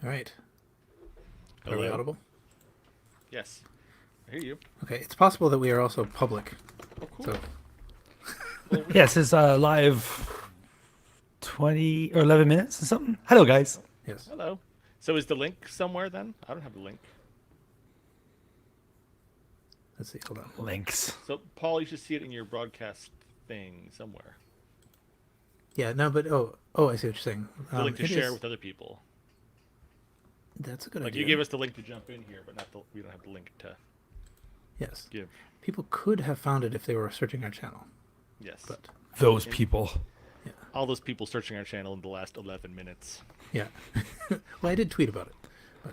All right. Are we Hello? audible? Yes. I hear you. Okay. It's possible that we are also public. Oh, cool. So, Well, Yeah, it says live 20 or 11 minutes or something. Hello, guys. yes. hello. So is the link somewhere then? I don't have the link. Let's see. Hold on. Links. So, Paul, you should see it in your broadcast thing somewhere. Yeah. No, but I see what you're saying. The link to it share is- with other people. That's a good Like idea. you gave us the link to jump in here, but we don't have the link to Yes. give. People could have found it if they were searching our channel, Yes. but Those people. All those people searching our channel in the last 11 minutes. yeah. Well, I did tweet about it.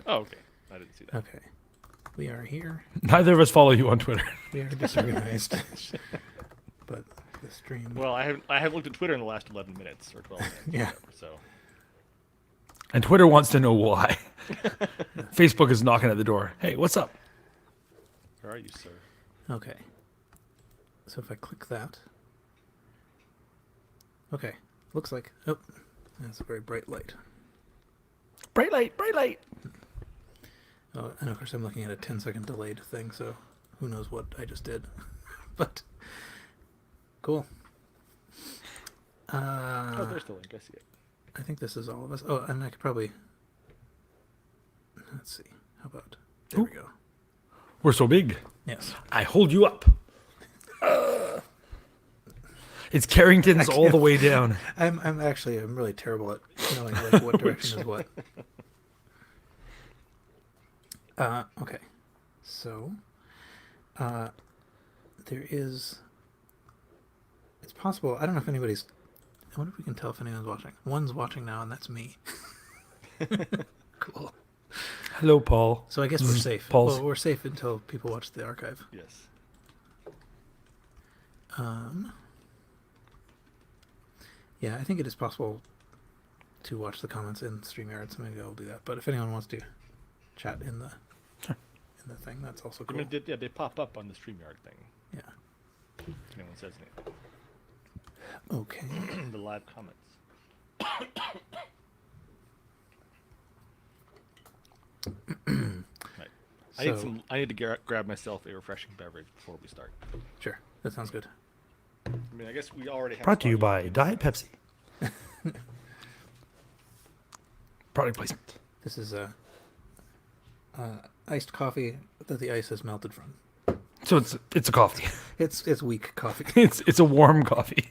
Oh, okay. I didn't see that. Okay. We are here. Neither of us follow you on Twitter. We are disorganized. But the stream. Well, I haven't looked at Twitter in the last 11 minutes or 12 minutes. Yeah. Or whatever, so And Twitter wants to know why. Facebook is knocking at the door. Hey, what's up? where are you, sir? Okay. So if I click that. Okay. Looks like. Oh, that's a very bright light. Bright light, bright light. Oh, and of course I'm looking at a 10-second delayed thing, so who knows what I just did. But cool. Oh, there's the link. I see it. I think this is all of us. Oh, and I could probably. Let's see. How about? There we go. We're so big. Yes. I hold you up. It's Carrington's all the way down. I'm really terrible at knowing like what direction is what. Okay. So there is it's possible, I don't know if anybody's I wonder if we can tell if anyone's watching. One's watching now and that's me. Cool. Hello, Paul. So I guess we're safe. Paul's- Well, we're safe until people watch the archive. Yes. Yeah, I think it is possible to watch the comments in StreamYard, so maybe I'll do that. But if anyone wants to chat in the thing, that's also I cool. mean, they pop up on the StreamYard thing. Yeah. If anyone says anything. Okay. The live comments. Right. I need to grab myself a refreshing beverage before we start. Sure, that sounds good. I mean, I guess we already have. Brought to you started. by Diet Pepsi. Product placement. This is a iced coffee that the ice has melted from. So it's a coffee. It's weak coffee. It's a warm coffee.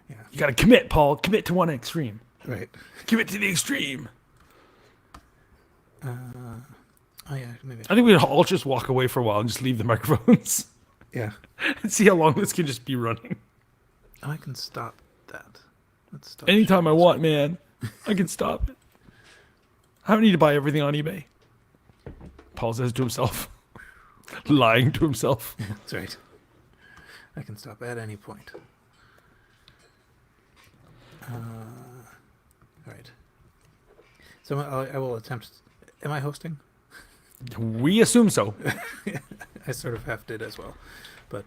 Yeah. You got to commit, Paul. Commit to one extreme. Right. Commit to the extreme. Oh yeah, maybe. I think we'd all just walk away for a while and just leave the microphones Yeah. and see how long this can just be running. Oh, I can stop that. Let's stop. Anytime I sharing want, man. I can stop it. I don't need to buy everything on eBay. Paul says to himself. Lying to himself. this. That's right. I can stop at any point. All right. So I will attempt. Am I hosting? We assume so. I sort of half did as well, but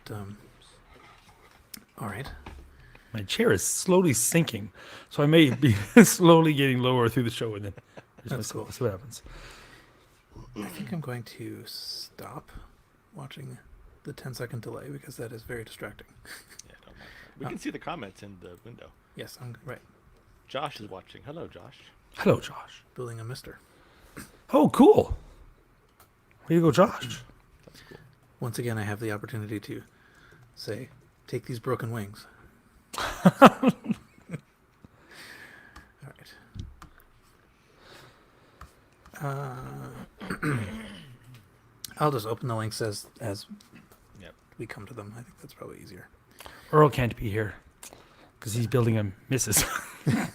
all right. My chair is slowly sinking, so I may be slowly getting lower through the show, and then That's cool. that's what happens. I think I'm going to stop watching the 10-second delay because that is very distracting. Yeah, don't mind that. We can see the comments in the window. Yes, I'm right. Josh is watching. Hello, Josh. Hello, Josh. Building a mister. Oh, cool. Where you go, Josh? That's cool. Once again, I have the opportunity to say, "Take these broken wings." All right. I'll just open the links as Yep. we come to them. I think that's probably easier. Earl can't be here because he's building a missus. That's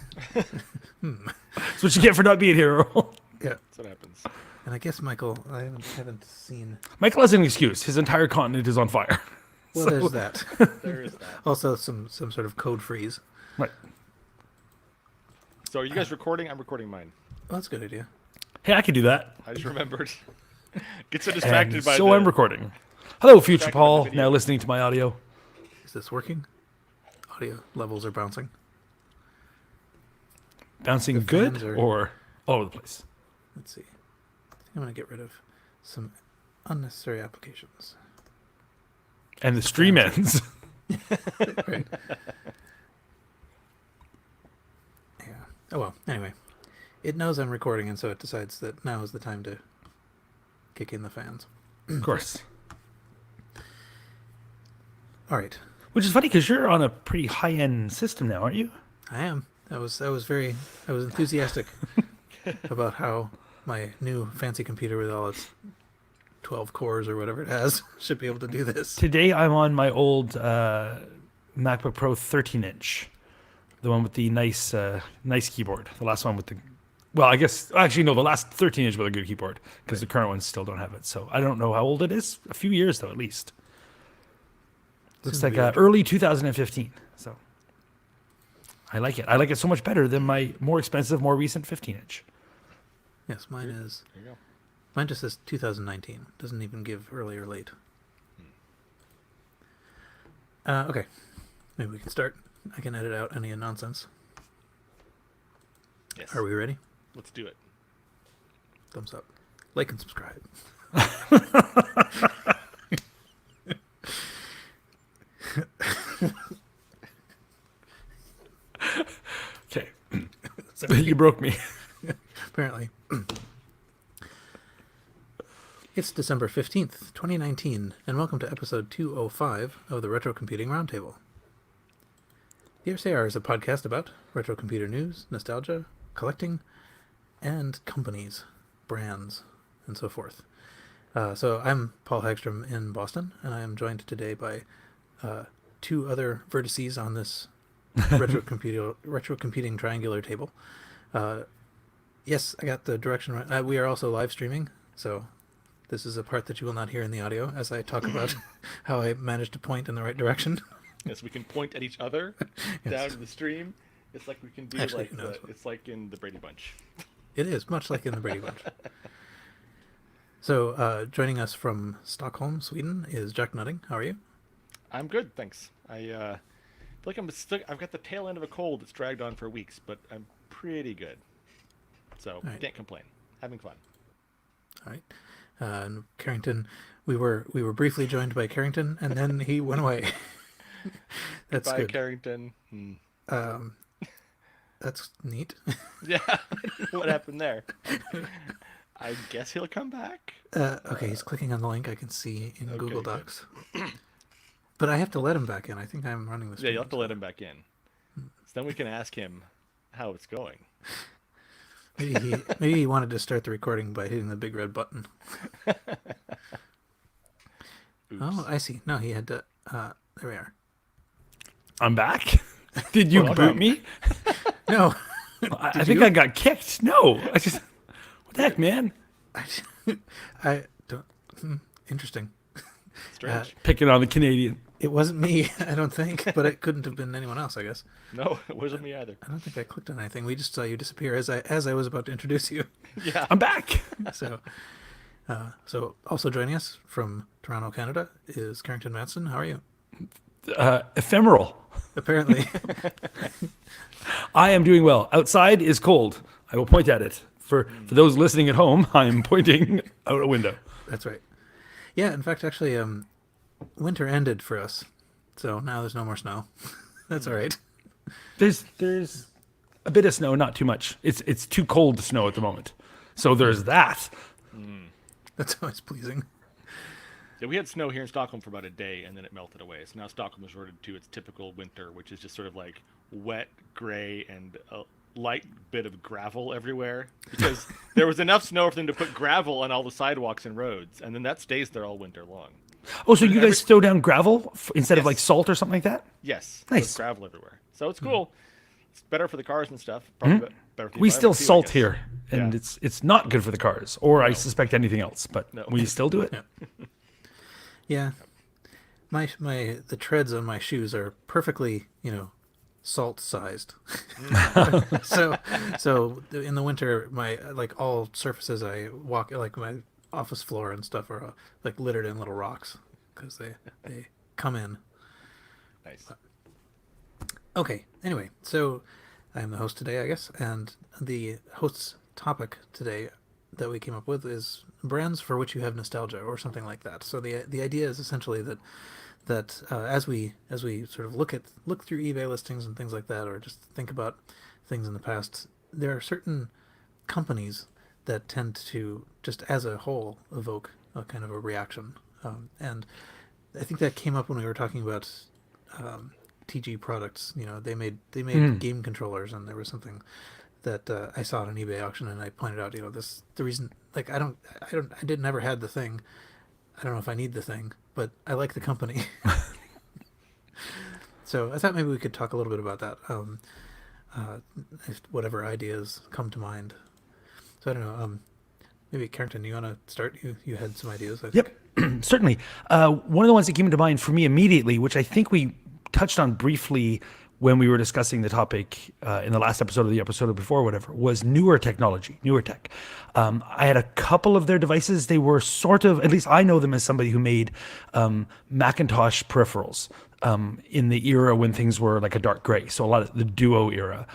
what you get for not being here, Earl. Yeah, That's what happens. and I guess Michael, I haven't seen. Michael has an excuse. His entire continent is on fire. Well, So- there's that. There is that. Also, some sort of code freeze. Right. So are you guys recording? I'm recording mine. Oh, that's a good idea. Hey, I can do that. I just remembered. Get so distracted And by so the... I'm recording. Hello, future Distracted by the Paul. video. Now listening to my audio. Is this working? Audio levels are bouncing. Bouncing The good fans are- or all over the place. Let's see. I think I'm going to get rid of some unnecessary applications. And the stream ends. Right. Yeah. Oh well. Anyway, it knows I'm recording, and so it decides that now is the time to kick in the fans. Of course. All right. Which is funny because you're on a pretty high-end system now, aren't you? I am. I was enthusiastic about how my new fancy computer with all its 12 cores or whatever it has should be able to do this. Today I'm on my old MacBook Pro 13-inch, the one with the nice keyboard. The last one with the, well, I guess actually no, the last 13-inch with a good keyboard because the current ones still don't have it. So I don't know how old it is. A few years though, at least. Looks Seems like weird. early 2015. So I like it. I like it so much better than my more expensive, more recent 15-inch. Yes, mine is. There you go. Mine just says 2019. Doesn't even give early or late. Okay. Maybe we can start. I can edit out any nonsense. Yes. Are we ready? Let's do it. Thumbs up. Like and subscribe. Okay. You broke me. Apparently. It's December 15th, 2019, and welcome to episode 205 of the Retro Computing Roundtable. The RCR is a podcast about retro computer news, nostalgia, collecting, and companies, brands, and so forth. So I'm Paul Hagstrom in Boston, and I am joined today by two other vertices on this retro computing triangular table. Yes, I got the direction right. We are also live streaming, so this is a part that you will not hear in the audio as I talk about how I managed to point in the right direction. Yes, we can point at each other down to the stream. It's like we can do Actually, like who knows? it's like in the Brady Bunch. It is, much like in the Brady Bunch. So, joining us from Stockholm, Sweden, is Jack Nutting. How are you? I'm good, thanks. I feel like I've got the tail end of a cold that's dragged on for weeks, but I'm pretty good. So Right. can't complain. Having fun. All right. And Carrington, we were briefly joined by Carrington, and then he went away. That's Goodbye, good. Carrington. That's neat. Yeah. What happened there? I guess he'll come back. Okay, he's clicking on the link I can see in Okay, Google good. Docs. But I have to let him back in. I think I'm running the Yeah, stream. you'll have to let him back in. So then we can ask him how it's going. Maybe he wanted to start the recording by hitting the big red button. Oops. Oh, I see. No, he had to. There we are. I'm back. Did you Welcome. boot me? No, I think I got kicked. No. What the heck, man? I don't. Interesting. Strange. Picking on the Canadian. It wasn't me, I don't think, but it couldn't have been anyone else, I guess. No, it wasn't me either. I don't think I clicked on anything. We just saw you disappear as I was about to introduce you. Yeah. I'm back. So, also joining us from Toronto, Canada, is Carrington Manson. How are you? Ephemeral. Apparently, I am doing well. Outside is cold. I will point at it. For those listening at home, I am pointing out a window. that's right. Yeah, in fact, actually, winter ended for us, so now there's no more snow. That's all right. There's a bit of snow, not too much. It's too cold to snow at the moment. So there's that. That's always pleasing. Yeah, we had snow here in Stockholm for about a day, and then it melted away. So now Stockholm has reverted to its typical winter, which is just sort of like wet, gray, and a light bit of gravel everywhere. Because there was enough snow for them to put gravel on all the sidewalks and roads, and then that stays there all winter long. Oh, so you guys stow down gravel instead of Yes. like salt or something like that? Yes, Nice. there's gravel everywhere. So it's cool. It's better for the cars and stuff. Probably better for the We still environment too, I salt guess. here, and Yeah. it's not good for the cars, or I suspect anything else. But No. we still do it. Yeah, the treads on my shoes are perfectly, salt sized. so in the winter, my all surfaces I walk, like my office floor and stuff, are like littered in little rocks because they come in. Nice. Okay. Anyway, so I'm the host today, I guess, and the hosts topic today that we came up with is brands for which you have nostalgia, or something like that. So the idea is essentially that as we sort of look through eBay listings and things like that, or just think about things in the past, there are certain companies that tend to, just as a whole, evoke a kind of a reaction. And I think that came up when we were talking about TG products. You know, they made game controllers, and there was something that I saw at an eBay auction, and I pointed out, you know, the reason, like, I never had the thing. I don't know if I need the thing, but I like the company. So I thought maybe we could talk a little bit about that. If whatever ideas come to mind. So I don't know. Maybe Carrington, you want to start? You had some ideas, I think. Yep, certainly. One of the ones that came to mind for me immediately, which I think we touched on briefly when we were discussing the topic in the last episode of the episode before, or whatever, was Neewer technology, Neewer tech. I had a couple of their devices. They were sort of, at least I know them as somebody who made Macintosh peripherals. In the era when things were like a dark gray, so a lot of the Duo era.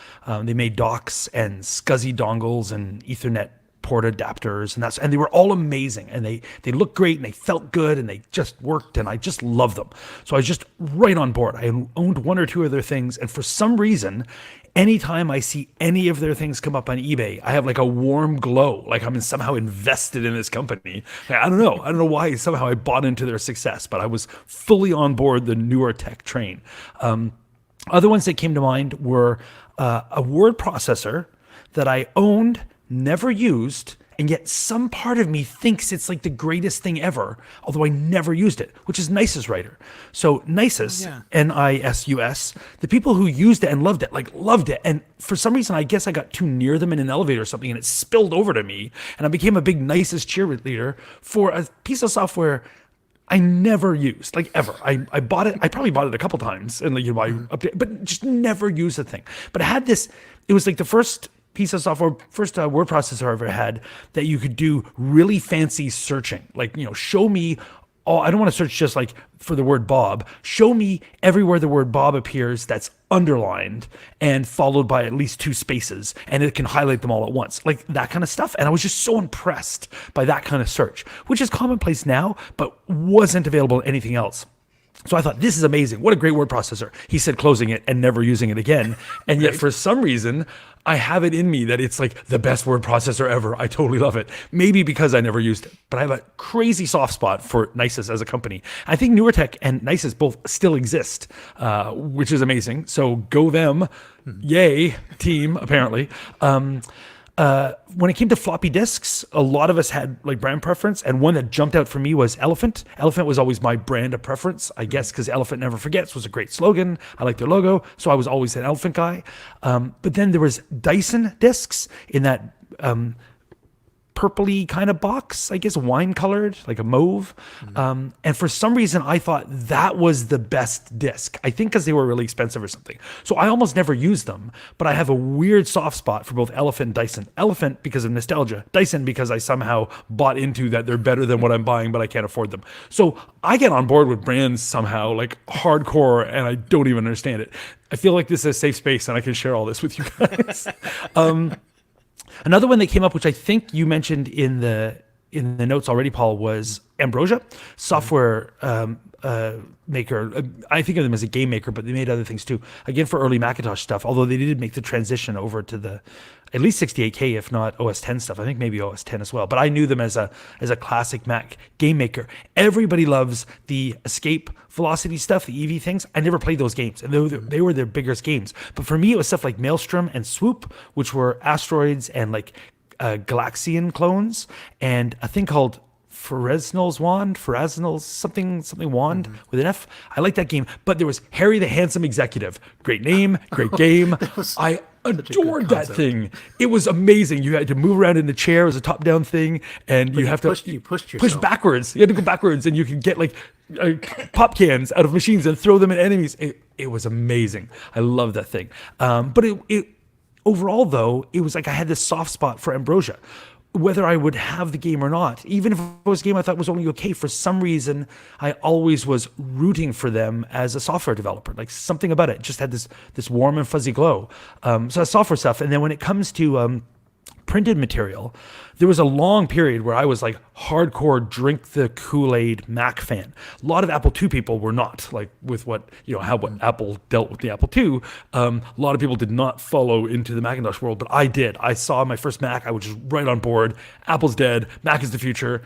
They made docks and SCSI dongles and Ethernet port adapters, and they were all amazing, and they looked great, and they felt good, and they just worked, and I just loved them. So I was just right on board. I owned one or two of their things, and for some reason, anytime I see any of their things come up on eBay, I have like a warm glow, like I'm somehow invested in this company. I don't know why somehow I bought into their success, but I was fully on board the Neewer tech train. Other ones that came to mind were a word processor that I owned, never used, and yet some part of me thinks it's like the greatest thing ever, although I never used it, which is Nisus Writer. So Nisus, Nisus, the people who used it and loved it. And for some reason, I guess I got too near them in an elevator or something, and it spilled over to me, and I became a big Nisus cheerleader for a piece of software I never used, like ever. I bought it. I probably bought it a couple times, and but just never used the thing. But it was like the first piece of software, first word processor I ever had that you could do really fancy searching. Like, you know, show me all, I don't want to search just like for the word Bob. Show me everywhere the word Bob appears that's underlined and followed by at least 2 spaces, and it can highlight them all at once, like that kind of stuff. And I was just so impressed by that kind of search, which is commonplace now, but wasn't available in anything else. So I thought, this is amazing. What a great word processor. He said closing it and never using it again. And yet for some reason, I have it in me that it's like the best word processor ever. I totally love it. Maybe because I never used it, but I have a crazy soft spot for Nisus as a company. I think Neewer Tech and Nisus both still exist, which is amazing. So go them. Yay, team, apparently. When it came to floppy disks, a lot of us had like brand preference, and one that jumped out for me was Elephant. Elephant was always my brand of preference, I guess, because Elephant Never Forgets was a great slogan. I like their logo, so I was always an Elephant guy. But then there was Dyson disks in that purpley kind of box, I guess, wine colored, like a mauve. And for some reason, I thought that was the best disc. I think because they were really expensive or something. So I almost never used them, but I have a weird soft spot for both Elephant and Dyson. Elephant because of nostalgia, Dyson because I somehow bought into that they're better than what I'm buying, but I can't afford them. So I get on board with brands somehow, like hardcore, and I don't even understand it. I feel like this is a safe space and I can share all this with you guys. Another one that came up, which I think you mentioned in the notes already, Paul, was Ambrosia, software maker. I think of them as a game maker, but they made other things too. Again, for early Macintosh stuff, although they did make the transition over to the at least 68K, if not OS 10 stuff. I think maybe OS 10 as well. But I knew them as a classic Mac game maker. Everybody loves the Escape Velocity stuff, the EV things. I never played those games, and they were their biggest games. But for me, it was stuff like Maelstrom and Swoop, which were asteroids and like Galaxian clones, and a thing called Fresnel's something wand with an F. I like that game, but there was Harry the Handsome Executive. Great name, great game. I adored that thing. It was amazing. You had to move around in the chair. It was a top-down thing, and you pushed push backwards. You had to go backwards, and you could get like pop cans out of machines and throw them at enemies. It was amazing. I love that thing. But it overall, though, it was like I had this soft spot for Ambrosia. Whether I would have the game or not, even if it was a game I thought was only okay, for some reason, I always was rooting for them as a software developer. Like something about it just had this warm and fuzzy glow. So that's software stuff. And then when it comes to printed material, there was a long period where I was like hardcore drink the Kool-Aid Mac fan. A lot of Apple II people were not, like with what Apple dealt with the Apple II. A lot of people did not follow into the Macintosh world, but I did. I saw my first Mac. I was just right on board. Apple's dead. Mac is the future.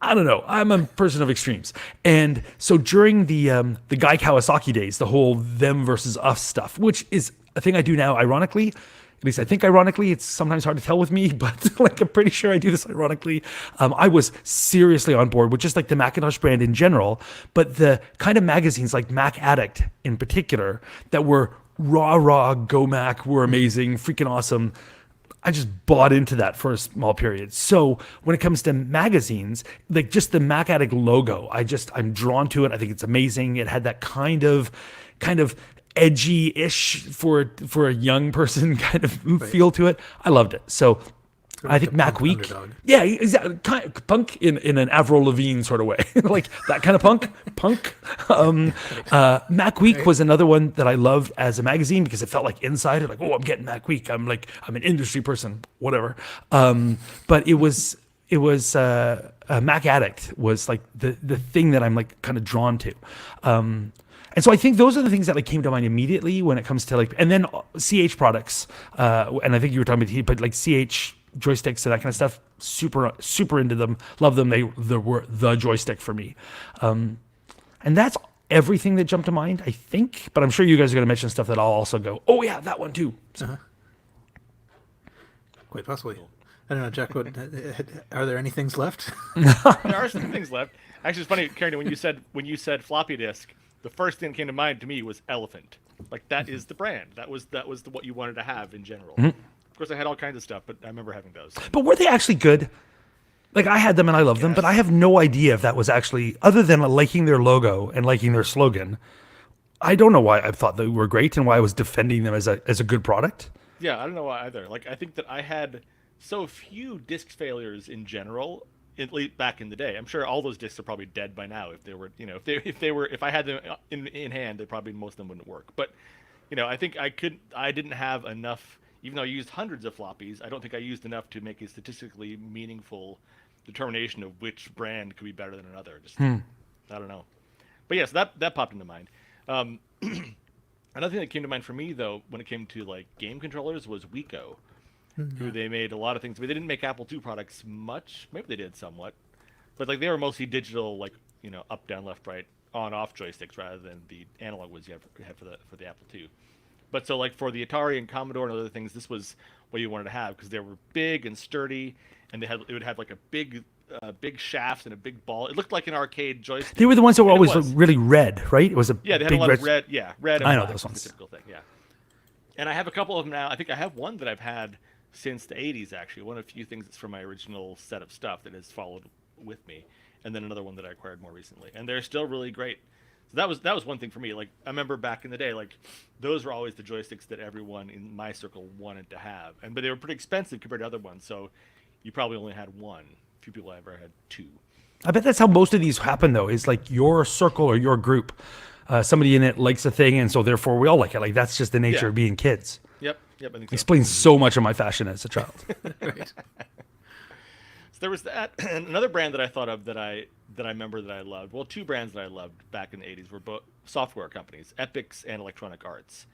I don't know. I'm a person of extremes. And so during the Guy Kawasaki days, the whole them versus us stuff, which is a thing I do now, ironically, at least I think ironically, it's sometimes hard to tell with me, but like I'm pretty sure I do this ironically. I was seriously on board with just like the Macintosh brand in general, but the kind of magazines like Mac Addict in particular that were rah, go Mac, were amazing, freaking awesome. I just bought into that for a small period. So when it comes to magazines, like just the Mac Addict logo, I'm drawn to it. I think it's amazing. It had that kind of edgy-ish for a young person kind of feel to it. I loved it. So I think Mac Week, underdog. yeah, exactly, kind of punk in an Avril Lavigne sort of way, like that kind of punk. Mac Week was another one that I loved as a magazine because it felt like insider, like, oh, I'm getting Mac Week. I'm an industry person, whatever. But it was Mac Addict was like the thing that I'm like kind of drawn to. And so I think those are the things that like came to mind immediately when it comes to like, and then CH products. And I think you were talking about, but like CH joysticks and that kind of stuff, super into them, love them. They were the joystick for me. And that's everything that jumped to mind, I think. But I'm sure you guys are going to mention stuff that I'll also go, oh yeah, that one too. So. Quite possibly. I don't know, Jack. Are there any things left? There are some things left. Actually, it's funny, Karen, when you said floppy disk, the first thing that came to mind to me was Elephant. Like that is the brand. That was what you wanted to have in general. Mm-hmm. Of course, I had all kinds of stuff, but I remember having those. But were they actually good? Like I had them and I loved them, but I have no idea if that was actually, other than liking their logo and liking their slogan, I don't know why I thought they were great and why I was defending them as a good product. Yeah, I don't know why either. Like I think that I had so few disk failures in general, at least back in the day. I'm sure all those discs are probably dead by now. If they were, if I had them in hand, probably most of them wouldn't work. But I think I didn't have enough. Even though I used hundreds of floppies, I don't think I used enough to make a statistically meaningful determination of which brand could be better than another. Just I don't know. But yes, that popped into mind. Another thing that came to mind for me though, when it came to like game controllers, was Wiko, who they made a lot of things. I mean, they didn't make Apple II products much. Maybe they did somewhat, but like they were mostly digital, like up, down, left, right, on, off joysticks rather than the analog ones you had for the Apple II. But so like for the Atari and Commodore and other things, this was what you wanted to have because they were big and sturdy, and it would have like a big shaft and a big ball. It looked like an arcade joystick. They were the ones that were always really red, right? It was a they had big a lot red. of red. Yeah, red. And I know black those ones. was the typical thing. Yeah, and I have a couple of them now. I think I have one that I've had since the '80s. Actually, one of the few things that's from my original set of stuff that has followed with me, and then another one that I acquired more recently, and they're still really great. So that was one thing for me. Like I remember back in the day, like those were always the joysticks that everyone in my circle wanted to have, but they were pretty expensive compared to other ones. So you probably only had one. Few people ever had two. I bet that's how most of these happen, though. Is like your circle or your group, somebody in it likes a thing, and so therefore we all like it. Like that's just the nature of being kids. Yep. I think so. Explains so much of my fashion as a child. Right. So there was that, and another brand that I thought of that I remember that I loved. Well, two brands that I loved back in the '80s were both software companies, Epix and Electronic Arts.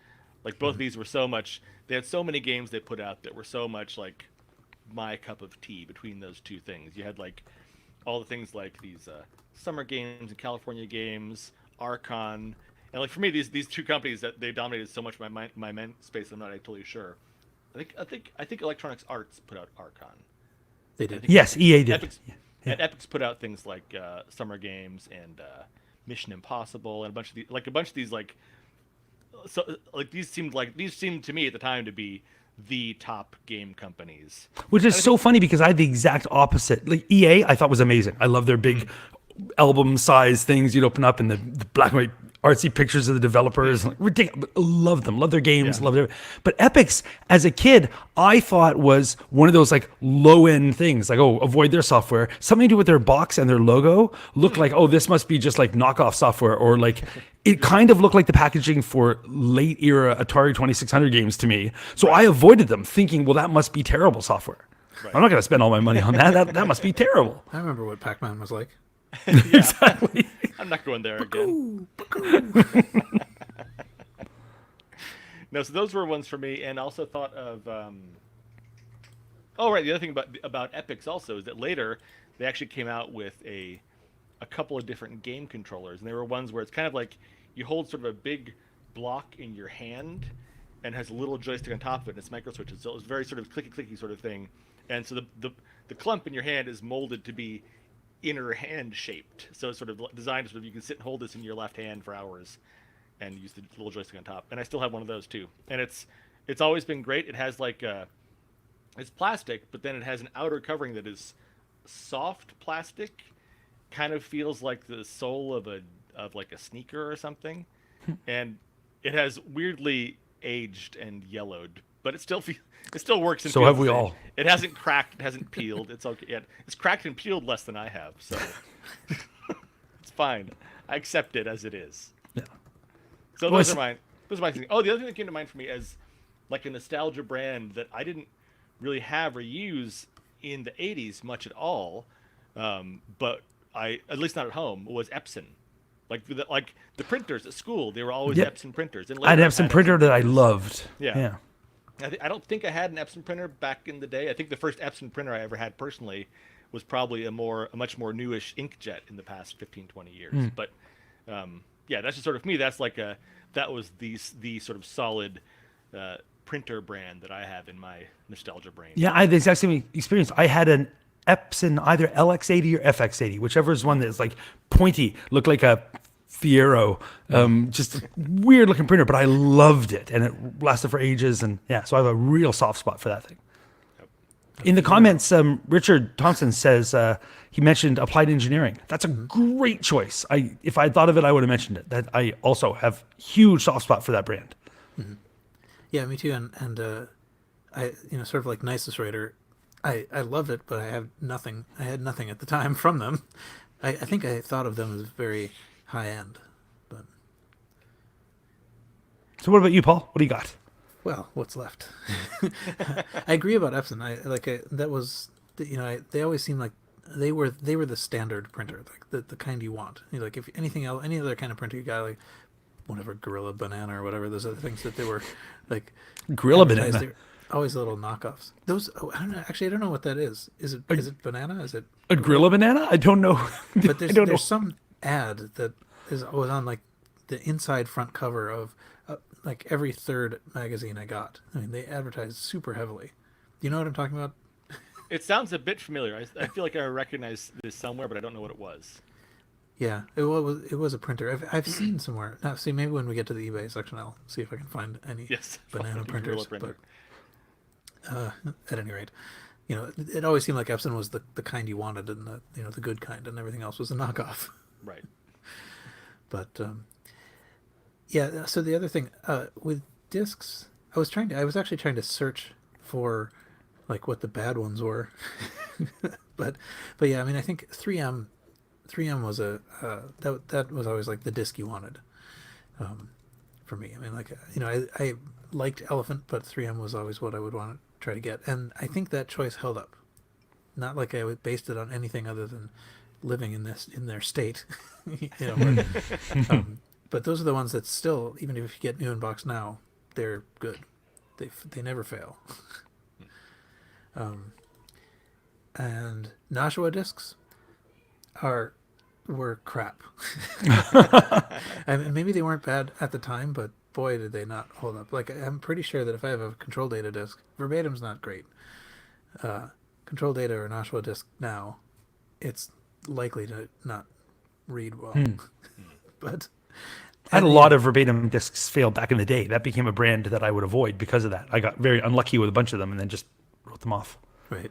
Like both of these were so much. They had so many games they put out that were so much like my cup of tea between those two things. You had like all the things like these summer games and California games, Archon, and like for me these two companies that they dominated so much my mind space. I'm not totally sure. I think Electronic Arts put out Archon. They did. Yes, EA did. Epix, and Epix put out things like summer games and Mission Impossible and a bunch of these like so like these seemed to me at the time to be the top game companies. Which is so funny because I had the exact opposite. Like EA, I thought was amazing. I love their big album size things you'd open up and the black and white artsy pictures of the developers. Like, ridiculous. Love them. Love their games. Yeah. Love their. But Epic's, as a kid, I thought was one of those like low end things. Like, oh, avoid their software. Something to do with their box and their logo looked like, oh, this must be just like knockoff software, or like it kind of looked like the packaging for late era Atari 2600 games to me. So I avoided them, thinking, well, that must be terrible software. Right. I'm not going to spend all my money on that. That must be terrible. I remember what Pac-Man was like. Exactly. I'm not going there again. No, so those were ones for me, and also thought of. Oh, right. The other thing about Epix also is that later they actually came out with a couple of different game controllers, and there were ones where it's kind of like you hold sort of a big block in your hand, and has a little joystick on top of it, and it's micro switches. So it was very sort of clicky sort of thing, and so the clump in your hand is molded to be inner hand shaped, so it's sort of designed so that you can sit and hold this in your left hand for hours and use the little joystick on top. And I still have one of those too, and it's always been great. It has like it's plastic, but then it has an outer covering that is soft plastic, kind of feels like the sole of like a sneaker or something, and it has weirdly aged and yellowed, but it still works. And So feels have the we same. all. It hasn't cracked. It hasn't peeled. It's okay. Yeah, it's cracked and peeled less than I have, so it's fine. I accept it as it is. Yeah. So Well, those are mine. Those are my things. Oh, the other thing that came to mind for me as like a nostalgia brand that I didn't really have or use in the '80s much at all, but I, at least not at home, was Epson. Like the printers at school, they were always Yep. Epson printers. And I had later an Epson printer that I loved. Yeah. Yeah. I don't think I had an Epson printer back in the day. I think the first Epson printer I ever had personally was probably a much more newish inkjet in the past 15, 20 years. But yeah, that's just sort of me. That's like that was the sort of solid printer brand that I have in my nostalgia brain. Yeah, I had the exact same experience. I had an Epson, either LX80 or FX80, whichever is one that's like pointy, looked like a Fiero, just a weird looking printer, but I loved it, and it lasted for ages. And yeah, so I have a real soft spot for that thing. In the comments, Richard Thompson says he mentioned Applied Engineering. That's a great choice. If I had thought of it, I would have mentioned it. That I also have huge soft spot for that brand. Yeah, me too. And I, sort of like Nisus Raider, I loved it, but I had nothing at the time from them. I think I thought of them as very high end, but So what about you, Paul? What do you got? well, what's left? I agree about Epson. That was, they always seemed like they were the standard printer, like the kind you want. Like if anything else, any other kind of printer you got, like whatever Gorilla Banana or whatever those other things that they were like Gorilla advertised, Banana. they were always little knockoffs. Those I don't know. Actually, I don't know what that is. Is it banana? Is it? A Gorilla Banana? I don't know. But I don't know. there's some ad that was on like the inside front cover of like every third magazine I got. I mean, they advertised super heavily. Do you know what I'm talking about? It sounds a bit familiar. I feel like I recognize this somewhere, but I don't know what it was. Yeah, it was a printer. I've seen somewhere. Now, see, maybe when we get to the eBay section, I'll see if I can find any Yes, banana the Gorilla printers. printer. But at any rate, it always seemed like Epson was the kind you wanted, and the good kind, and everything else was a knockoff. Right. But yeah. So the other thing with discs, I was actually trying to search for like what the bad ones were, but yeah. I mean, I think 3M was that was always like the disc you wanted, for me. I mean, like I liked Elephant, but 3M was always what I would want to try to get, and I think that choice held up. Not like I based it on anything other than living in their state, but those are the ones that still, even if you get new in box now, they're good. They never fail. And Nashua discs were crap. I mean, maybe they weren't bad at the time, but boy, did they not hold up. Like, I'm pretty sure that if I have a Control Data disc, Verbatim's not great. Control Data or Nashua disc now, it's likely to not read well. But I had a lot of Verbatim discs fail back in the day. That became a brand that I would avoid because of that. I got very unlucky with a bunch of them and then just wrote them off. right.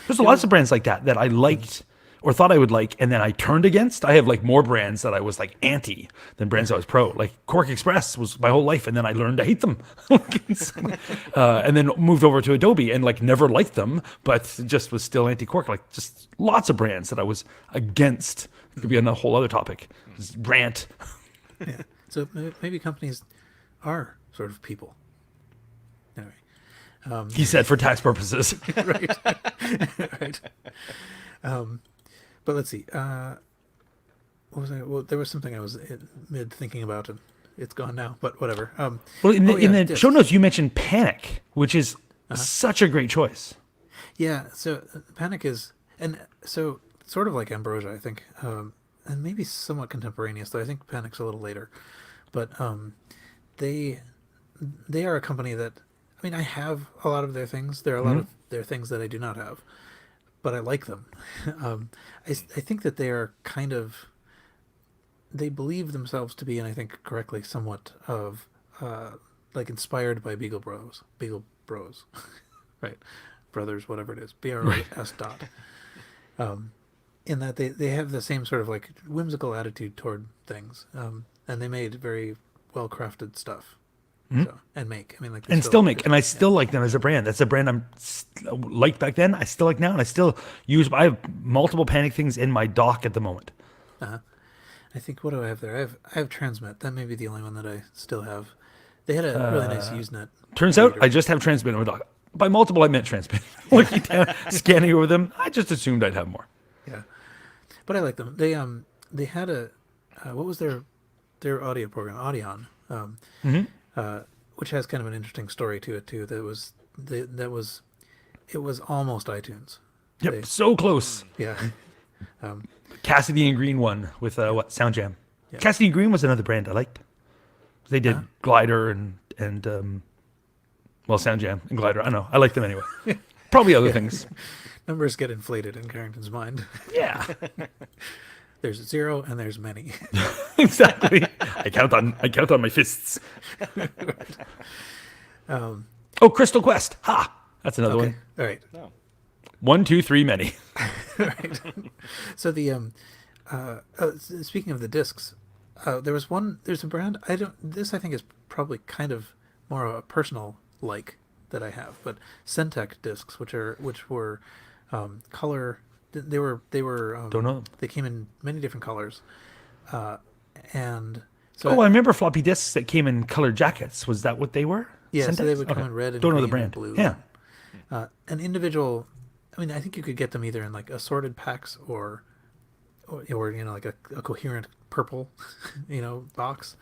There's lots of brands like that I liked or thought I would like, and then I turned against. I have like more brands that I was like anti than brands I was pro. Like Cork Express was my whole life, and then I learned to hate them, and then moved over to Adobe and like never liked them, but just was still anti Cork. Like just lots of brands that I was against. It could be a whole other topic. Just rant. Yeah. So maybe companies are sort of people. Anyway, He said for tax purposes. right, right. But let's see. What was I? Well, there was something I was mid thinking about, and it's gone now. But whatever. Well, in the discs. show notes, you mentioned Panic, which is such a great choice. Yeah. So Panic is, and so sort of like Ambrosia, I think, and maybe somewhat contemporaneous. Though I think Panic's a little later. But they are a company that, I mean, I have a lot of their things. There are a lot of their things that I do not have, but I like them. I think that they are kind of, they believe themselves to be, and I think correctly, somewhat of like inspired by Beagle Bros, right? Brothers, whatever it is, BROS dot. In that they have the same sort of like whimsical attitude toward things, and they made very well crafted stuff. So, and make, I mean, like, And still make, and I still like them as a brand. That's a brand I'm liked back then. I still like now, and I still use. I have multiple Panic things in my dock at the moment. I think, what do I have there? I have Transmit. That may be the only one that I still have. They had a really nice Usenet. Turns out I just have Transmit in my dock. By multiple, I meant Transmit. Looking down, scanning over them, I just assumed I'd have more. Yeah, but I like them. They had a what was their audio program, Audion, which has kind of an interesting story to it too. It was almost iTunes. Yep, so close. Yeah. Cassidy and Green one with Sound Jam. Yeah. Cassidy and Green was another brand I liked. They did Glider and Sound Jam and Glider. I don't know. I like them anyway. Probably other things. Numbers get inflated in Carrington's mind. Yeah. There's zero and there's many. Exactly. I count on my fists. Right. Crystal Quest. Ha! That's another one. All right. No. 1, 2, 3, many. Right. So the speaking of the discs, there's a brand I think is probably kind of more of a personal like that I have, but Centec discs, which were color. They were Don't know. They came in many different colors, and so I remember floppy disks that came in colored jackets. Was that what they were? yeah, Centex? so they would come in red and don't know green the brand. and blue. Yeah. An individual. I mean, I think you could get them either in like assorted packs or like a coherent purple, box.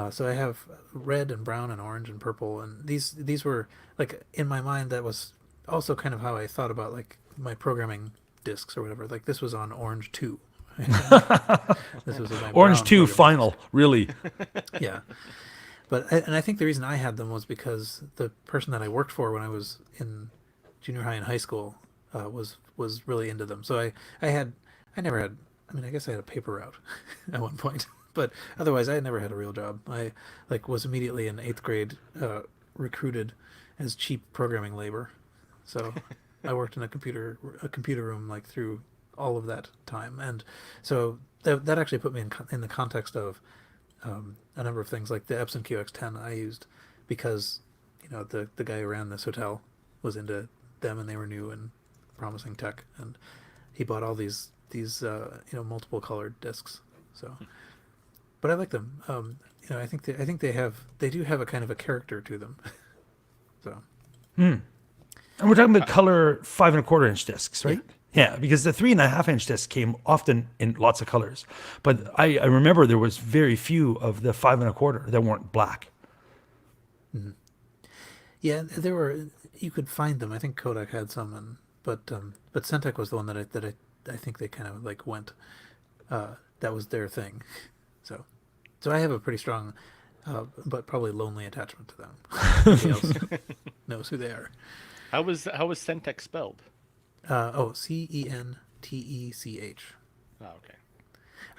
So I have red and brown and orange and purple, and these were like, in my mind, that was also kind of how I thought about like my programming discs or whatever. Like this was on Orange 2. This was my Orange brown 2 program. final, really. Yeah. But I think the reason I had them was because the person that I worked for when I was in junior high and high school was really into them. So I never had, I mean, I guess I had a paper route at one point, but otherwise I had never had a real job. I was immediately in 8th grade recruited as cheap programming labor. So I worked in a computer room like through all of that time, and so that actually put me in the context of a number of things, like the Epson QX10 I used because the guy who ran this hotel was into them, and they were new and promising tech, and he bought all these multiple colored discs. So, but I like them. I think they do have a kind of a character to them. So. And we're talking about color 5 1/4-inch discs, right? Yeah, because the 3 1/2-inch disc came often in lots of colors, but I remember there was very few of the 5 1/4 that weren't black. Mm-hmm. Yeah, there were. You could find them. I think Kodak had some, but Centec was the one that I think they kind of like went. That was their thing. So I have a pretty strong, but probably lonely attachment to them. Nobody else knows who they are. How was Centec spelled? CENTECH. Oh, okay.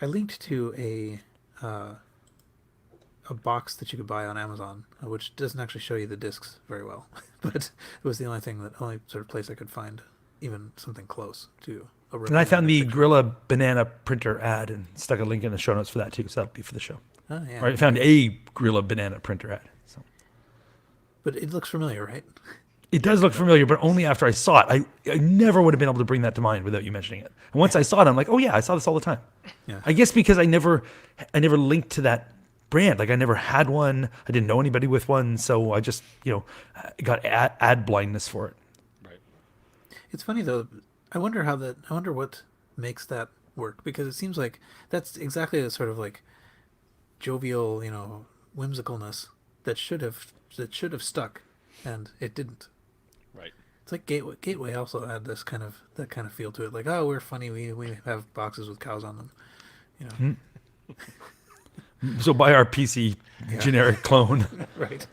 I linked to a box that you could buy on Amazon, which doesn't actually show you the discs very well, but it was the only sort of place I could find even something close to And I found the Gorilla Banana printer ad and stuck a link in the show notes for that too. So that'll be for the show. Oh, yeah. Or I found a Gorilla Banana printer ad. So But it looks familiar, right? it does look familiar, but only after I saw it. I never would have been able to bring that to mind without you mentioning it. And once I saw it, I'm like, oh yeah, I saw this all the time. Yeah. I guess because I never linked to that brand. Like I never had one. I didn't know anybody with one, so I just got ad blindness for it. Right. It's funny though. I wonder what makes that work, because it seems like that's exactly the sort of like jovial, whimsicalness that should have stuck, and it didn't. Right. It's like Gateway also had that kind of feel to it. Like, oh, we're funny. We have boxes with cows on them. So buy our PC generic clone. Right.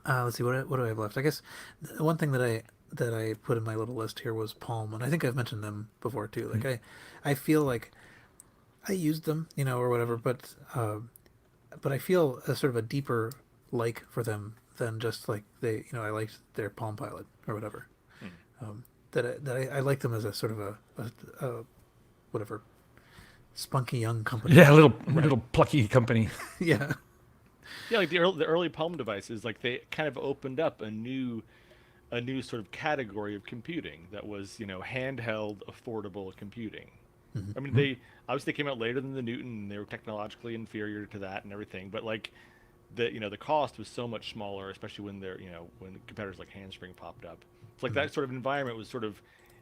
Let's see. What do I have left? I guess the one thing that I put in my little list here was Palm, and I think I've mentioned them before too. Like I feel like I used them, or whatever, but I feel a sort of a deeper like for them than just like I liked their Palm Pilot or whatever. I like them as a sort of a whatever spunky young company. Yeah, a little plucky company. Yeah. Yeah, like the early Palm devices, like they kind of opened up a new sort of category of computing that was, handheld, affordable computing. Mm-hmm. I mean, they obviously came out later than the Newton, and they were technologically inferior to that and everything. But like, the cost was so much smaller, especially when when competitors like Handspring popped up. It's like that sort of environment was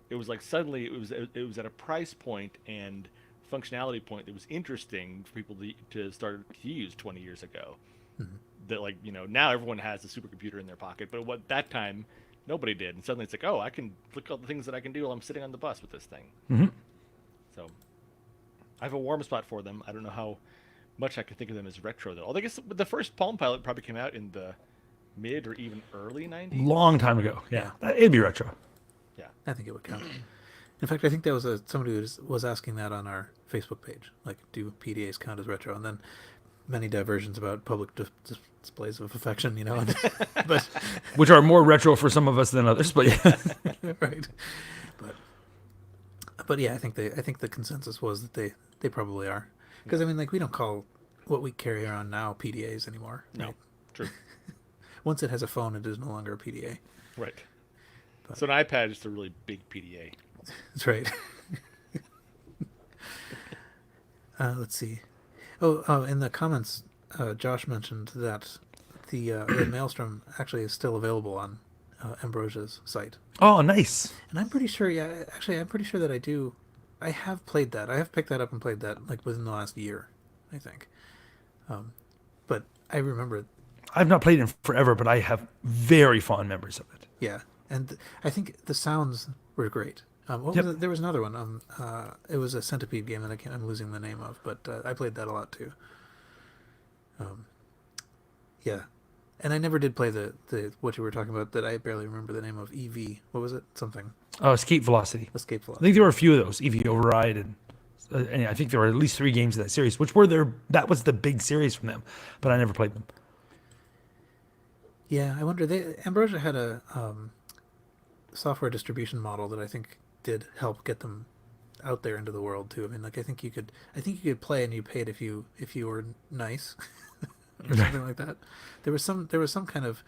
it was like suddenly it was at a price point and functionality point that was interesting for people to start to use 20 years ago. Mm-hmm. That like now everyone has a supercomputer in their pocket, but what that time nobody did, and suddenly it's like, oh, I can look at all the things that I can do while I'm sitting on the bus with this thing. Mm-hmm. So I have a warm spot for them. I don't know how much I can think of them as retro though. Although I guess the first Palm Pilot probably came out in the mid or even early 90s. Long time ago. Yeah. It'd be retro. Yeah. I think it would count. In fact, I think there was somebody who was asking that on our Facebook page, like, do PDAs count as retro? And then many diversions about public displays of affection, but Which are more retro for some of us than others, but yeah. right. But yeah, I think the consensus was that they probably are, because I mean, like, we don't call what we carry around now PDAs anymore. No. Right? True. Once it has a phone, it is no longer a PDA. Right. So an iPad is a really big PDA. That's right. Let's see. Oh, in the comments, Josh mentioned that the Maelstrom actually is still available on Ambrosia's site. Oh, nice. And I'm pretty sure, I'm pretty sure that I have played that. I have picked that up and played that, like, within the last year, I think. But I remember... I've not played it in forever, but I have very fond memories of it. Yeah, and I think the sounds were great. Was it? There was another one. It was a Centipede game that I'm losing the name of, but I played that a lot too. Yeah, and I never did play the what you were talking about that I barely remember the name of. EV. What was it? Something. Oh, Escape Velocity. Escape I Velocity. think there were a few of those. EV Override, and I think there were at least 3 games of that series, which were that was the big series from them, but I never played them. Yeah, I wonder. Ambrosia had a software distribution model that I think did help get them out there into the world too. I mean, like, I think you could play and you paid if you were nice or something like that. There was some kind of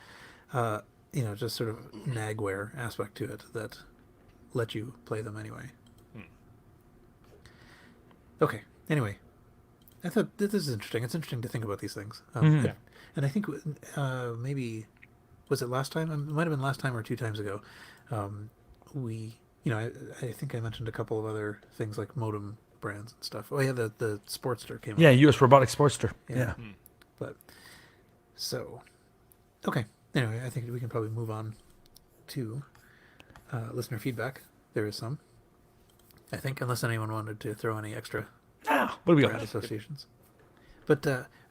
just sort of nagware aspect to it that let you play them anyway. Okay. Anyway, I thought this is interesting. It's interesting to think about these things. Yeah. And I think maybe, was it last time? It might have been last time or 2 times ago. I think I mentioned a couple of other things like modem brands and stuff. Oh yeah, the Sportster came out. Yeah, US Robotic Sportster. Yeah. But so, okay. Anyway, I think we can probably move on to listener feedback. There is some, I think, unless anyone wanted to throw any extra What do we brand got? associations. But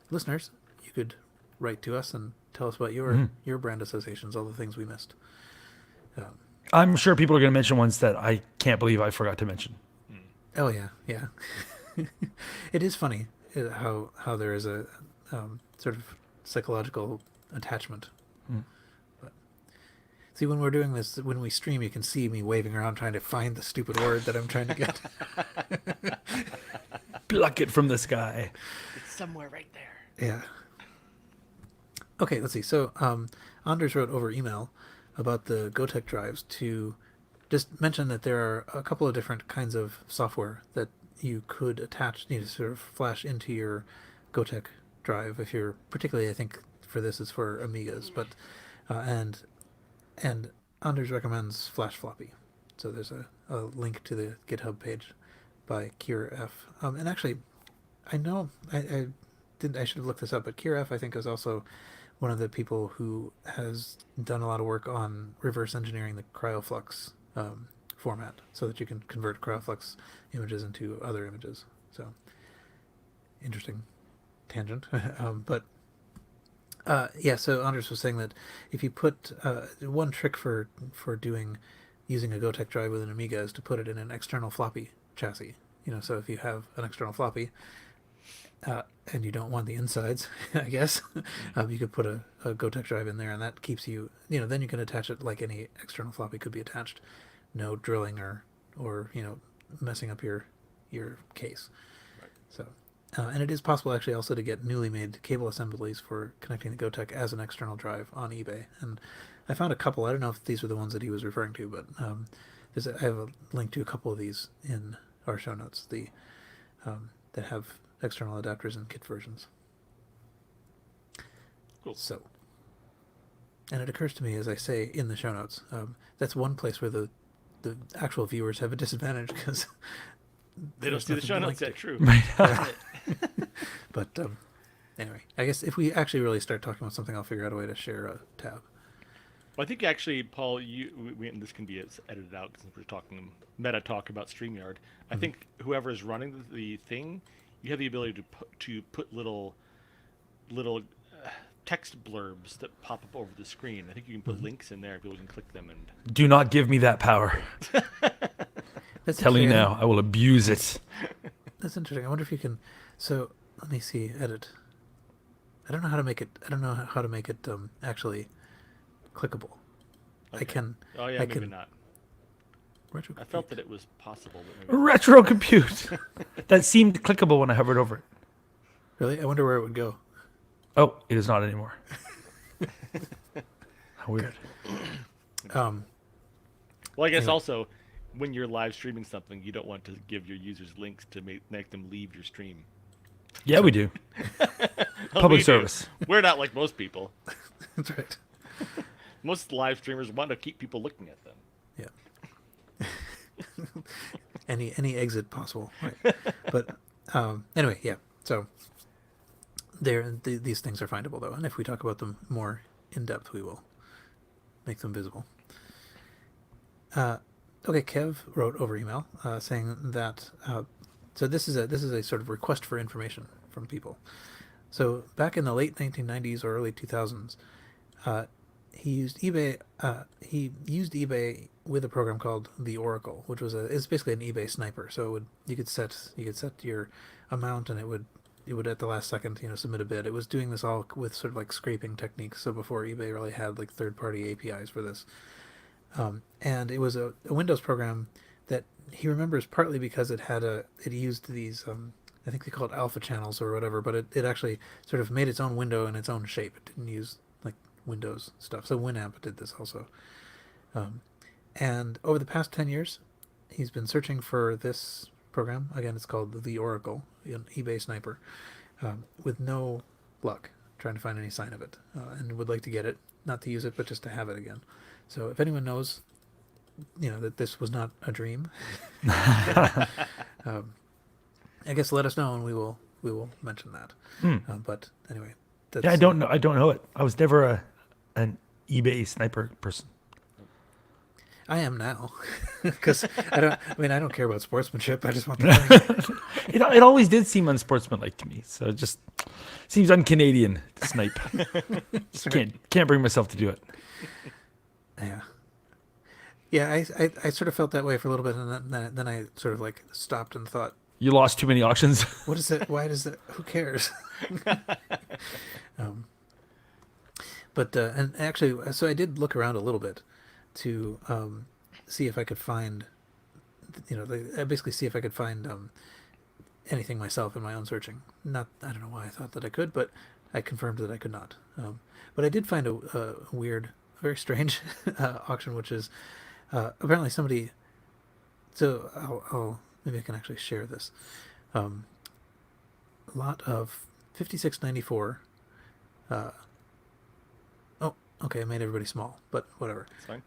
listeners, you could write to us and tell us about your brand associations, all the things we missed. I'm sure people are going to mention ones that I can't believe I forgot to mention. Oh yeah. It is funny how there is a sort of psychological attachment. But See, when we're doing this, when we stream, you can see me waving around trying to find the stupid word that I'm trying to get. Pluck it from the sky. It's somewhere right there. Yeah. Okay, let's see. So, Anders wrote over email about the Gotek drives to just mention that there are a couple of different kinds of software that you could attach, you know, sort of flash into your Gotek drive. If you're particularly, I think for this is for Amigas, but and Anders recommends Flash Floppy. So there's a link to the GitHub page by Kier F. And actually, I know I should have looked this up, but Kier F. I think is also one of the people who has done a lot of work on reverse engineering the CryoFlux format so that you can convert CryoFlux images into other images. So interesting tangent. Yeah, so Anders was saying that if you put one trick for using a Gotek drive with an Amiga is to put it in an external floppy chassis. You know, so if you have an external floppy and you don't want the insides, I guess, you could put a Gotek drive in there, and that keeps you, you know, then you can attach it like any external floppy could be attached. No drilling or you know, messing up your case. Right. So, and it is possible actually also to get newly made cable assemblies for connecting the Gotek as an external drive on eBay. And I found a couple. I don't know if these were the ones that he was referring to, but I have a link to a couple of these in our show notes. That have external adapters and kit versions. Cool. So, and it occurs to me as I say in the show notes, that's one place where the actual viewers have a disadvantage because They don't see the show notes yet. True. Right. But anyway, I guess if we actually really start talking about something, I'll figure out a way to share a tab. Well, I think actually, Paul, and this can be edited out since we're talking meta talk about StreamYard. I think whoever is running the thing, you have the ability to put little text blurbs that pop up over the screen. I think you can put links in there. People can click them and. Do not give me that power. That's Telling you interesting. now, I will abuse it. That's interesting. I wonder if you can. So let me see. Edit. I don't know how to make it. I don't know how to make it actually clickable. I Okay. can. Oh yeah, I maybe can. not. Retro I felt that it was possible, but maybe. Retro compute. That seemed clickable when I hovered over it. Really? I wonder where it would go. Oh, it is not anymore. How weird. Um, Well, I guess Anyway. also, when you're live streaming something, you don't want to give your users links to make them leave your stream. Yeah, we do. We Public do. service. We're not like most people. that's right. Most live streamers want to keep people looking at them. Yeah. any exit possible. Right. But anyway, yeah. So these things are findable though, and if we talk about them more in depth, we will make them visible. Okay, Kev wrote over email saying that so this is a sort of request for information from people. So back in the late 1990s or early 2000s, he used eBay. He used eBay with a program called the Oracle, which was it's basically an eBay sniper. So you could set your amount, and it would at the last second submit a bid. It was doing this all with sort of like scraping techniques. So before eBay really had like third-party APIs for this. And it was a Windows program that he remembers partly because it used these I think they call it alpha channels or whatever, but it actually sort of made its own window in its own shape. It didn't use like Windows stuff. So Winamp did this also. And over the past 10 years, he's been searching for this program. Again, it's called the Oracle, an eBay sniper, with no luck, trying to find any sign of it, and would like to get it, not to use it, but just to have it again. So if anyone knows, that this was not a dream, I guess let us know, and we will mention that. But anyway, that's, Yeah, I don't know it. I was never an eBay sniper person. I am now, because I don't care about sportsmanship. I just want the thing. It always did seem unsportsmanlike to me. So it just seems un-Canadian to snipe. Just can't bring myself to do it. Yeah. I sort of felt that way for a little bit, and then I sort of like stopped and thought, You lost too many auctions. what is it? Why does it? Who cares? But and actually, so I did look around a little bit, to see if I could find, basically see if I could find anything myself in my own searching. I don't know why I thought that I could, but I confirmed that I could not. But I did find a weird, very strange auction, which is apparently somebody. So I'll maybe I can actually share this. A lot of 5694. Oh, okay, I made everybody small, but whatever. It's fine.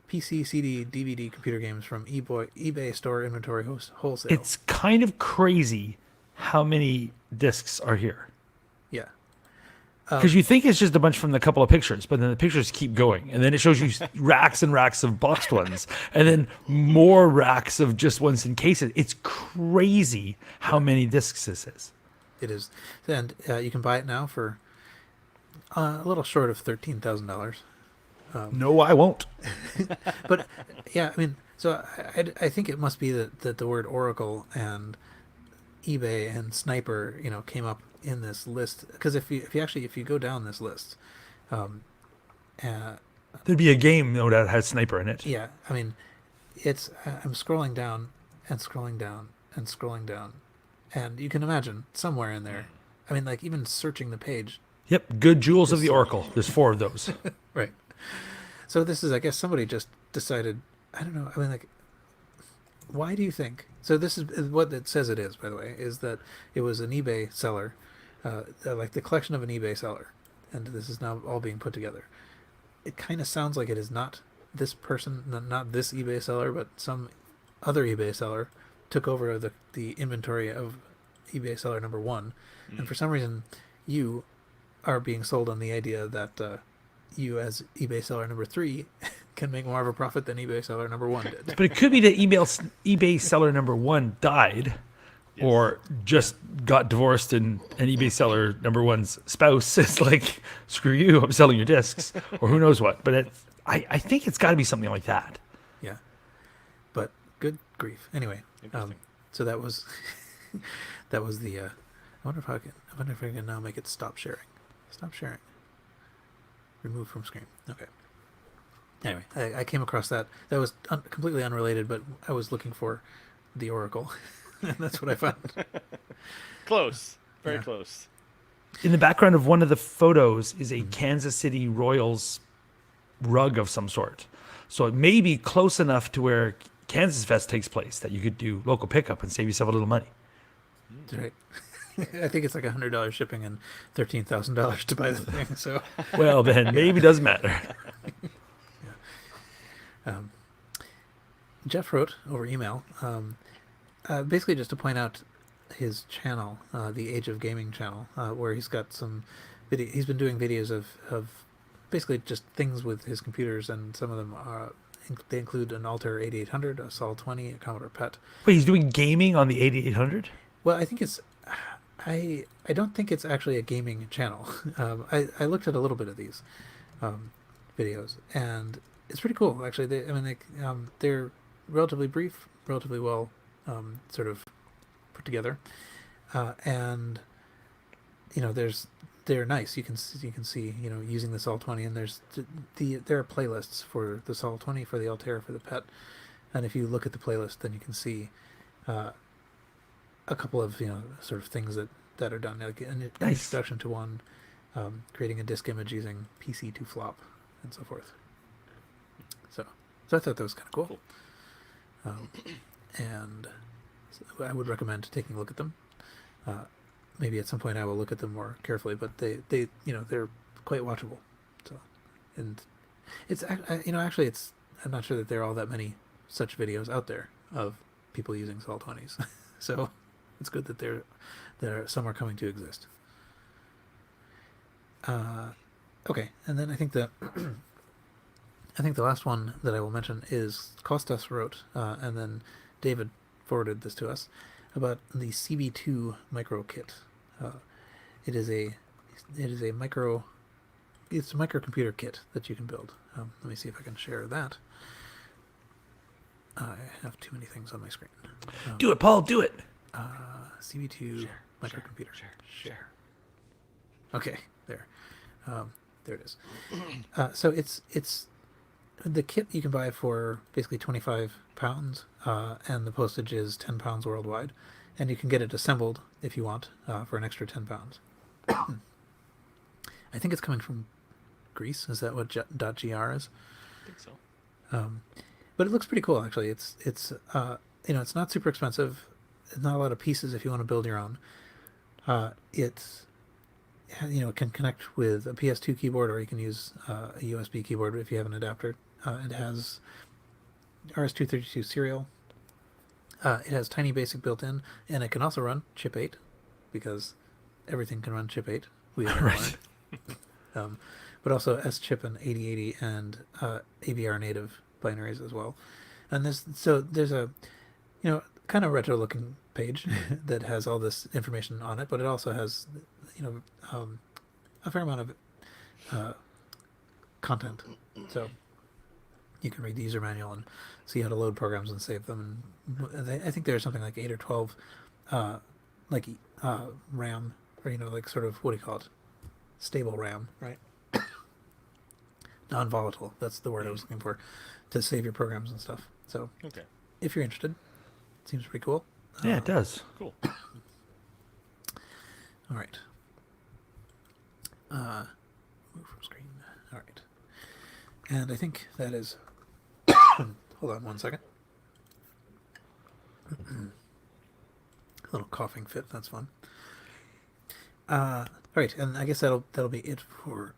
PC, CD, DVD, computer games from eBay store inventory wholesale. It's kind of crazy how many discs are here. Yeah. Because you think it's just a bunch from the couple of pictures, but then the pictures keep going. And then it shows you racks and racks of boxed ones, and then more racks of just ones in cases. It's crazy how many discs this is. It is. And you can buy it now for a little short of $13,000. No, I won't. But yeah, I mean, so I think it must be that the word Oracle and eBay and Sniper, came up in this list, because if you go down this list, There'd be a game, no doubt, has Sniper in it. yeah, I mean, I'm scrolling down and scrolling down and scrolling down, and you can imagine somewhere in there, I mean, like even searching the page, Yep, good Jewels of the Oracle. There's 4 of those. right? So this is, I guess, somebody just decided. I don't know. I mean, like, why do you think? So this is what it says. It is, by the way, is that it was an eBay seller, like the collection of an eBay seller, and this is now all being put together. It kind of sounds like it is not this person, not this eBay seller, but some other eBay seller took over the inventory of eBay seller number 1, and for some reason, you are being sold on the idea that you, as eBay seller number 3, can make more of a profit than eBay seller number 1 did. But it could be that eBay seller number 1 died, or just got divorced, and eBay seller number 1's spouse is like, screw you, I'm selling your discs, or who knows what. But I think it's got to be something like that. Yeah, but good grief. Anyway, Interesting. so that was that was the. I wonder if I can now make it stop sharing. Stop sharing. Remove from screen. Okay. Anyway, I came across that. That was completely unrelated, but I was looking for the Oracle, and that's what I found. Close. Very Yeah. close. In the background of one of the photos is a Kansas City Royals rug of some sort. So it may be close enough to where Kansas Fest takes place that you could do local pickup and save yourself a little money. Right. I think it's like $100 shipping and $13,000 to buy the thing. So Well, then maybe it doesn't matter. Jeff wrote over email, basically just to point out his channel, the Age of Gaming channel, where he's got some video. He's been doing videos of basically just things with his computers, and some of them are they include an Altair 8800, a Sol 20, a Commodore PET. Wait, he's doing gaming on the 8800? Well, I think it's. I don't think it's actually a gaming channel. I looked at a little bit of these videos, and it's pretty cool actually. They're relatively brief, relatively well sort of put together, and they're nice. You can see using the Sol 20, and there are playlists for the Sol 20, for the Altair, for the PET, and if you look at the playlist, then you can see a couple of sort of things that are done, like an Nice. introduction to one, creating a disk image using PC to flop, and so forth. So I thought that was kind of cool. And so I would recommend taking a look at them. Maybe at some point I will look at them more carefully, but they're quite watchable. So, and it's actually I'm not sure that there are all that many such videos out there of people using Sol 20s. So it's good that some are coming to exist. Okay, and then I think the last one that I will mention is Kostas wrote, and then David forwarded this to us, about the CB2 micro kit. It is a microcomputer kit that you can build. Let me see if I can share that. I have too many things on my screen. Do it, Paul, do it. CB2 microcomputer. Share. Okay, there. There it is. So it's the kit you can buy for basically £25, and the postage is £10 worldwide, and you can get it assembled if you want for an extra £10. I think it's coming from Greece. Is that what .gr is? I think so. But it looks pretty cool actually. It's it's not super expensive. There's not a lot of pieces if you want to build your own. It can connect with a PS2 keyboard, or you can use a USB keyboard if you have an adapter. It has RS-232 serial. It has Tiny Basic built in, and it can also run Chip 8, because everything can run Chip 8. We have Right. but also S-Chip and 8080 and AVR native binaries as well. And there's a kind of retro looking page that has all this information on it, but it also has a fair amount of content. So you can read the user manual and see how to load programs and save them. And I think there's something like 8 or 12 RAM, or like sort of, what do you call it? Stable RAM, right? Non-volatile. That's the word I was looking for, to save your programs and stuff. So Okay. if you're interested, it seems pretty cool. Yeah, it does. Cool. All right. Move from screen. All right. And I think that is. Hold on one second. A little coughing fit. That's fun. All right, and I guess that'll be it for.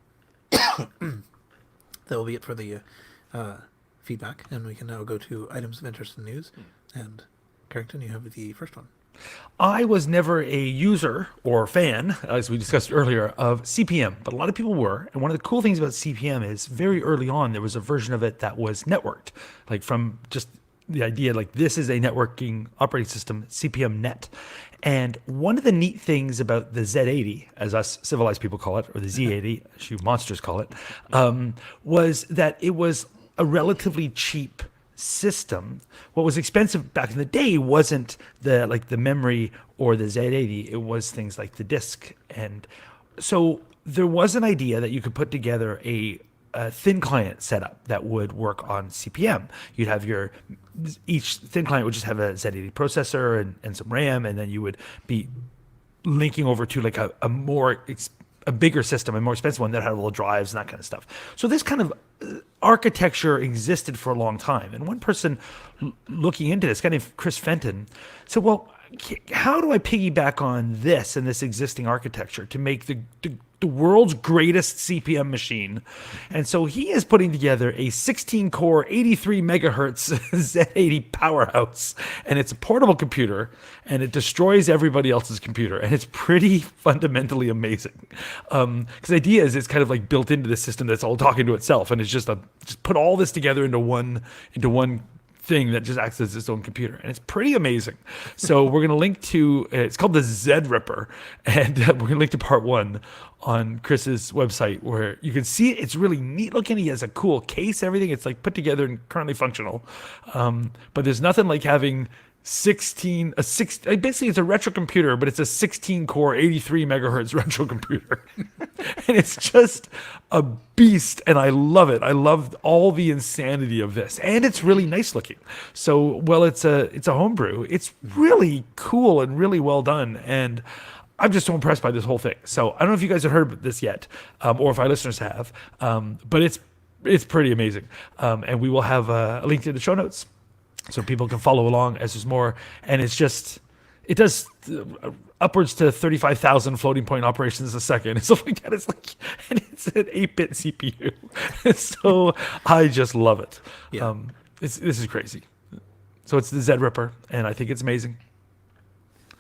That will be it for the feedback, and we can now go to items of interest and news. And Carrington, you have the first one. I was never a user or fan, as we discussed earlier, of CPM, but a lot of people were. And one of the cool things about CPM is very early on, there was a version of it that was networked, like from just the idea, like this is a networking operating system, CPM net. And one of the neat things about the Z80, as us civilized people call it, or the Z80, as you monsters call it, was that it was a relatively cheap system. What was expensive back in the day wasn't the memory or the Z80, it was things like the disk. And so there was an idea that you could put together a thin client setup that would work on CPM. You'd have each thin client would just have a Z80 processor and some RAM, and then you would be linking over to like a bigger system, a more expensive one that had all the drives and that kind of stuff. So this kind of architecture existed for a long time. And one person looking into this, a guy named Chris Fenton, said, well, how do I piggyback on this and this existing architecture to make the world's greatest CPM machine? And so he is putting together a 16-core, 83 megahertz Z80 powerhouse. And it's a portable computer, and it destroys everybody else's computer. And it's pretty fundamentally amazing. Because the idea is it's kind of like built into the system that's all talking to itself. And it's just put all this together into one thing that just acts as its own computer, and it's pretty amazing. So we're going to link to, it's called the Z Ripper, and we're going to link to part 1 on Chris's website, where you can see it. It's really neat looking. He has a cool case, everything. It's like put together and currently functional. But there's nothing like having basically it's a retro computer, but it's a 16 core 83 megahertz retro computer. And it's just a beast, and I love it. I love all the insanity of this, and it's really nice looking. So it's a homebrew. It's really cool and really well done, and I'm just so impressed by this whole thing. So I don't know if you guys have heard of this yet, or if our listeners have, but it's pretty amazing. And we will have a link to the show notes, so people can follow along as there's more. And it does upwards to 35,000 floating point operations a second and stuff like that. And it's an 8-bit CPU. So I just love it. Yeah. This is crazy. So it's the Z Ripper, and I think it's amazing.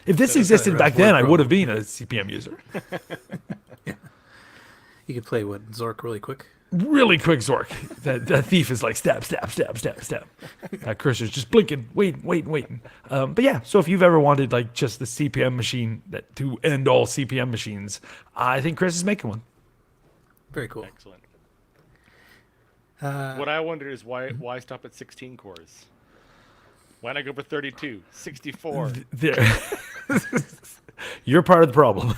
If this existed back then, I would have been a CPM user. Yeah. You could play Zork really quick. Really quick Zork. That thief is like stab, stab, stab, stab, stab. That cursor's just blinking, waiting. But yeah, so if you've ever wanted like just the CPM machine to end all CPM machines, I think Chris is making one. Very cool. Excellent. What I wonder is why stop at 16 cores? Why not go for 32, 64? There. You're part of the problem.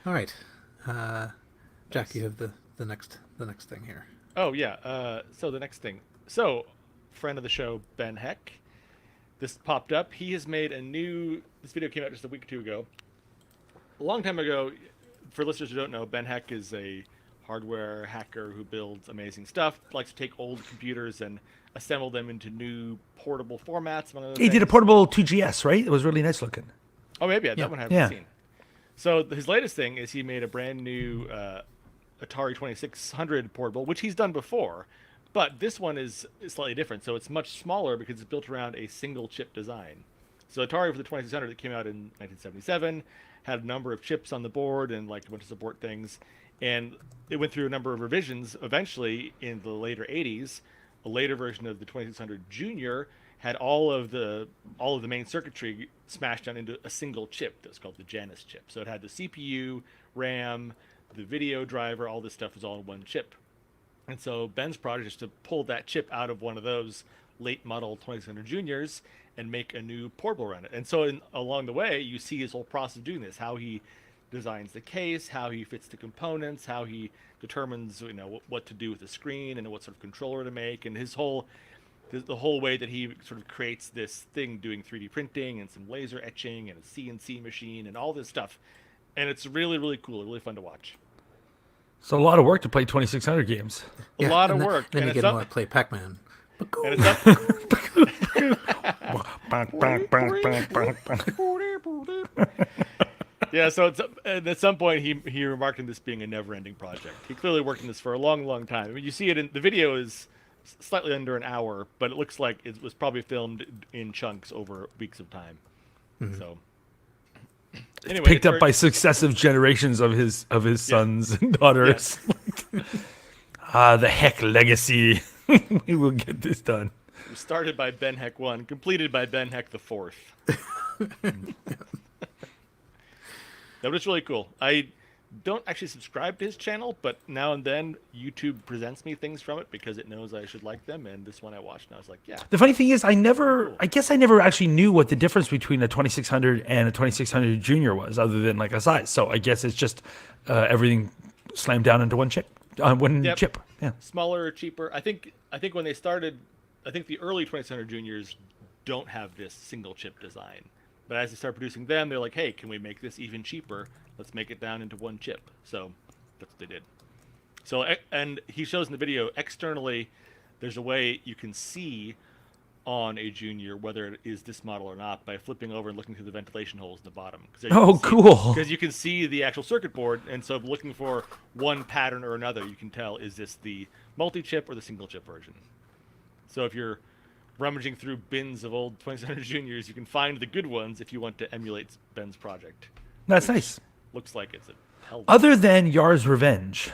All right. Jack, you have the the next thing here. Oh yeah. So the next thing. So, friend of the show, Ben Heck. This popped up. He has made a new. This video came out just a week or two ago. A long time ago. For listeners who don't know, Ben Heck is a hardware hacker who builds amazing stuff. Likes to take old computers and assemble them into new portable formats. Among other He did a things. portable 2GS, right? It was really nice looking. Oh, maybe that one I haven't Yeah. seen. So his latest thing is he made a brand new Atari 2600 portable, which he's done before, but this one is slightly different. So it's much smaller because it's built around a single chip design. So Atari for the 2600 that came out in 1977 had a number of chips on the board and like a bunch of support things, and it went through a number of revisions. Eventually, in the later 80s, a later version of the 2600 Junior had all of the main circuitry smashed down into a single chip that's called the Janus chip. So it had the CPU, RAM, the video driver, all this stuff was all in one chip. And so Ben's project is to pull that chip out of one of those late model 2600 Juniors and make a new portable around it. And so along the way, you see his whole process of doing this, how he designs the case, how he fits the components, how he determines what to do with the screen and what sort of controller to make, and the whole way that he sort of creates this thing doing 3D printing and some laser etching and a CNC machine and all this stuff. And it's really, really cool, really fun to watch. It's a lot of work to play 2600 games. A lot of and work. Then and you it's get to up, play Pac-Man. and it's up, yeah, so and at some point he remarked on this being a never-ending project. He clearly worked on this for a long, long time. I mean, you see it in the video is slightly under an hour, but it looks like it was probably filmed in chunks over weeks of time. So anyway, Picked up by successive generations of his sons and daughters. The Heck legacy. We will get this done. It was started by Ben Heck 1, completed by Ben Heck the 4th. That was really cool. I don't actually subscribe to his channel, but now and then YouTube presents me things from it because it knows I should like them. And this one I watched, and I was like, yeah. The funny thing is, I guess I never actually knew what the difference between a 2600 and a 2600 Junior was, other than like a size. So I guess it's just everything slammed down into one chip. Chip. Yeah. Smaller, cheaper. I think when they started, I think the early 2600 Juniors don't have this single chip design. But as they start producing them, they're like, hey, can we make this even cheaper? Let's make it down into one chip. So that's what they did. So, and he shows in the video, externally, there's a way you can see on a Junior whether it is this model or not by flipping over and looking through the ventilation holes in the bottom. Cool. Because you can see the actual circuit board, and so looking for one pattern or another, you can tell, is this the multi-chip or the single-chip version? So if you're rummaging through bins of old 2600 Juniors, you can find the good ones if you want to emulate Ben's project. That's nice. Looks like it's a hell. Other than Yar's Revenge,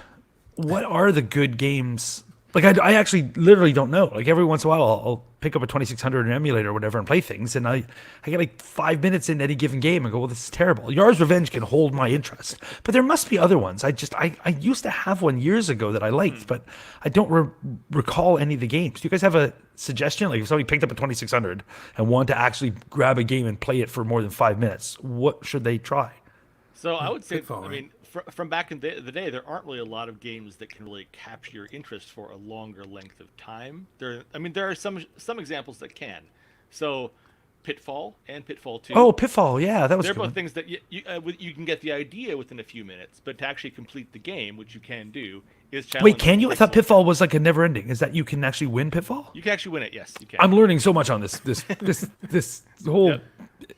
what are the good games? Like, I actually literally don't know. Like, every once in a while, I'll pick up a 2600 and emulator or whatever and play things, and I get like 5 minutes in any given game and go, well, this is terrible. Yar's Revenge can hold my interest. But there must be other ones. I used to have one years ago that I liked, but I don't recall any of the games. Do you guys have a suggestion? Like, if somebody picked up a 2600 and wanted to actually grab a game and play it for more than 5 minutes, what should they try? So I would say, Pitfall, I mean, from back in the day, there aren't really a lot of games that can really capture your interest for a longer length of time. There are some examples that can. So, Pitfall and Pitfall 2. Oh, Pitfall, yeah, that was They're good both one. things that you can get the idea within a few minutes, but to actually complete the game, which you can do, is challenging. Wait, can you? I thought Pitfall was like a never ending. Is that you can actually win Pitfall? You can actually win it. Yes, you can. I'm learning so much on this whole Yep.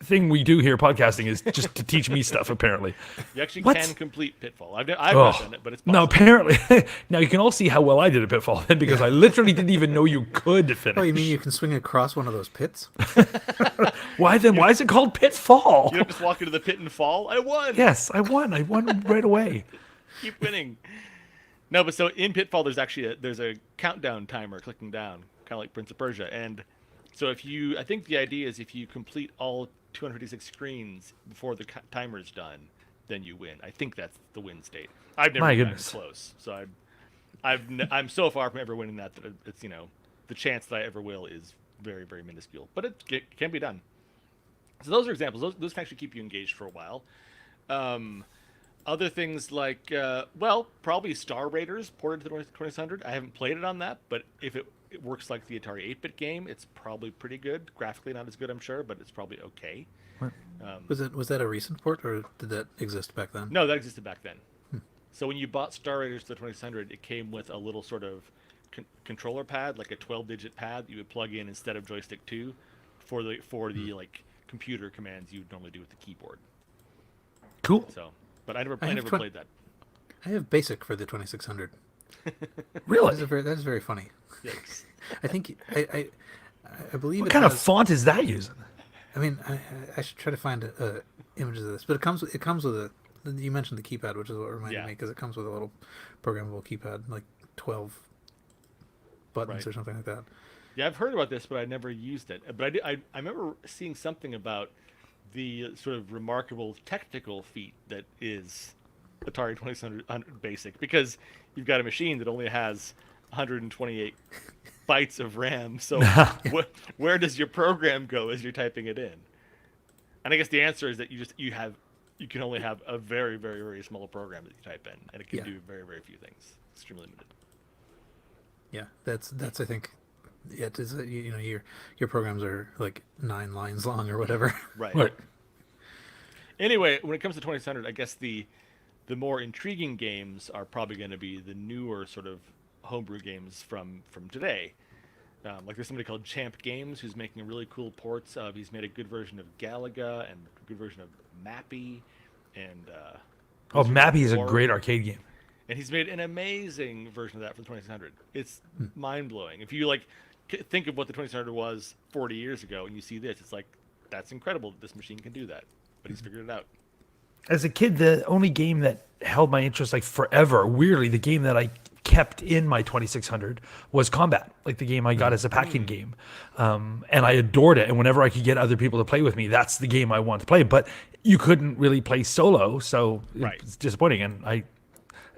thing we do here podcasting is just to teach me stuff apparently. You actually What? can complete Pitfall. I've not done it, but it's possible. No, apparently. Now you can all see how well I did at Pitfall then, because I literally didn't even know you could finish. Oh, you mean you can swing across one of those pits? Why then? Why is it called Pitfall? You don't just walk into the pit and fall. I won. Yes, I won. I won right away. Keep winning. No, but so in Pitfall, there's actually there's a countdown timer clicking down, kind of like Prince of Persia. And so I think the idea is if you complete all 256 screens before the timer's done, then you win. I think that's the win state. I've never My gotten goodness. close, so I'm so far from ever winning that it's the chance that I ever will is very, very minuscule. But it can be done. So those are examples. Those can actually keep you engaged for a while. Other things like, probably Star Raiders ported to the 2600. I haven't played it on that, but if it works like the Atari 8-bit game, it's probably pretty good. Graphically, not as good, I'm sure, but it's probably okay. Was that a recent port, or did that exist back then? No, that existed back then. So when you bought Star Raiders to the 2600, it came with a little sort of controller pad, like a 12-digit pad that you would plug in instead of joystick 2 for the like computer commands you would normally do with the keyboard. Cool. So, but I never have played that. I have BASIC for the 2600. Really? That is very funny. Yikes. I think I believe What it kind of has- font is that using? I mean, I should try to find images of this, but it comes with a. You mentioned the keypad, which is what reminded me, because it comes with a little programmable keypad, like 12 buttons Right. or something like that. Yeah, I've heard about this, but I never used it. But I remember seeing something about the sort of remarkable technical feat that is Atari 2600 BASIC, because you've got a machine that only has 128 bytes of RAM. So where does your program go as you're typing it in? And I guess the answer is that you can only have a very, very, very small program that you type in, and it can Yeah. do very, very few things. Extremely limited. Yeah, that's I think. Yeah, it is, you know, your programs are like 9 lines long or whatever. Right. Right. Anyway, when it comes to 2600, I guess the more intriguing games are probably going to be the newer sort of homebrew games from today. Like there's somebody called Champ Games who's making really cool ports of. He's made a good version of Galaga and a good version of Mappy, and Oh, Mappy is a War. great arcade game. And he's made an amazing version of that for the 2600. It's mind blowing. If you like think of what the 2600 was 40 years ago, and you see this, it's like that's incredible that this machine can do that. But he's figured it out. As a kid, the only game that held my interest like forever, weirdly, the game that I kept in my 2600 was Combat, like the game I got as a packing game. And I adored it. And whenever I could get other people to play with me, that's the game I wanted to play. But you couldn't really play solo, so Right. it's disappointing. And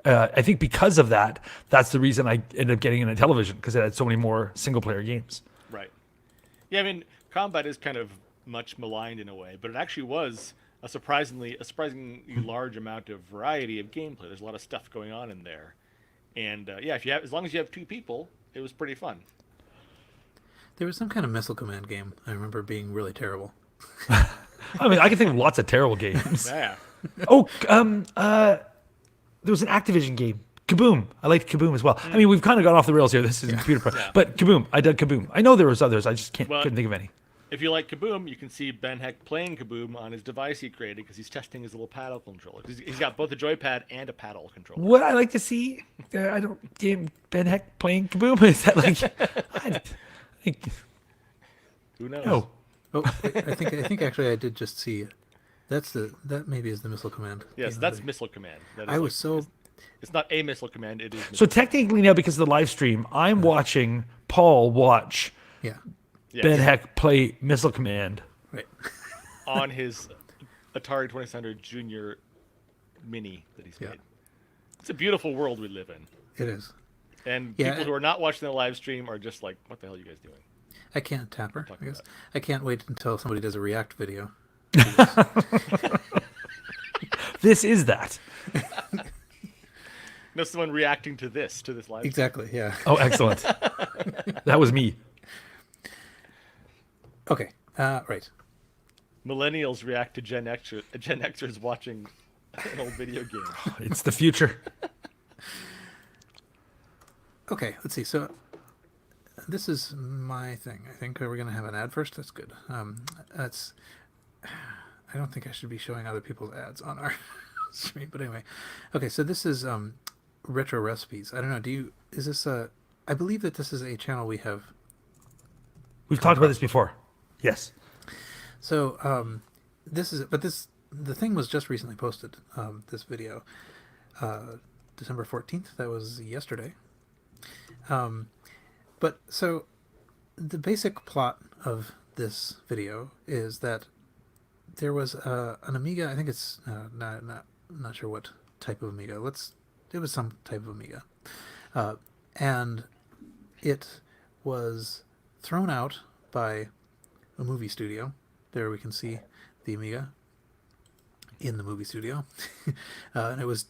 I think because of that, that's the reason I ended up getting into television, because it had so many more single player games. Right. Yeah, I mean, Combat is kind of much maligned in a way, but it actually was a surprisingly large amount of variety of gameplay. There's a lot of stuff going on in there, and yeah, as long as you have 2 people, it was pretty fun. There was some kind of Missile Command game I remember being really terrible. I mean, I can think of lots of terrible games. Yeah. There was an Activision game, Kaboom. I liked Kaboom as well. I mean, we've kind of gone off the rails here. This is Computer Pro, but Kaboom. I did Kaboom. I know there was others. I just couldn't think of any. If you like Kaboom, you can see Ben Heck playing Kaboom on his device he created because he's testing his little paddle controller. He's got both a joypad and a paddle controller. What I like to see, I don't game Ben Heck playing Kaboom. Is that like? I think Who knows? no. Oh, I think actually I did just see. That maybe is the Missile Command. Yes, game that's that Missile Command. That is I was so. It's not a Missile Command. It is. So Missile technically now, because of the live stream, I'm watching Paul watch Yeah. Yes. Ben Heck play Missile Command. Right. on his Atari 2600 Junior Mini that he's Yeah. made. It's a beautiful world we live in. It is. And Yeah, people who are not watching the live stream are just like, what the hell are you guys doing? I can't tap her. I Talking guess about. I can't wait until somebody does a React video. This is that. No, someone reacting to this live stream. Exactly. Yeah. Oh, excellent. That was me. Okay. Right. Millennials react to Gen Xers watching an old video game. It's the future. Okay. Let's see. So this is my thing. I think we're gonna have an ad first. That's good. That's. I don't think I should be showing other people's ads on our stream, but anyway. Okay. So this is retro recipes. I don't know. Is this a? I believe that this is a channel we have. We've talked about this before. Yes. So the thing was just recently posted. This video, December 14th. That was yesterday. But so the basic plot of this video is that there was an Amiga. I think it's not sure what type of Amiga. It was some type of Amiga, and it was thrown out by a movie studio. There we can see the Amiga. in the movie studio, and it was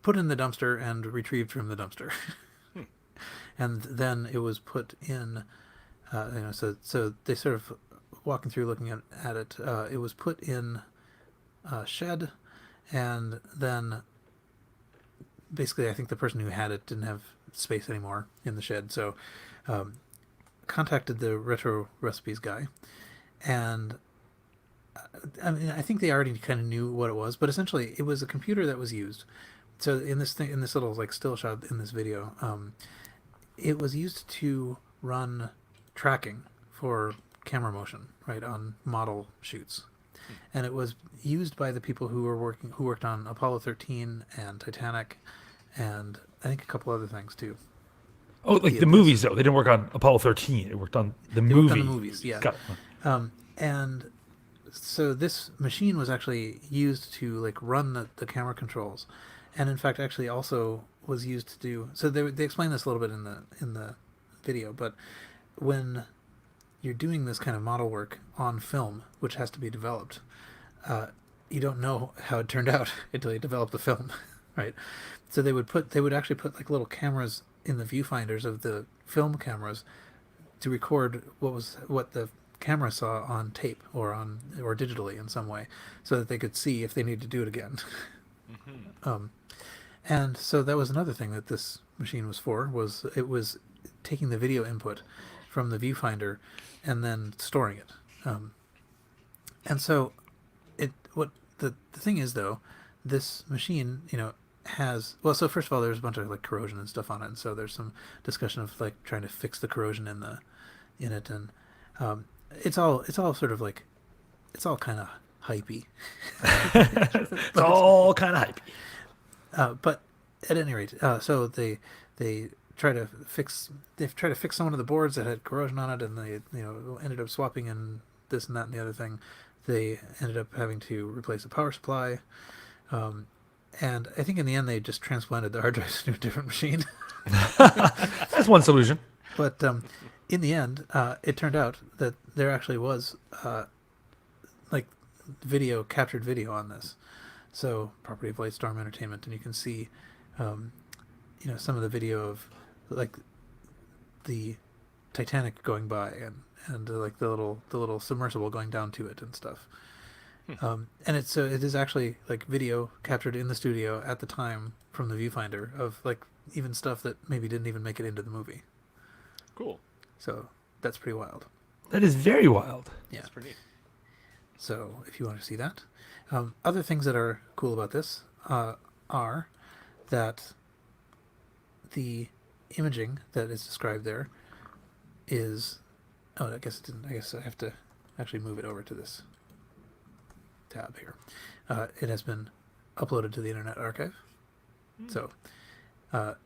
put in the dumpster and retrieved from the dumpster, and then it was put in. So they sort of walking through looking at it. It was put in a shed, and then basically I think the person who had it didn't have space anymore in the shed, so contacted the Retro Recipes guy, and I mean I think they already kind of knew what it was, but essentially it was a computer that was used. So in this little like still shot in this video, it was used to run tracking for camera motion, right, on model shoots. And it was used by the people who worked on Apollo 13 and Titanic, and I think a couple other things too. Oh, like the movies though. They didn't work on Apollo 13. It worked on the movie. Worked on the movies, yeah. Got it. And so this machine was actually used to like run the camera controls, and in fact actually also was used to do. So they explain this a little bit in the video, but when you're doing this kind of model work on film, which has to be developed, you don't know how it turned out until you develop the film, right? So they would actually put like little cameras in the viewfinders of the film cameras to record what the camera saw on tape or digitally in some way, so that they could see if they need to do it again. Mm-hmm. And so that was another thing that this machine was for. It was taking the video input from the viewfinder and then storing it. And so the thing is though, this machine, has, well, so first of all, there's a bunch of like corrosion and stuff on it, and so there's some discussion of like trying to fix the corrosion in it, and it's all sort of like, it's all kind of hypey. It's all kind of hypey. But at any rate, so they try to fix some of the boards that had corrosion on it, and they ended up swapping in this and that and the other thing. They ended up having to replace the power supply, and I think in the end they just transplanted the hard drives to a different machine. That's one solution. But in the end, it turned out that there actually was like captured video on this. So property of Lightstorm Entertainment, and you can see some of the video of like the Titanic going by and like the little submersible going down to it and stuff. And it is actually like video captured in the studio at the time from the viewfinder of like even stuff that maybe didn't even make it into the movie. Cool. So that's pretty wild. That is very wild. Yeah. That's pretty neat. So if you want to see that. Other things that are cool about this are that the imaging that is described there is... Oh, I guess it didn't. I guess I have to actually move it over to this tab here. It has been uploaded to the Internet Archive. So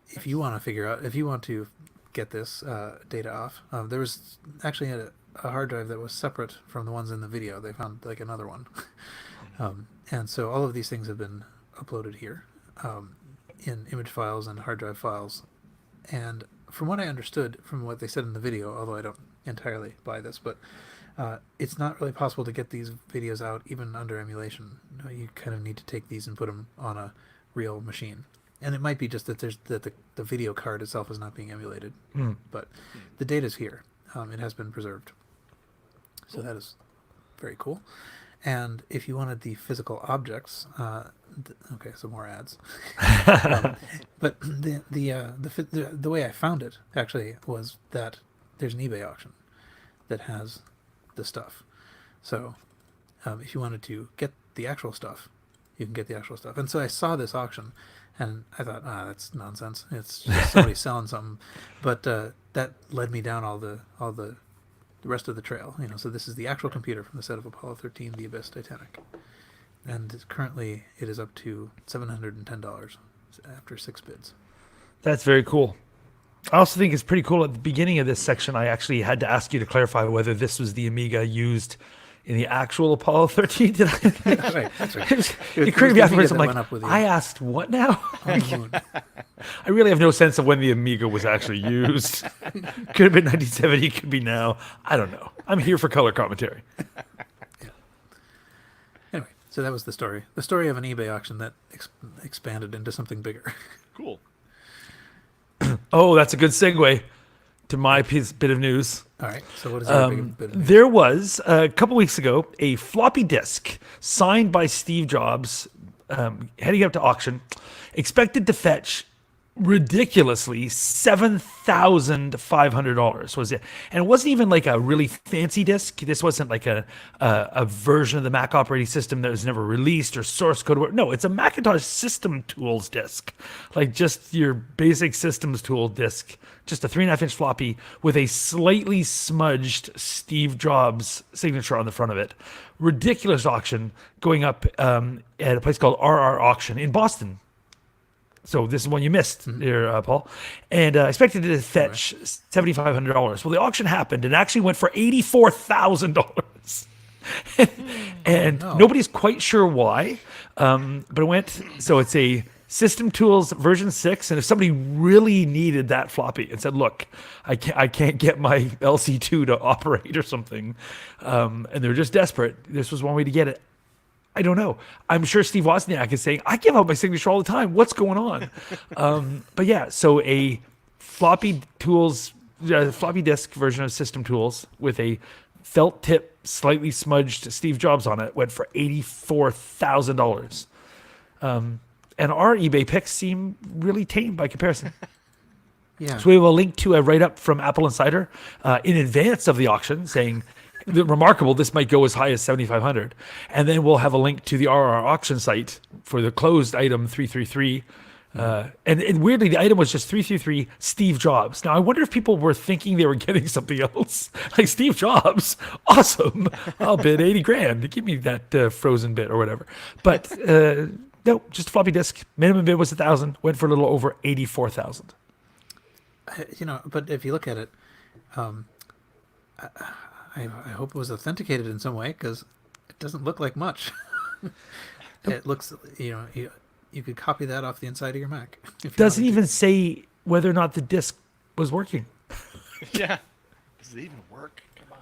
if you want to get this data off, there was actually a hard drive that was separate from the ones in the video. They found like another one. And so all of these things have been uploaded here in image files and hard drive files. And from what I understood from what they said in the video, although I don't entirely buy this, but it's not really possible to get these videos out even under emulation. You kind of need to take these and put them on a real machine. And it might be just that the video card itself is not being emulated, but the data's here. It has been preserved. So that is very cool. And if you wanted the physical objects, okay, so more ads. But the way I found it actually was that there's an eBay auction that has the stuff. So if you wanted to get the actual stuff, you can get the actual stuff. And so I saw this auction, and I thought, that's nonsense. It's just somebody selling something. But that led me down all the rest of the trail. So this is the actual computer from the set of Apollo 13, The Abyss, Titanic. And currently it is up to $710 after 6 bids. That's very cool. I also think it's pretty cool. At the beginning of this section, I actually had to ask you to clarify whether this was the Amiga used in the actual Apollo 13. Did I? That's right. It occurred to me afterwards. I'm like, I asked what now? I really have no sense of when the Amiga was actually used. Could have been 1970. Could be now. I don't know. I'm here for color commentary. Anyway, So that was the story. The story of an eBay auction that expanded into something bigger. Cool. Oh, that's a good segue to my bit of news. All right. So what is your bit of news? There was a couple weeks ago a floppy disk signed by Steve Jobs heading up to auction, expected to fetch ridiculously $7,500 was it, and it wasn't even like a really fancy disk. This wasn't like a version of the Mac operating system that was never released or source code. No, it's a Macintosh System Tools disk, like just your basic systems tool disk, just a 3.5-inch floppy with a slightly smudged Steve Jobs signature on the front of it. Ridiculous auction going up at a place called RR Auction in Boston. So this is one you missed here, Paul. And expected to fetch $7,500. Well, the auction happened and actually went for $84,000. And nobody's quite sure why. But it went, so it's a System Tools version 6. And if somebody really needed that floppy and said, look, I can't get my LC2 to operate or something, and they're just desperate, this was one way to get it. I don't know. I'm sure Steve Wozniak is saying, I give out my signature all the time. What's going on? But yeah, so a floppy disk version of System Tools with a felt tip, slightly smudged Steve Jobs on it went for $84,000. And our eBay picks seem really tame by comparison. Yeah. So we have a link to a write-up from Apple Insider in advance of the auction saying, remarkable, this might go as high as 7,500, and then we'll have a link to the RR auction site for the closed item 333. And weirdly, the item was just 333 Steve Jobs. Now I wonder if people were thinking they were getting something else, like Steve Jobs, awesome. I'll bid 80 grand. Give me that frozen bit or whatever. But no, just a floppy disk. Minimum bid was 1,000. Went for a little over 84,000. But if you look at it, I hope it was authenticated in some way because it doesn't look like much. It looks, you could copy that off the inside of your Mac. Doesn't even say whether or not the disk was working. Yeah. Does it even work? Come on.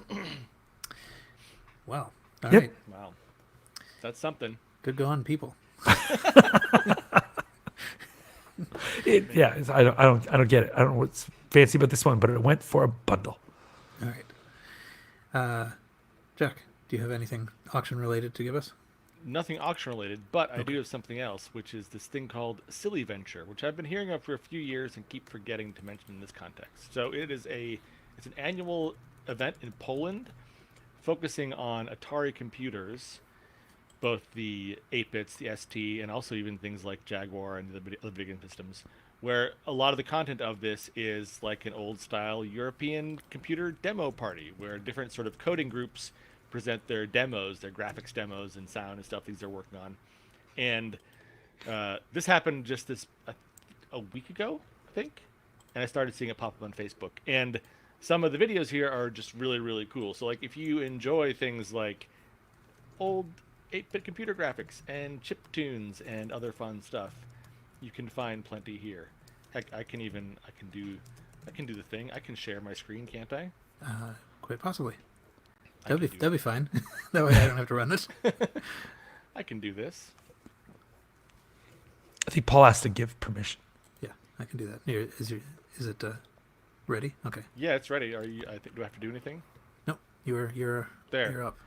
Yeah. Wow. All Yep. right. Wow. That's something. Good going, people. I don't get it. I don't know what's fancy about this one, but it went for a bundle. All right. Jack, do you have anything auction related to give us? Nothing auction related, but I do have something else, which is this thing called Silly Venture, which I've been hearing of for a few years and keep forgetting to mention in this context. So it's an annual event in Poland focusing on Atari computers, both the 8-bits, the ST, and also even things like Jaguar and the other big systems, where a lot of the content of this is like an old-style European computer demo party, where different sort of coding groups present their demos, their graphics demos and sound and stuff things they're working on. And this happened just a week ago, I think, and I started seeing it pop up on Facebook. And some of the videos here are just really, really cool. So like if you enjoy things like old 8-bit computer graphics and chip tunes and other fun stuff, you can find plenty here. Heck, I can do the thing. I can share my screen, can't I? Quite possibly. That'd be fine. That way I don't have to run it. I can do this. I think Paul has to give permission. Yeah, I can do that. Here, is it ready? Okay. Yeah, it's ready. Do I have to do anything? Nope. You're There. You're up.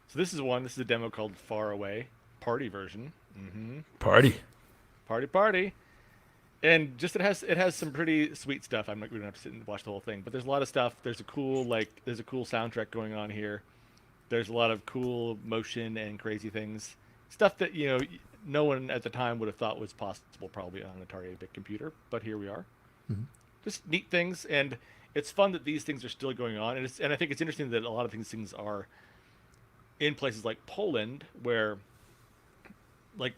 So this is a demo called Far Away, party version. Party. Party. And just it has some pretty sweet stuff. We don't have to sit and watch the whole thing, but there's a lot of stuff. There's a cool soundtrack going on here. There's a lot of cool motion and crazy things. Stuff that, no one at the time would have thought was possible probably on an Atari 8-bit computer, but here we are. Mm-hmm. Just neat things, and it's fun that these things are still going on, and I think it's interesting that a lot of these things are in places like Poland, where like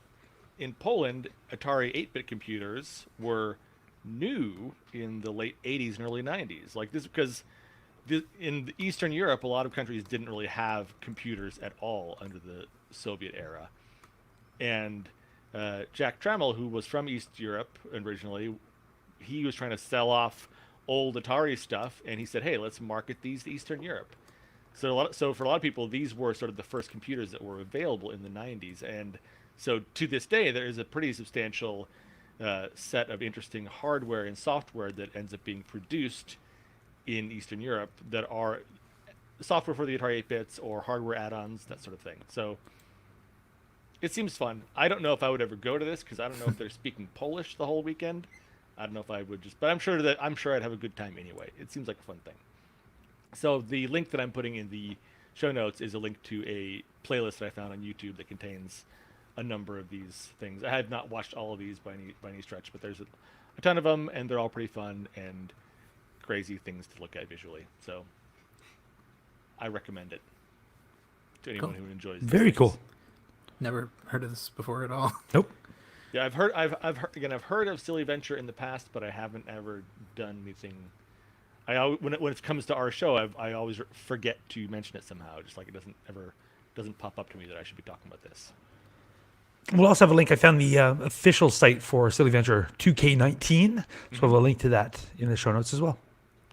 in Poland, Atari 8-bit computers were new in the late 80s and early 90s. Like this because in Eastern Europe, a lot of countries didn't really have computers at all under the Soviet era. And Jack Trammell, who was from East Europe originally, he was trying to sell off old Atari stuff, and he said, hey, let's market these to Eastern Europe. So for a lot of people, these were sort of the first computers that were available in the 90s, and so to this day, there is a pretty substantial set of interesting hardware and software that ends up being produced in Eastern Europe that are software for the Atari 8-bits or hardware add-ons, that sort of thing. So it seems fun. I don't know if I would ever go to this because I don't know if they're speaking Polish the whole weekend. I don't know if I would just, but I'm sure I'd have a good time anyway. It seems like a fun thing. So the link that I'm putting in the show notes is a link to a playlist that I found on YouTube that contains a number of these things. I have not watched all of these by any stretch, but there's a ton of them, and they're all pretty fun and crazy things to look at visually. So I recommend it to anyone who enjoys. Very cool. Never heard of this before at all. Nope. Yeah, I've heard of Silly Venture in the past, but I haven't ever done anything. When it comes to our show, I always forget to mention it somehow. Just like it doesn't pop up to me that I should be talking about this. We'll also have a link. I found the official site for Silly Venture 2K19, so we'll have a link to that in the show notes as well.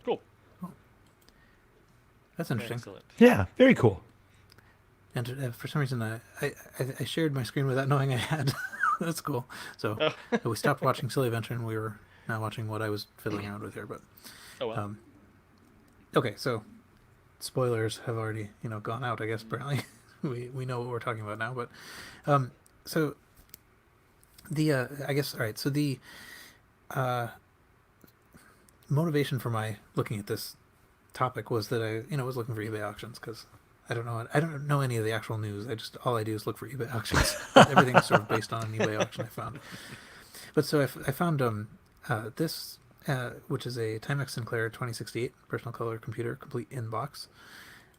Cool. That's interesting. Excellent. Yeah, very cool. And for some reason, I shared my screen without knowing I had. That's cool. So we stopped watching Silly Venture, and we were now watching what I was fiddling around with here. But Oh well. okay, so spoilers have already gone out. I guess apparently we know what we're talking about now. But so the I guess all right. So the motivation for my looking at this topic was that I was looking for eBay auctions because I don't know any of the actual news. All I do is look for eBay auctions. Everything's sort of based on an eBay auction I found. But so I found this, which is a Timex Sinclair 2068 personal color computer, complete in box,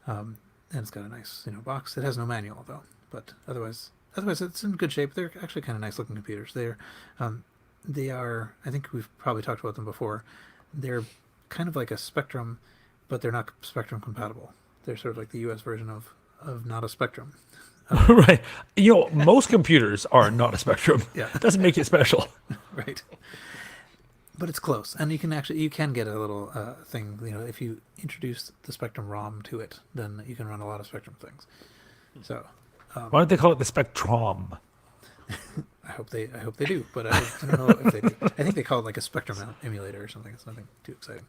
and it's got a nice box. It has no manual though, but otherwise it's in good shape. They're actually kind of nice looking computers. They are. I think we've probably talked about them before. They're kind of like a Spectrum, but they're not Spectrum compatible. They're sort of like the US version of not a Spectrum. Right. Most computers are not a Spectrum. Yeah. It doesn't make it special. Right. But it's close, and you can get a little thing. If you introduce the Spectrum ROM to it, then you can run a lot of Spectrum things. So Why don't they call it the Spectrum? I hope they do, but I don't know if they do. I think they call it like a Spectrum emulator or something. It's nothing too exciting.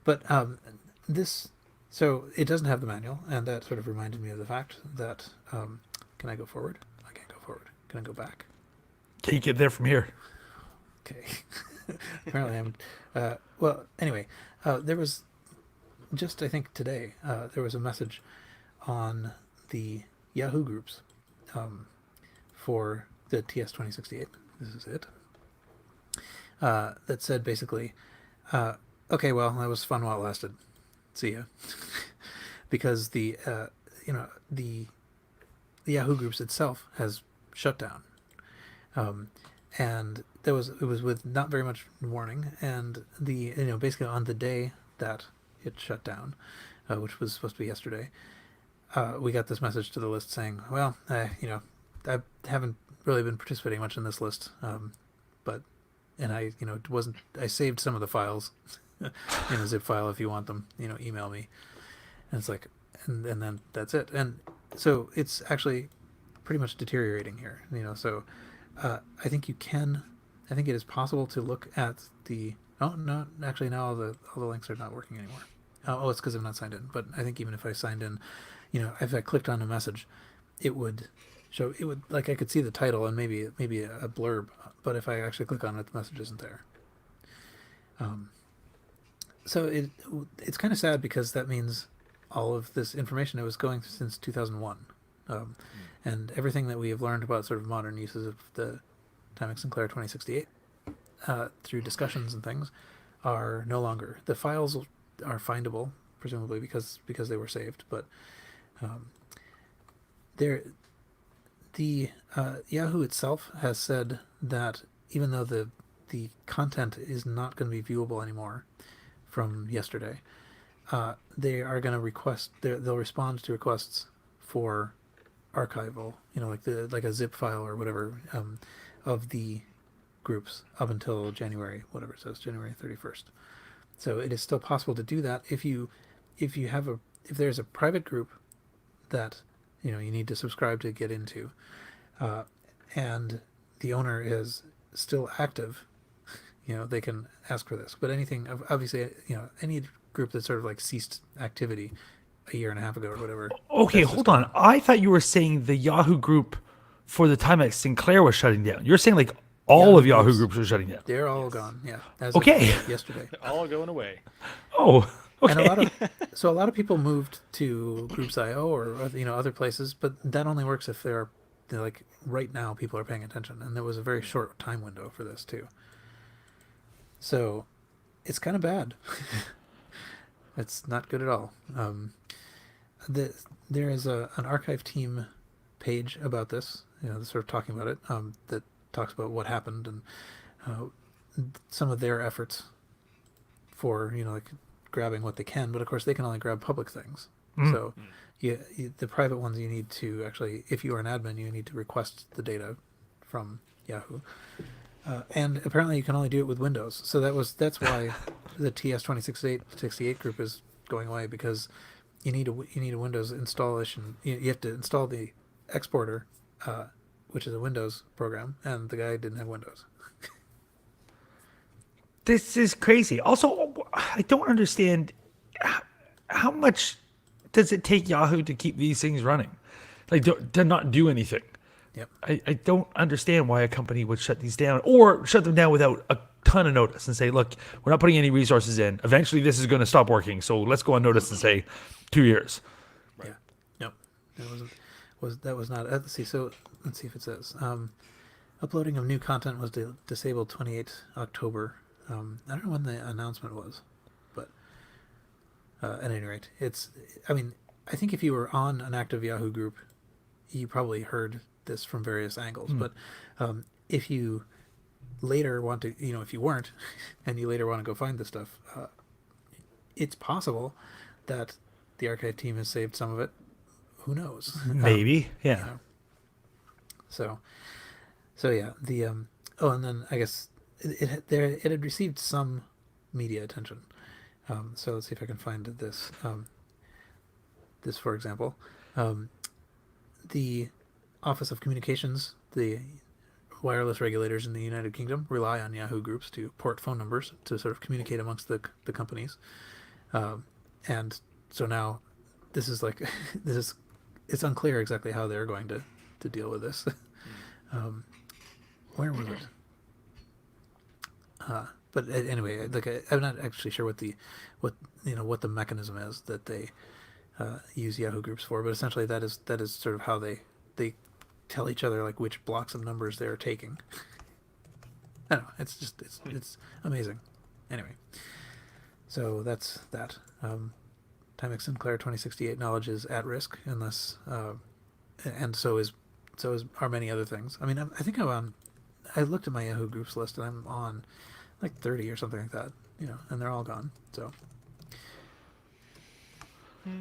But this. So it doesn't have the manual, and that sort of reminded me of the fact that can I go forward? I can't go forward. Can I go back? Can you get there from here? Okay. Apparently I'm. Well, anyway, there was just I think today there was a message on the Yahoo groups for the TS 2068. This is it. That said basically, okay, well that was fun while it lasted. See ya. Because the Yahoo groups itself has shut down, and it was with not very much warning, and basically on the day that it shut down, which was supposed to be yesterday, we got this message to the list saying, well, I haven't really been participating much in this list, but I saved some of the files. In a zip file if you want them, email me. And it's like, and then that's it. And so it's actually pretty much deteriorating here, so I think it is possible to look at no, actually now all the links are not working anymore. It's because I'm not signed in. But I think even if I signed in, if I clicked on a message, it would show, I could see the title and maybe a blurb, but if I actually click on it, the message isn't there. So it's kind of sad because that means all of this information, it was going since 2001. And everything that we have learned about sort of modern uses of the Timex Sinclair 2068 through discussions and things are no longer. The files are findable, presumably because they were saved, but the Yahoo itself has said that even though the content is not going to be viewable anymore from yesterday, they are going to request. They'll respond to requests for archival, like a zip file or whatever of the groups up until January, whatever it says, January 31st. So it is still possible to do that if you have if there's a private group that you need to subscribe to get into, and the owner is still active, they can ask for this. But anything, obviously, any group that sort of like ceased activity a year and a half ago or whatever. Okay, that's just hold on. I thought you were saying the Yahoo group for the time at Sinclair was shutting down. You're saying like all Yahoo of Yahoo groups. groups were shutting down. They're all gone. Yeah. As Okay. of yesterday. All going away. Oh, okay. And a lot of people moved to Groups.io or other places, but that only works if they're like right now people are paying attention, and there was a very short time window for this too. So, it's kind of bad. It's not good at all. There is an archive team page about this, sort of talking about it, that talks about what happened and some of their efforts for like grabbing what they can, but of course they can only grab public things. So the private ones you need to actually, if you are an admin, you need to request the data from Yahoo. And apparently you can only do it with Windows. So that's why the TS2068 group is going away, because you need a Windows installation. You have to install the exporter, which is a Windows program, and the guy didn't have Windows. This is crazy. Also, I don't understand how much does it take Yahoo to keep these things running? Like, to not do anything. Yep. I don't understand why a company would shut these down or shut them down without a ton of notice and say, look, we're not putting any resources in. Eventually, this is going to stop working. So let's go on notice and say 2 years. Right. Yeah. Nope. That was not. Let's see. So let's see if it says uploading of new content was disabled 28 October. I don't know when the announcement was, but at any rate, I think if you were on an active Yahoo group, you probably heard this from various angles. But if you later want to, if you weren't, and you later want to go find this stuff, it's possible that the archive team has saved some of it. Who knows? Maybe, yeah. So yeah, the and then I guess it had received some media attention. So let's see if I can find this. This, for example, the Office of Communications, the wireless regulators in the United Kingdom, rely on Yahoo groups to port phone numbers to sort of communicate amongst the companies. And so now this is like it's unclear exactly how they're going to deal with this. Where was it? But anyway, like I'm not actually sure what the mechanism is that they use Yahoo groups for, but essentially that is sort of how they tell each other like which blocks of numbers they're taking. I don't know. It's amazing. Anyway, so that's that. Timex Sinclair 2068 knowledge is at risk unless, and so are many other things. I mean, I think I looked at my Yahoo groups list and I'm on like 30 or something like that, and they're all gone. So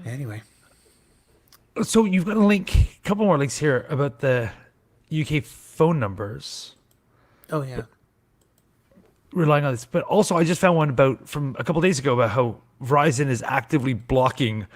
anyway. So you've got a couple more links here about the UK phone numbers. Oh yeah. Relying on this, but also I just found one from a couple days ago about how Verizon is actively blocking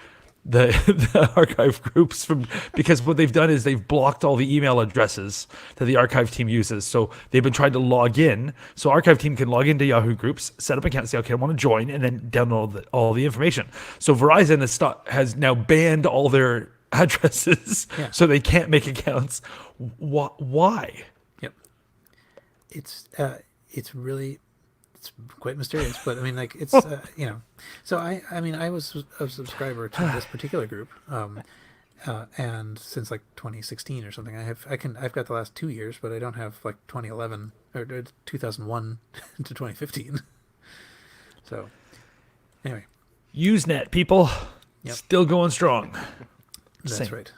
the archive groups because what they've done is they've blocked all the email addresses that the archive team uses. So they've been trying to log in. So archive team can log into Yahoo groups, set up an account, say, okay, I want to join, and then download all the information. So Verizon has now banned all their addresses, so they can't make accounts. Why? Yep. It's quite mysterious, but I mean, like it's So I was a subscriber to this particular group, and since like 2016 or something, I've got the last 2 years, but I don't have like 2011 or 2001 to 2015. So anyway, Usenet people, still going strong. That's Same. right.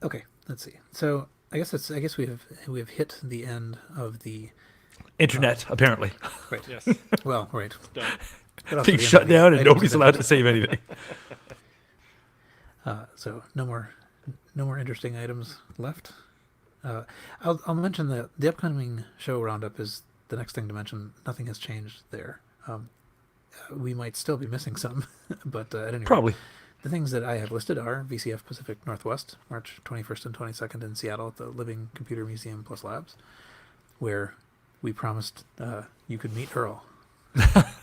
Okay, let's see. So I guess we have hit the end of the Internet, apparently. right. Yes. Well, right. Done. But also Being the shut end of down the and nobody's items allowed that- to save anything. So no more interesting items left. I'll mention the upcoming show roundup is the next thing to mention. Nothing has changed there. we might still be missing some, but at any rate, Probably. the things that I have listed are VCF Pacific Northwest, March 21st and 22nd in Seattle at the Living Computer Museum plus Labs, where we promised you could meet Earl.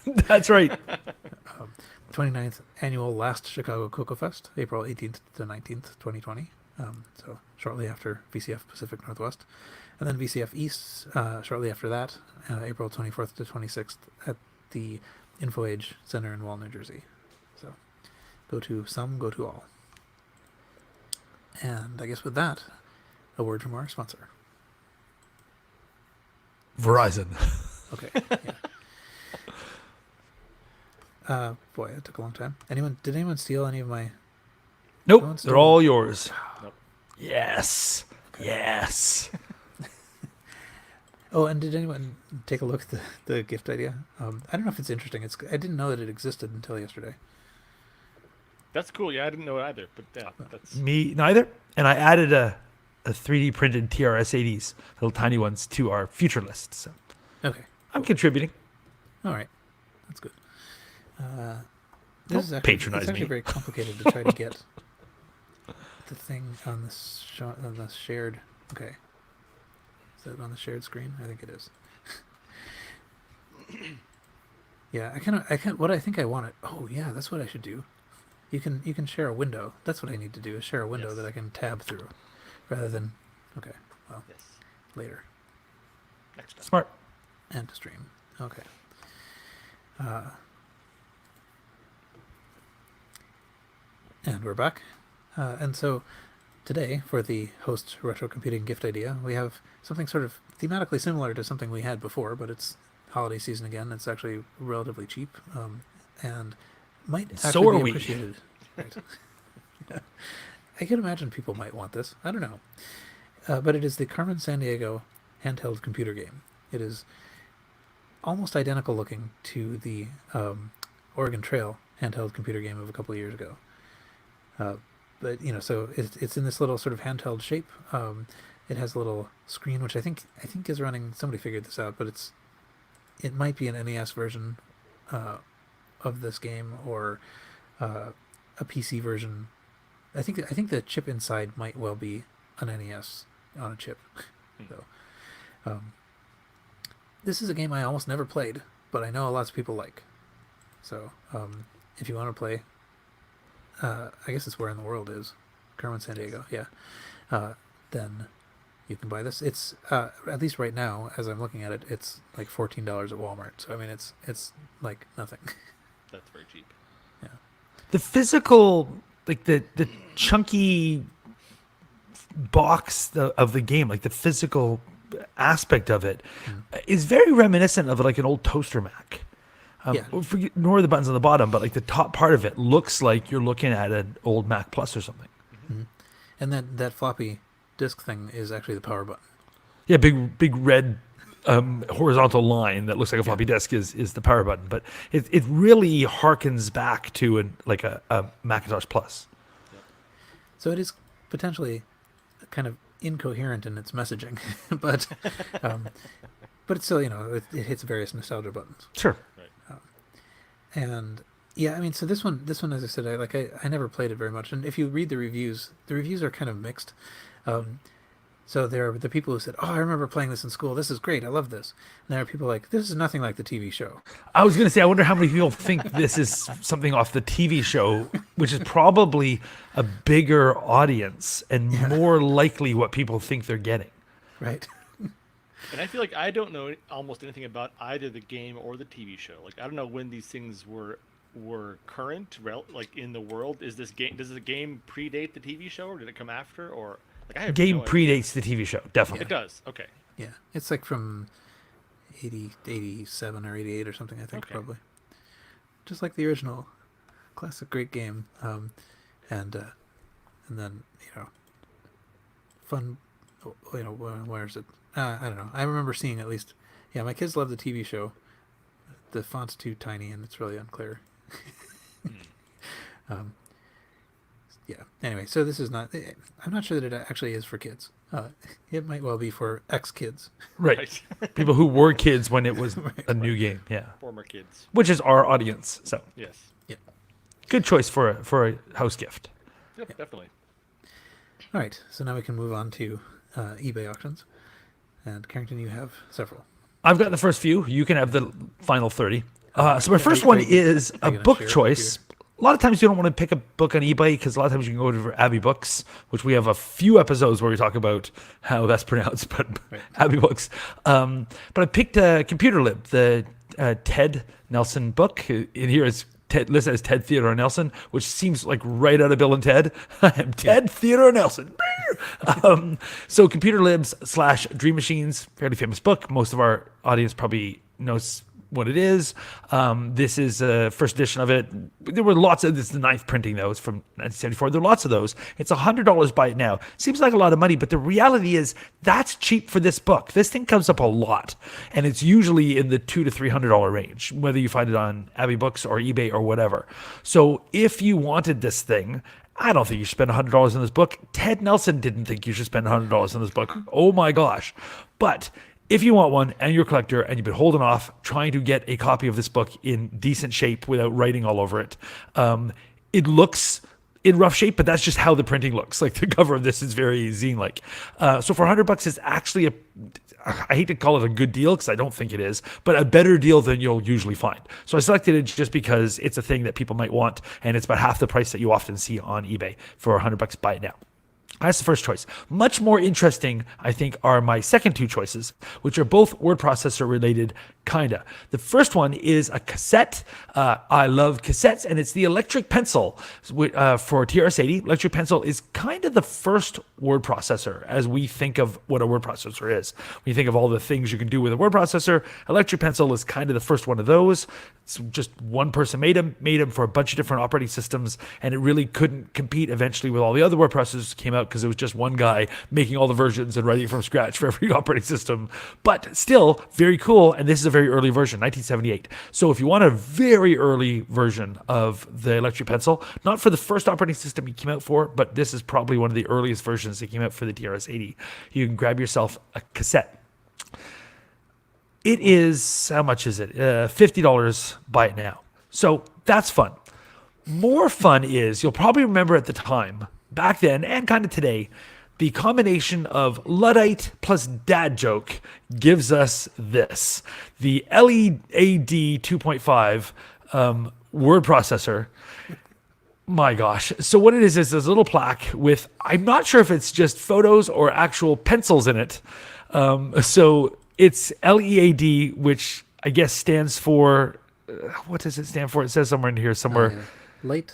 That's right. 29th annual Last Chicago Cocoa Fest, April 18th to 19th, 2020. So shortly after VCF Pacific Northwest. And then VCF East shortly after that, April 24th to 26th at the InfoAge Center in Wall, New Jersey. So go to some, go to all. And I guess with that, a word from our sponsor. Verizon. Okay. Yeah. Boy, it took a long time. Did anyone steal any of my... Nope, Someone's they're still- all yours. Nope. Yes. Yes. Oh, and did anyone take a look at the gift idea? I don't know if it's interesting. I didn't know that it existed until yesterday. That's cool. Yeah, I didn't know it either, but yeah, that's Me neither. And I added a 3D printed TRS-80s, little tiny ones, to our future list. So Okay. I'm contributing. All right. That's good. Don't This is patronize it's actually me. very complicated to try to get the thing on the shared. Okay. Is that on the shared screen? I think it is. Yeah, what I think I want it. Oh yeah, that's what I should do. You can share a window. That's what I need to do, is share a window Yes. that I can tab through, rather than. Okay. Well, yes. later. Next time. Smart. And to stream. Okay. And we're back. And so today, for the host retro computing gift idea, we have something sort of thematically similar to something we had before, but it's holiday season again. It's actually relatively cheap, and might So actually are be we. appreciated. Right. Yeah. I can imagine people might want this. I don't know. But it is the Carmen Sandiego handheld computer game. It is almost identical looking to the Oregon Trail handheld computer game of a couple of years ago. But so it's in this little sort of handheld shape. It has a little screen, which I think is running. Somebody figured this out, but it might be an NES version of this game, or a PC version. I think the chip inside might well be an NES on a chip. So, this is a game I almost never played, but I know lots of people like. So, if you want to play, I guess it's Where in the World is, Carmen Sandiego, yeah. Then you can buy this. It's at least right now, as I'm looking at it, it's like $14 at Walmart. So I mean, it's like nothing. That's very cheap. The physical, like the chunky box of the game, like the physical aspect of it, is very reminiscent of like an old toaster Mac. Yeah. Ignore the buttons on the bottom, but like the top part of it looks like you're looking at an old Mac Plus or something. And that floppy disk thing is actually the power button. Yeah, big red horizontal line that looks like a floppy disk is the power button, but it really harkens back to a Macintosh Plus. So it is potentially kind of incoherent in its messaging, but it's still it hits various nostalgia buttons. Sure. And yeah, I mean, so this one, as I said, I never played it very much. And if you read the reviews are kind of mixed. So there are the people who said, "Oh, I remember playing this in school. This is great. I love this." And there are people like, "This is nothing like the TV show." I was going to say, I wonder how many people think this is something off the TV show, which is probably a bigger audience and more likely what people think they're getting. Right. And I feel like I don't know almost anything about either the game or the TV show. Like, I don't know when these things were current, like in the world. Does the game predate the TV show, or did it come after? Or like, I have Game no idea. predates the TV show, definitely. It does. Okay. Yeah, it's like from 87 or 88 or something, I think, Okay. probably. Just like the original classic, great game. And then fun. Where is it? I don't know. I remember seeing at least. Yeah, my kids love the TV show. The font's too tiny and it's really unclear. Yeah. Anyway, so this is not. I'm not sure that it actually is for kids. It might well be for ex-kids. Right. People who were kids when it was a new game. Yeah. Former kids. Which is our audience. So Yes. Yeah. good choice for a house gift. Yep, definitely. All right. So now we can move on to eBay auctions. And Carrington, you have several. I've got the first few. You can have the final 30. So my first Are one you is a gonna book share it choice. A lot of times you don't want to pick a book on eBay because a lot of times you can go to Abbey Books, which we have a few episodes where we talk about how that's pronounced, but Right. Abbey Books. But I picked Computer Lib, the Ted Nelson book. In here it's listed as Ted Theodore Nelson, which seems like right out of Bill and Ted. I'm Ted Theodore Nelson. So Computer Libs / Dream Machines, fairly famous book. Most of our audience probably knows what it is. This is first edition of it. There were lots of this. Is the ninth printing though. It's from 1974. There are lots of those. It's $100 buy it now. Seems like a lot of money, but the reality is that's cheap for this book. This thing comes up a lot, and it's usually in the $200 to $300 range, whether you find it on Abbey Books or eBay or whatever. So if you wanted this thing, I don't think you should spend $100 on this book. Ted Nelson didn't think you should spend $100 on this book. Oh my gosh. But if you want one and you're a collector and you've been holding off trying to get a copy of this book in decent shape without writing all over it, it looks in rough shape, but that's just how the printing looks. Like the cover of this is very zine-like. So for $100, it's actually I hate to call it a good deal because I don't think it is, but a better deal than you'll usually find. So I selected it just because it's a thing that people might want, and it's about half the price that you often see on eBay. For $100, buy it now. That's the first choice. Much more interesting, I think, are my second two choices, which are both word processor related, kinda. The first one is a cassette. I love cassettes, and it's the Electric Pencil for TRS-80. Electric Pencil is kind of the first word processor as we think of what a word processor is. When you think of all the things you can do with a word processor, Electric Pencil is kind of the first one of those. It's just one person made them for a bunch of different operating systems, and it really couldn't compete eventually with all the other word processors that came out because it was just one guy making all the versions and writing from scratch for every operating system. But still, very cool, and this is a very early version, 1978. So if you want a very early version of the Electric Pencil, not for the first operating system it came out for, but this is probably one of the earliest versions that came out for the TRS-80, you can grab yourself a cassette. It is, how much is it? $50, buy it now. So that's fun. More fun is, you'll probably remember at the time, back then and kind of today, the combination of Luddite plus dad joke gives us this. The LEAD 2.5 word processor. My gosh. So what it is this little plaque with, I'm not sure if it's just photos or actual pencils in it. So it's LEAD, which I guess stands for, what does it stand for? It says somewhere in here, somewhere. Late,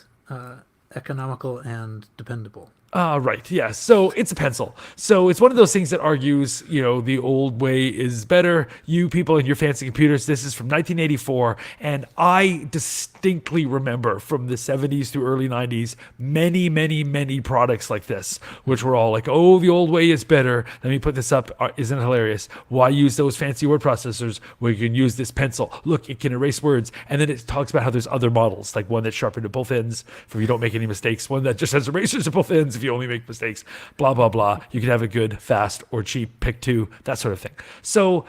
economical, and dependable. Right. Yeah. So it's a pencil. So it's one of those things that argues, the old way is better. You people and your fancy computers, this is from 1984. And I distinctly remember from the 70s through early 90s, many, many, many products like this, which were all like, oh, the old way is better. Let me put this up. Isn't it hilarious? Why use those fancy word processors where you can use this pencil? Look, it can erase words. And then it talks about how there's other models, like one that's sharpened at both ends for if you don't make any mistakes, one that just has erasers at both ends if you only make mistakes, blah, blah, blah. You can have it good, fast, or cheap, pick two, that sort of thing. So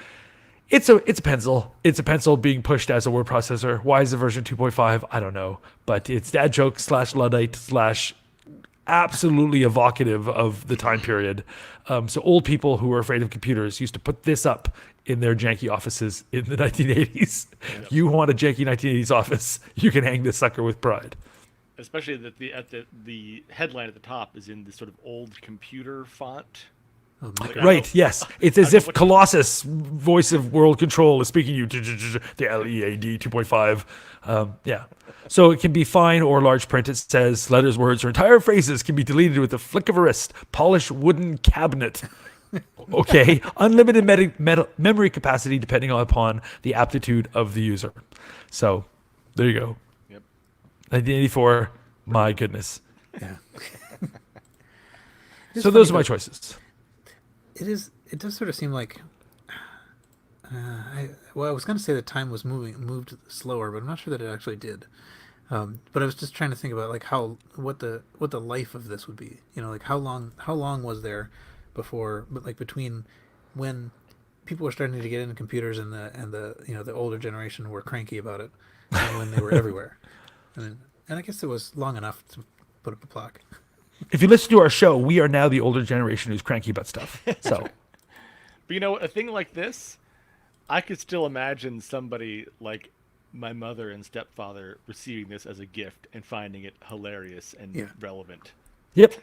it's a pencil. It's a pencil being pushed as a word processor. Why is the version 2.5? I don't know. But it's dad joke / Luddite / absolutely evocative of the time period. So old people who were afraid of computers used to put this up in their janky offices in the 1980s. Yep. You want a janky 1980s office, you can hang this sucker with pride. Especially that the headline at the top is in this sort of old computer font. Oh, right, yes. It's as if Colossus, voice of world control, is speaking you to the LEAD 2.5. Yeah. So it can be fine or large print. It says letters, words, or entire phrases can be deleted with a flick of a wrist. Polished wooden cabinet. Okay. Unlimited memory capacity depending upon the aptitude of the user. So there you go. 1984, my goodness. Yeah. So those are my choices. It does sort of seem like, I was going to say that time was moved slower, but I'm not sure that it actually did. But I was just trying to think about like what the life of this would be. You know, like how long was there before, but like between when people were starting to get into computers and the the older generation were cranky about it, and when they were everywhere. And I guess it was long enough to put up a plaque. If you listen to our show, we are now the older generation who's cranky about stuff. So, But you know, a thing like this, I could still imagine somebody like my mother and stepfather receiving this as a gift and finding it hilarious and Yeah. relevant. yep.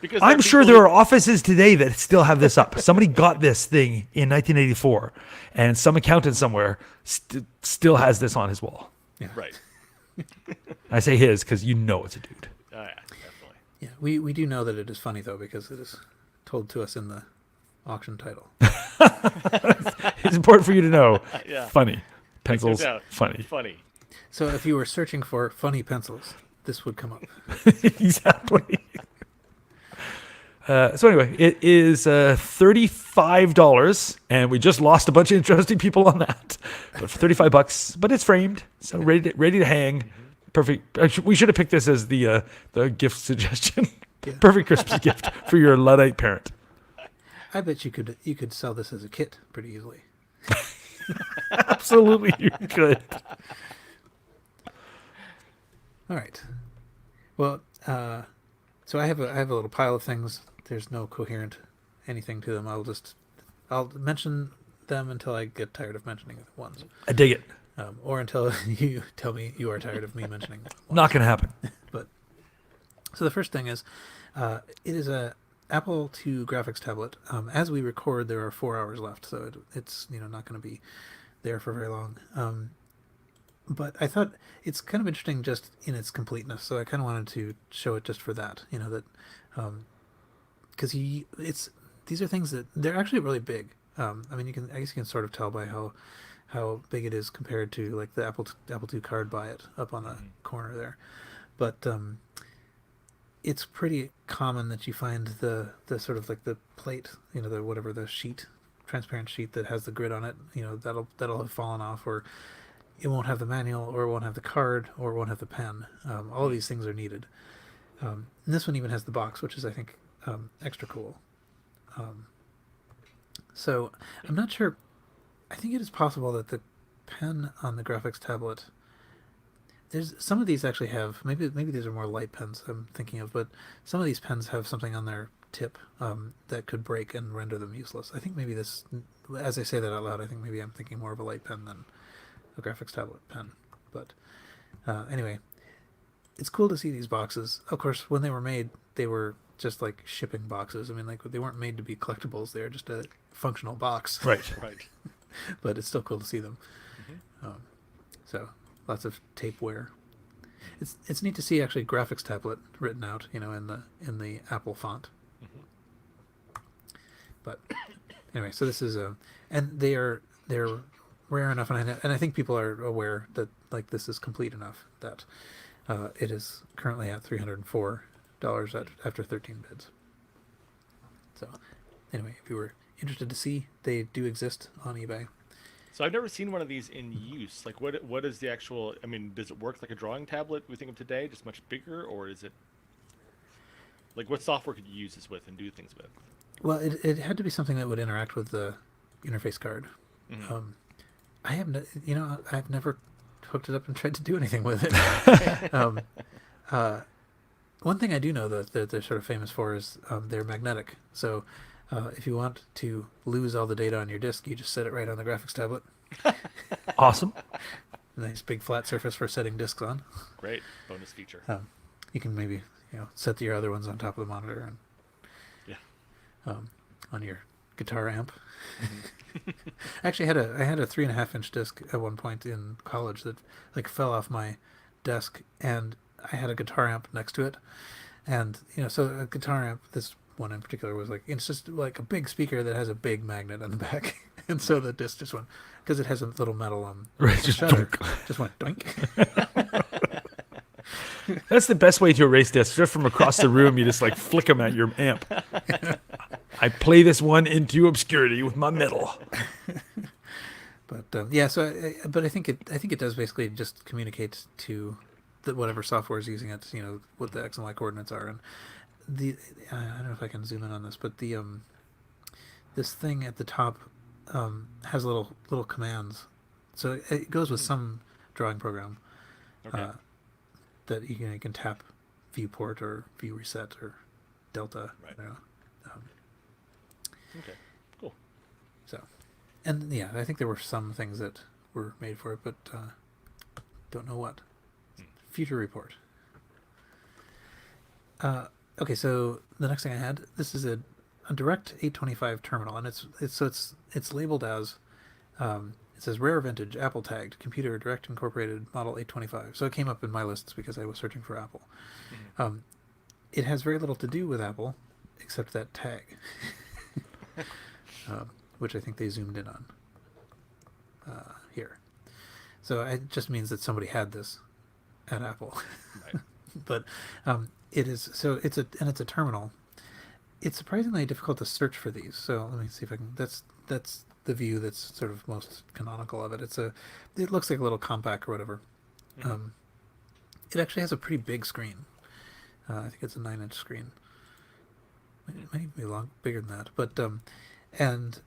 Because I'm there sure people there are offices today that still have this up. Somebody got this thing in 1984, and some accountant somewhere still has this on his wall. Yeah. Right. I say his because you know it's a dude. Oh yeah, definitely. Yeah, we do know that it is funny though because it is told to us in the auction title. It's important for you to know. Yeah. Funny. Pencils, out. funny. Funny. So if you were searching for funny pencils, this would come up. Exactly. So anyway, it is $35, and we just lost a bunch of interesting people on that. But for $35, but it's framed, so ready to hang. Perfect. We should have picked this as the gift suggestion. Yeah. Perfect Christmas gift for your Luddite parent. I bet you could sell this as a kit pretty easily. Absolutely, you could. All right. Well, so I have a little pile of things. There's no coherent anything to them. I'll mention them until I get tired of mentioning ones, I dig it. or until you tell me you are tired of me mentioning them. Not gonna happen. But so the first thing is, it is a Apple II graphics tablet. As we record, there are 4 hours left, so it's not going to be there for very long. But I thought it's kind of interesting just in its completeness, so I kind of wanted to show it just for that. That because these are things that they're actually really big. I mean, I guess you can sort of tell by how big it is compared to like the Apple II card by it up on the corner there, but it's pretty common that you find the sort of like the plate, the sheet, transparent sheet that has the grid on it, that'll have fallen off, or it won't have the manual, or it won't have the card, or it won't have the pen. All of these things are needed. And this one even has the box, which is, I think, extra cool. So I'm not sure. I think it is possible that the pen on the graphics tablet, there's some of these actually have, maybe these are more light pens I'm thinking of, but some of these pens have something on their tip that could break and render them useless. I think maybe this, as I say that out loud, I think maybe I'm thinking more of a light pen than a graphics tablet pen. But anyway, it's cool to see these boxes. Of course, when they were made, they were just like shipping boxes. I mean, like they weren't made to be collectibles. They're just a functional box. Right. Right. But it's still cool to see them. So lots of tape wear. It's neat to see actually graphics tablet written out, in the Apple font. But anyway, so this is and they're rare enough, and I think people are aware that like this is complete enough that it is currently at $304 after 13 bids. So anyway, if you were interested to see, they do exist on eBay. So I've never seen one of these in use. Like, what is the actual? I mean, does it work like a drawing tablet we think of today, just much bigger, or is it like what software could you use this with and do things with? Well, it had to be something that would interact with the interface card. I have I've never hooked it up and tried to do anything with it. One thing I do know that they're sort of famous for is they're magnetic. So if you want to lose all the data on your disk, you just set it right on the graphics tablet. Awesome. Nice big flat surface for setting disks on. Great bonus feature. You can maybe set your other ones on top of the monitor and on your guitar amp. Actually, I had a 3.5-inch disc at one point in college that like fell off my desk, and I had a guitar amp next to it, and so a guitar amp, this one in particular, was like, it's just like a big speaker that has a big magnet on the back, and so the disc just went, because it has a little metal Right, just shutter, just went doink. That's the best way to erase discs. Just from across the room, you just like flick them at your amp. I play this one into obscurity with my metal. But but I think it does basically just communicate to that whatever software is using it, what the X and Y coordinates are. And the I don't know if I can zoom in on this, but the this thing at the top has little commands. So it goes with some drawing program Okay. that you can tap viewport or view reset or delta. Right. I don't know. Okay. Cool. So, and yeah, I think there were some things that were made for it, but don't know what. Future report. Okay, so the next thing I had, this is a Direct 825 terminal, and it's labeled as it says rare vintage Apple tagged computer Direct Incorporated Model 825. So it came up in my lists because I was searching for Apple. It has very little to do with Apple, except that tag, which I think they zoomed in on here. So it just means that somebody had this at Apple. Right. But it is, so it's a terminal. It's surprisingly difficult to search for these. So let me see if I can. That's the view that's sort of most canonical of it. It looks like a little compact or whatever. It actually has a pretty big screen. I think it's a 9-inch screen. It might even be bigger than that. But and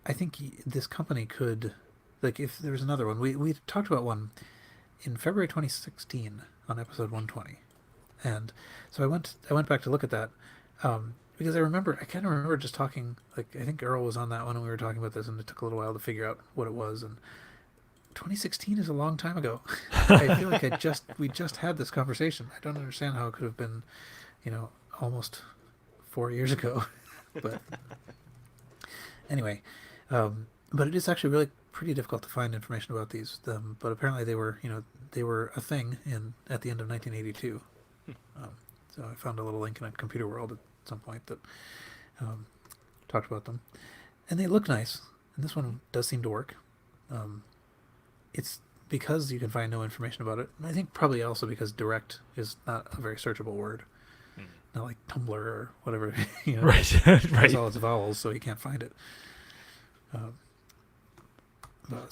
I think this company could, like, if there was another one, we talked about one in February 2016 on episode 120, and so I went back to look at that because I kind of remember just talking, like, I think Earl was on that one and we were talking about this, and it took a little while to figure out what it was. And 2016 is a long time ago. I feel like we just had this conversation. I don't understand how it could have been, almost 4 years ago. But anyway, but it is actually really pretty difficult to find information about these. But apparently they were a thing at the end of 1982. So I found a little link in a Computer World at some point that talked about them, and they look nice. And this one does seem to work. It's because you can find no information about it. And I think probably also because direct is not a very searchable word. Not like Tumblr or whatever. Right. It has Right. all its vowels, so you can't find it.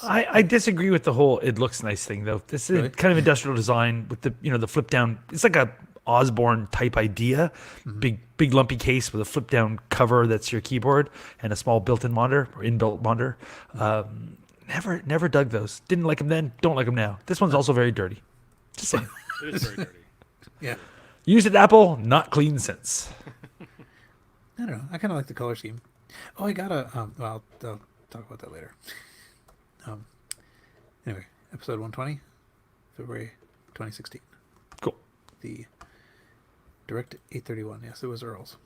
I disagree with the whole "it looks nice" thing, though. This is Really? kind of industrial design with the flip down. It's like a Osborne type idea, big lumpy case with a flip down cover that's your keyboard and a small built-in monitor or inbuilt monitor. Never dug those. Didn't like them then. Don't like them now. This one's also very dirty. Just saying. It is very dirty. Yeah. Used at Apple, not clean since. I don't know. I kind of like the color scheme. Oh, I got a. Well, I'll talk about that later. Anyway, episode 120, February 2016. Cool. The Direct 831. Yes, it was Earl's.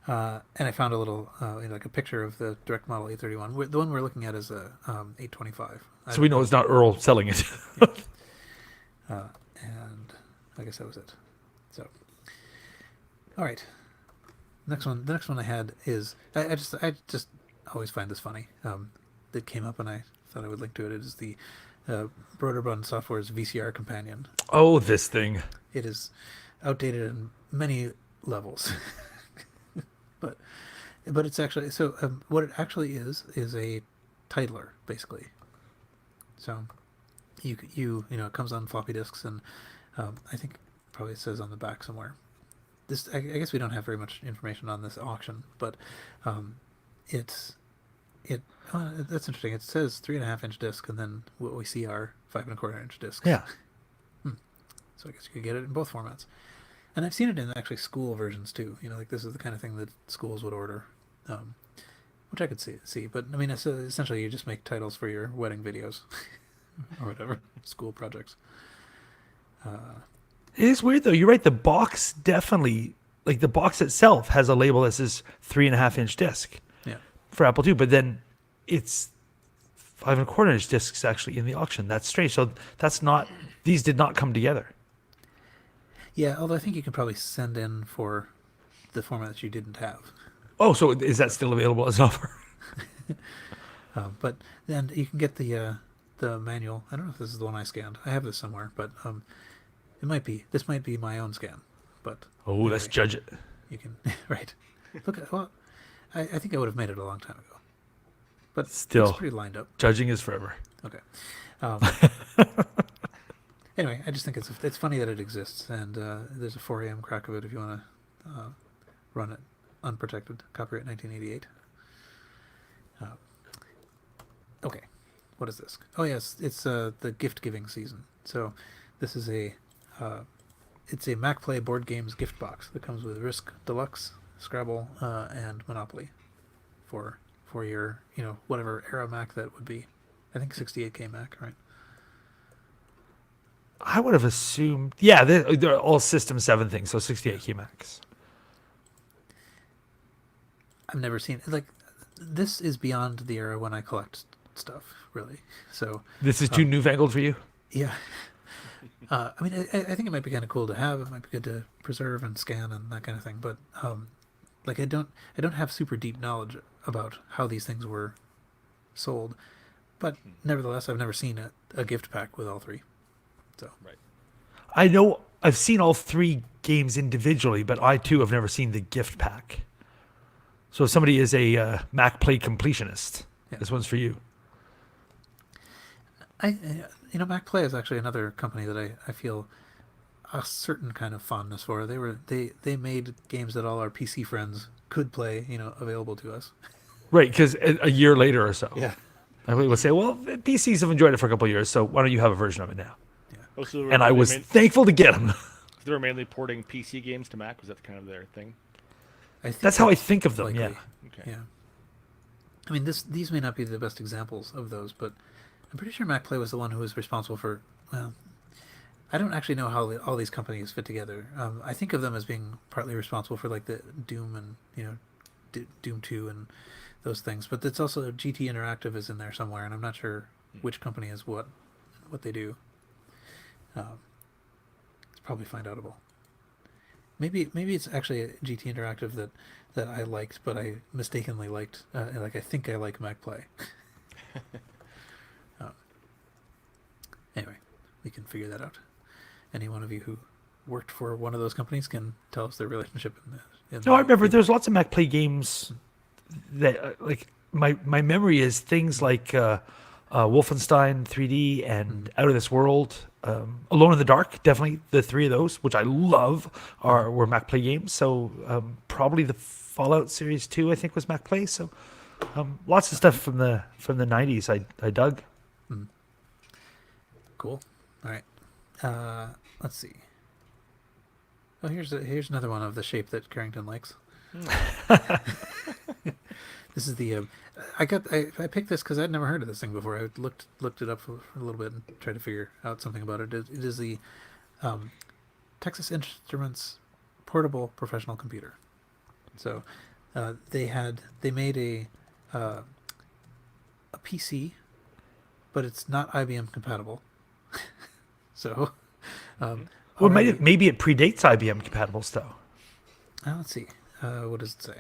And I found a little, like a picture of the Direct Model 831. The one we're looking at is a 825. So we know it's not Earl selling it. And I guess that was it. So, all right. The next one I had is I just always find this funny. That came up and I thought I would link to it. It is the Broderbund Software's VCR companion. Oh, this thing. It is outdated in many levels, but it's actually what it actually is a titler basically. So it comes on floppy disks, and I think probably it says on the back somewhere. This I guess we don't have very much information on this auction, but that's interesting. It says 3.5-inch disc, and then what we see are 5.25-inch discs. Yeah. So I guess you could get it in both formats. And I've seen it in actually school versions too. Like this is the kind of thing that schools would order, which I could see. But I mean, essentially you just make titles for your wedding videos or whatever, school projects. It is weird though. You're right. The box definitely, like the box itself, has a label that says 3.5-inch disc Yeah. for Apple II, but then it's 5.25-inch discs actually in the auction. That's strange. So these did not come together. Yeah, although I think you can probably send in for the format that you didn't have. Oh, so is that still available as an offer? But then you can get the manual. I don't know if this is the one I scanned. I have this somewhere, but it might be. This might be my own scan. But Oh, let's anyway, judge it. You can right. Look, well, I think I would have made it a long time ago. But Still. it's pretty lined up. Judging is forever. Okay. Anyway, I just think it's funny that it exists, and there's a 4 a.m. crack of it if you want to run it unprotected. Copyright 1988. Okay, what is this? Oh yes, it's the gift giving season. So this is it's a MacPlay board games gift box that comes with Risk Deluxe, Scrabble, and Monopoly for your whatever era Mac that would be. I think 68K Mac, right? I would have assumed, yeah, they're all System 7 things, so 68K Max. I've never seen like this is beyond the era when I collect stuff, really. So This is too newfangled for you? yeah. I mean, I think it might be kind of cool to have. It might be good to preserve and scan and that kind of thing. But like I don't have super deep knowledge about how these things were sold. But nevertheless, I've never seen a gift pack with all three. So Right. I know I've seen all 3 games individually, but I too have never seen the gift pack. So if somebody is a MacPlay completionist, Yeah. this one's for you. MacPlay is actually another company that I feel a certain kind of fondness for. They made games that all our PC friends could play, available to us. Right, because a year later or so, Yeah. I would say, well, the PCs have enjoyed it for a couple of years, so why don't you have a version of it now? Oh, so And I was thankful to get them. they were mainly porting PC games to Mac. Was that kind of their thing? I think That's how I think of them, likely. yeah. Okay. Yeah. I mean, these may not be the best examples of those, but I'm pretty sure MacPlay was the one who was responsible for. Well, I don't actually know how all these companies fit together. I think of them as being partly responsible for like the Doom and Doom 2 and those things, but it's also GT Interactive is in there somewhere, and I'm not sure which company is what they do. It's probably find outable. Maybe it's actually a GT Interactive that I liked, but I mistakenly liked. Like I think I like MacPlay. Anyway, we can figure that out. Any one of you who worked for one of those companies can tell us their relationship No, I remember there's lots of MacPlay games that, like, my memory is things like Wolfenstein 3D and Out of This World, Alone in the Dark, definitely the 3 of those, which I love, were MacPlay games. So probably the Fallout Series 2, I think, was MacPlay. So lots of stuff from the 90s I dug. Cool. All right. Let's see. Oh, here's another one of the shape that Carrington likes. This is the. I picked this because I'd never heard of this thing before. I looked it up for a little bit and tried to figure out something about it. It is the Texas Instruments portable professional computer. So they made a PC, but it's not IBM compatible. So, Well, maybe it predates IBM compatible stuff. let's see. What does it say?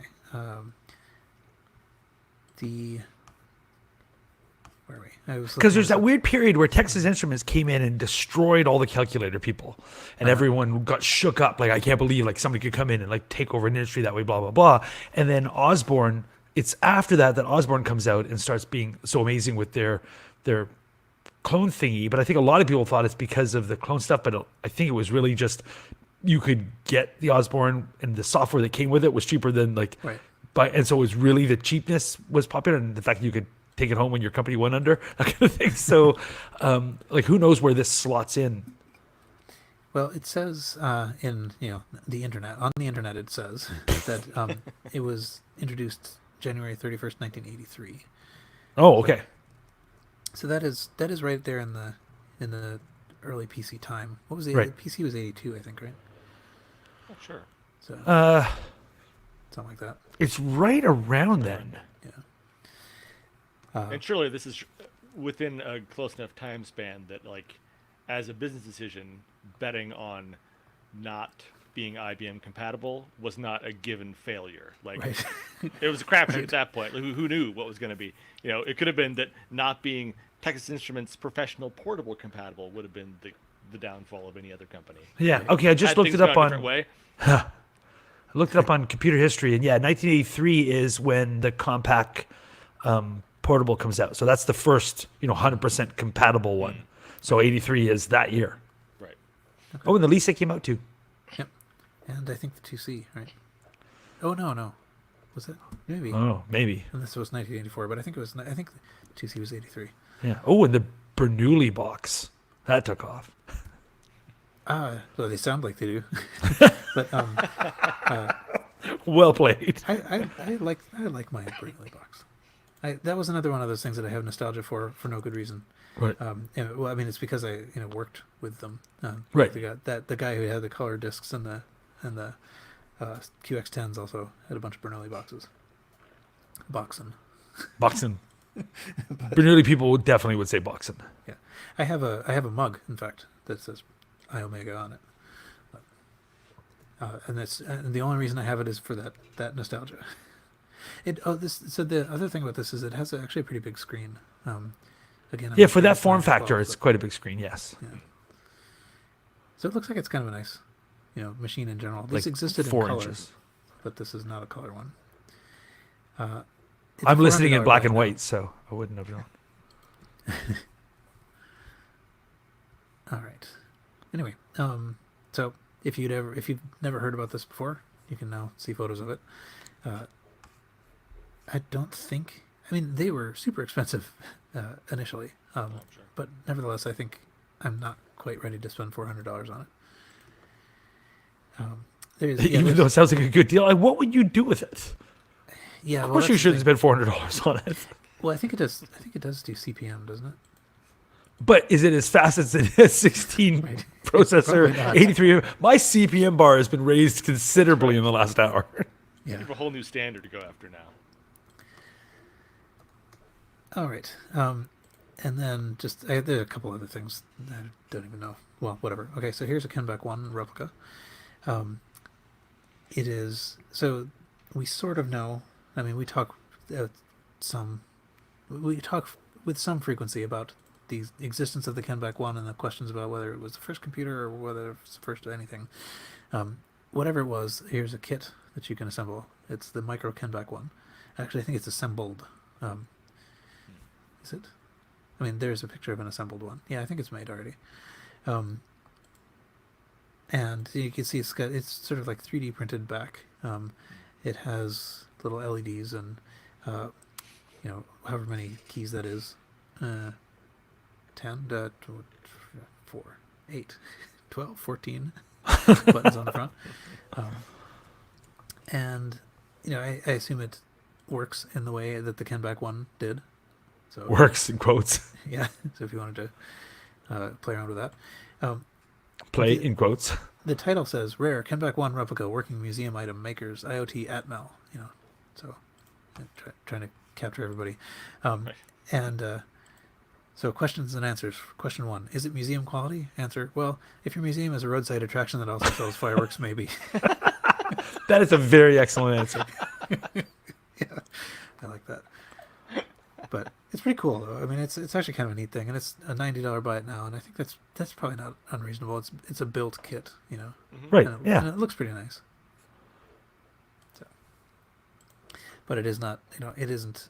Where are we? Because there's that weird period where Texas Instruments came in and destroyed all the calculator people, and everyone got shook up. Like, I can't believe like somebody could come in and like take over an industry that way, blah blah blah. And then Osborne, it's after that Osborne comes out and starts being so amazing with their clone thingy. But I think a lot of people thought it's because of the clone stuff, but I think it was really just you could get the Osborne and the software that came with it was cheaper than like. Right. And so it was really the cheapness was popular, and the fact that you could take it home when your company went under, that kind of thing. So, like, who knows where this slots in? Well, it says in the internet. On the internet, it says that it was introduced January 31st, 1983. Oh, okay. So that is right there in the early PC time. What was the Right. PC was 82, I think, right? Oh, sure. So something like that. It's right around then. Yeah. And surely this is within a close enough time span that, like, as a business decision, betting on not being IBM compatible was not a given failure. Like, Right. it was a crapshoot at that point. Like, who knew what was going to be? It could have been that not being Texas Instruments professional portable compatible would have been the downfall of any other company. Yeah. Okay. I just Had looked things it up gone a on. different way. I looked it up on computer history, and yeah, 1983 is when the Compaq portable comes out. So that's the first, 100% compatible one. So 83 is that year. Oh, and the Lisa came out too. Yep. And I think the 2C, right? Oh, no. Was it? Maybe. Oh, maybe. And this was 1984, but I think the 2C was 83. Yeah. Oh, and the Bernoulli box. That took off. Well, they sound like they do. But Well played. I like my Bernoulli box. That was another one of those things that I have nostalgia for no good reason. Right. Well, I mean, it's because I worked with them. Right. The guy who had the color discs and the QX10s also had a bunch of Bernoulli boxes. Boxen. Boxing. Bernoulli people definitely would say boxing. Yeah, I have a mug, in fact, that says I Omega on it. And the only reason I have it is for that nostalgia. So the other thing about this is it has actually a pretty big screen. Again, I'm Yeah, not for sure that it's form 9 to 12, factor, it's but- quite a big screen. Yes. Yeah. So it looks like it's kind of a nice, machine in general. This Like existed in 4 color, inches. but this is not a color one. It's I'm a listening in $400 black and buy now. white, so I wouldn't have known. All right. Anyway, so if you've never heard about this before, you can now see photos of it. I don't think. I mean, they were super expensive initially, Oh, sure. but nevertheless, I think I'm not quite ready to spend $400 on it. Even though it sounds like a good deal, like, what would you do with it? yeah, Of well, course, you that's the shouldn't thing. spend $400 on it. Well, I think it does. I think it does do CPM, doesn't it? But is it as fast as the 16 Right. processor, Probably not. 83? My CPM bar has been raised considerably in the last hour. Yeah. You have a whole new standard to go after now. All right. And then there are a couple other things I don't even know. Well, whatever. Okay, so here's a Kenback 1 replica. It is, so we sort of know, I mean, we talk with some frequency about the existence of the Kenback 1 and the questions about whether it was the first computer or whether it was the first anything. Whatever it was, here's a kit that you can assemble. It's the Micro Kenback 1. Actually, I think it's assembled. Is it? I mean, there's a picture of an assembled one. Yeah, I think it's made already. And you can see it's sort of like 3D printed back. It has little LEDs and however many keys that is. 10, 4, 8, 12, 14 buttons on the front. And I assume it works in the way that the Kenback 1 did. So Works in quotes. yeah. So if you wanted to play around with that. Play in quotes. The title says rare Kenback 1 replica working museum item makers IoT Atmel. So trying to capture everybody. Right. And so questions and answers. Question 1: is it museum quality? Answer: well, if your museum is a roadside attraction that also sells fireworks, maybe. That is a very excellent answer. Yeah, I like that. But it's pretty cool though. I mean, it's actually kind of a neat thing, and it's a $90 buy it now, and I think that's probably not unreasonable. It's a built kit, Right. and Yeah. it looks pretty nice. So, but it is not. It isn't.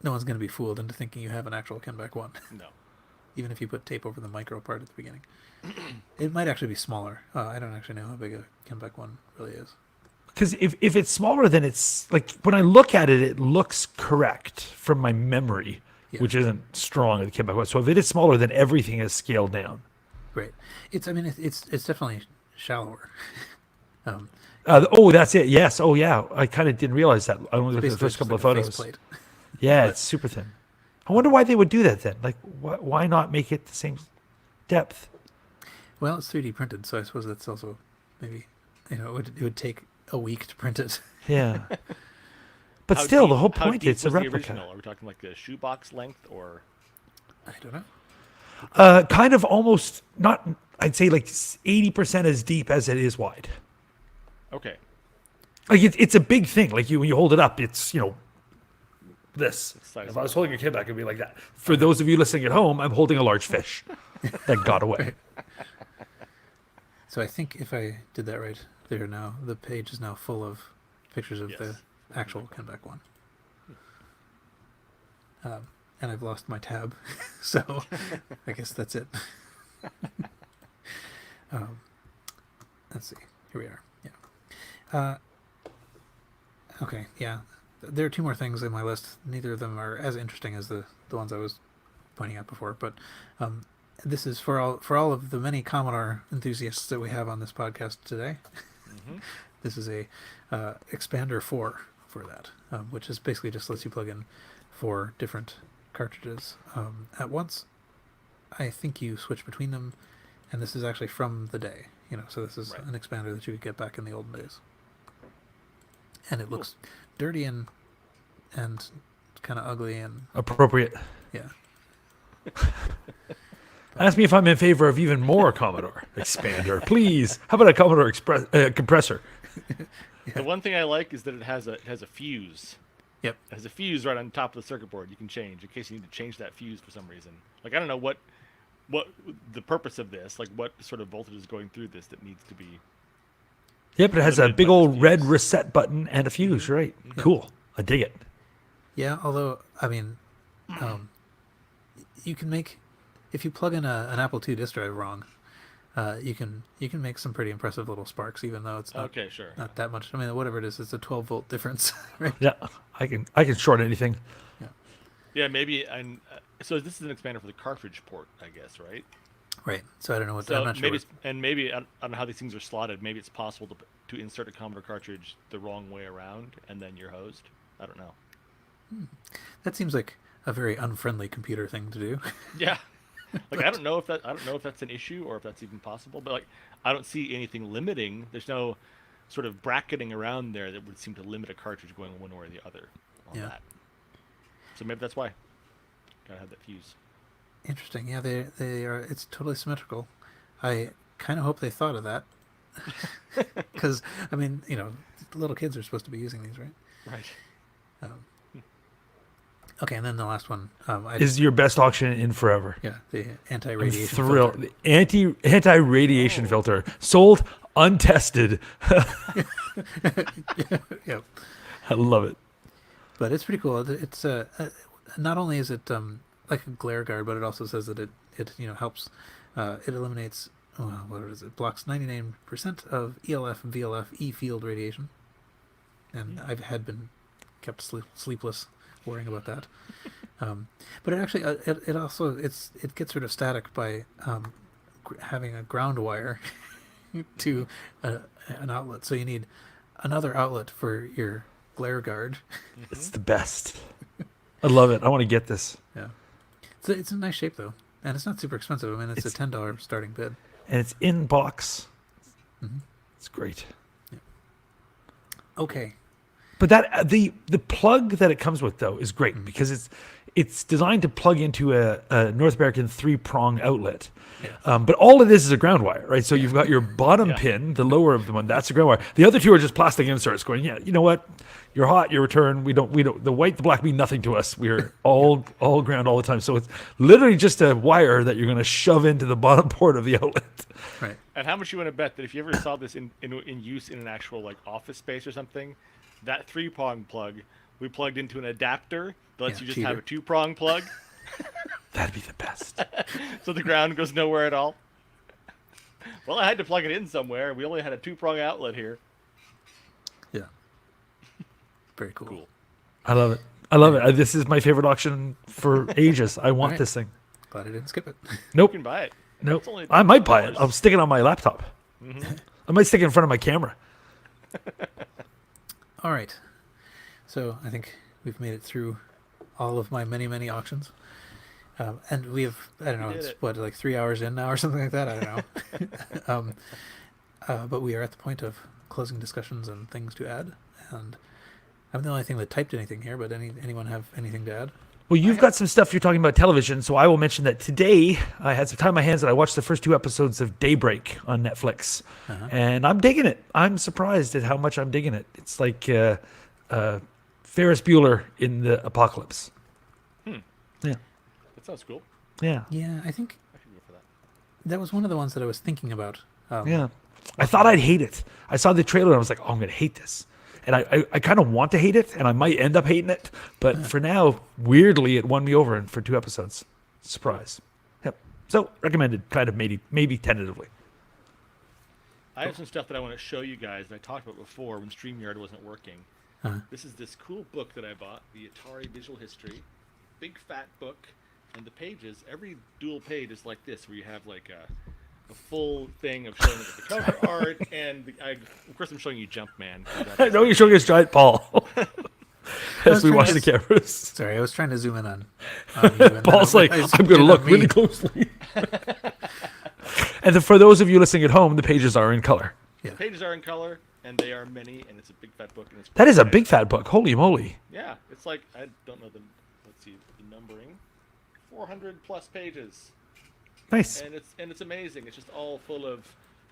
No one's going to be fooled into thinking you have an actual Kenback 1, No. even if you put tape over the micro part at the beginning. It might actually be smaller. I don't actually know how big a Kenback 1 really is. Because if it's smaller, then it's like when I look at it, it looks correct from my memory, Yeah. which isn't strong at the Quebec one. So if it is smaller, then everything is scaled down. Right. It's definitely shallower. That's it. Yes. Oh, yeah. I kind of didn't realize that. I only looked at the Basically first just couple of like a photos. faceplate. Yeah, it's super thin. I wonder why they would do that then. Like, why not make it the same depth? Well, it's 3D printed, so I suppose that's also maybe it would take a week to print it. Yeah. But How still, deep- the whole how point, deep it's a was the replica. original? Are we talking like a shoebox length or? I don't know. Kind of almost not. I'd say like 80% as deep as it is wide. Okay. Like it's a big thing. Like when you hold it up, it's this. Size If I was holding a kid back, it'd be like that. For those of you listening at home, I'm holding a large fish that got away. So I think if I did that right, the page is now full of pictures of the Yes. actual Kenback 1. And I've lost my tab, so I guess that's it. let's see. Here we are. Yeah. Okay. Yeah. There are two more things in my list. Neither of them are as interesting as the ones I was pointing out before, but this is for all of the many Commodore enthusiasts that we have on this podcast today. Mm-hmm. This is a Expander 4 for that, which is basically just lets you plug in 4 different cartridges at once. I think you switch between them, and this is actually from the day. So this is Right. an expander that you could get back in the olden days. And it looks dirty and kind of ugly and Appropriate. yeah. Ask me if I'm in favor of even more Commodore Expander, please. How about a Commodore compressor? The one thing I like is that it has a fuse. Yep. It has a fuse right on top of the circuit board you can change in case you need to change that fuse for some reason. Like, I don't know what the purpose of this, like what sort of voltage is going through this that needs to be. Yep, it has a Limited big by old this red fuse. reset button and a fuse, right? Cool. I dig it. Yeah, although, I mean, you can make, if you plug in an Apple II disk drive wrong, you can make some pretty impressive little sparks, even though it's not, Okay, sure. not that much. I mean, whatever it is, it's a 12-volt difference, right? Yeah, I can short anything. Yeah, maybe. And so this is an expander for the cartridge port, I guess, right? Right. So I don't know what, So I'm not sure. maybe, maybe I don't know how these things are slotted. Maybe it's possible to insert a Commodore cartridge the wrong way around, and then you're hosed. I don't know. That seems like a very unfriendly computer thing to do. Yeah, like I don't know if that's an issue or if that's even possible. But like, I don't see anything limiting. There's no sort of bracketing around there that would seem to limit a cartridge going one way or the other on Yeah. that. So maybe that's why. Gotta have that fuse. Interesting. Yeah, they are. It's totally symmetrical. I kind of hope they thought of that, because I mean, little kids are supposed to be using these, right? Right. Okay, and then the last one Is your best auction in forever. yeah, the I'm anti-radiation thrilled. filter. The anti-radiation filter sold untested. Yep. I love it. But it's pretty cool. It's not only is it like a glare guard, but it also says that it helps. It eliminates what is it? Blocks 99% of ELF, VLF, E field radiation. And I've had been kept sleepless worrying about that. But it actually it also it gets rid of static by having a ground wire to an outlet. So you need another outlet for your glare guard. It's the best. I love it. I want to get this. Yeah. So it's a nice shape though, and it's not super expensive. I mean, it's a It's- $10 starting bid. And it's in box. Mhm. It's great. Okay. But that the plug that it comes with though is great because it's designed to plug into a North American 3-prong outlet. Yeah. But all of this is a ground wire, right? So you've got your bottom Yeah. pin, the lower of the one, that's a ground wire. The other two are just plastic inserts going, yeah, you know what? You're hot, you return. We don't the white, the black mean nothing to us. We're all ground all the time. So it's literally just a wire that you're going to shove into the bottom port of the outlet. Right. And how much you want to bet that if you ever saw this in use in an actual like office space or something, that 3-prong plug we plugged into an adapter that lets Yeah, you just have a cheater. 2-prong plug, That'd be the best. so the ground goes nowhere at all. Well, I had to plug it in somewhere. We only had a 2-prong outlet here. Yeah. Very cool. Cool. I love it. I love it. This is my favorite auction for ages. I want Right. this thing. Glad I didn't skip it. You Nope. can buy it. Nope. It's only I might buy it. $10. I'll stick it on my laptop. I might stick it in front of my camera. All right. So I think we've made it through all of my many, many auctions. And we have, I don't know, did it's it. what, like 3 hours in now or something like that? I don't know. But we are at the point of closing discussions and things to add. And I'm the only thing that typed anything here, but anyone have anything to add? Well, you've got some stuff you're talking about television, so I will mention that today I had some time on my hands and I watched the first 2 episodes of Daybreak on Netflix. And I'm digging it. I'm surprised at how much I'm digging it. It's like Ferris Bueller in the apocalypse. Yeah. That sounds cool. Yeah. Yeah, I think I could go for that. that was one of the ones that I was thinking about. Yeah. I thought I'd hate it. I saw the trailer and I was like, oh, I'm going to hate this. And I kind of want to hate it, and I might end up hating it. But for now, weirdly, it won me over for 2 episodes. Surprise. Yep. So, recommended, kind of maybe tentatively. I have some stuff that I want to show you guys that I talked about before when StreamYard wasn't working. Huh. This is this cool book that I bought, the Atari Visual History, big fat book, and the pages, every dual page is like this, where you have like a full thing of showing the cover art, and of course I'm showing you Jumpman. I know you're showing us giant Paul as we trying watch to- the cameras. Sorry, I was trying to zoom in on you. And then Paul's like, I I'm zoomed going to in look on me. really closely. And for those of you listening at home, the pages are in color. The pages are in color, and they are many, and it's a big fat book. And it's That is a pretty big nice. fat book. Holy moly. Yeah, it's like, I don't know let's see, the numbering. 400 plus pages. Nice. And it's amazing. It's just all full of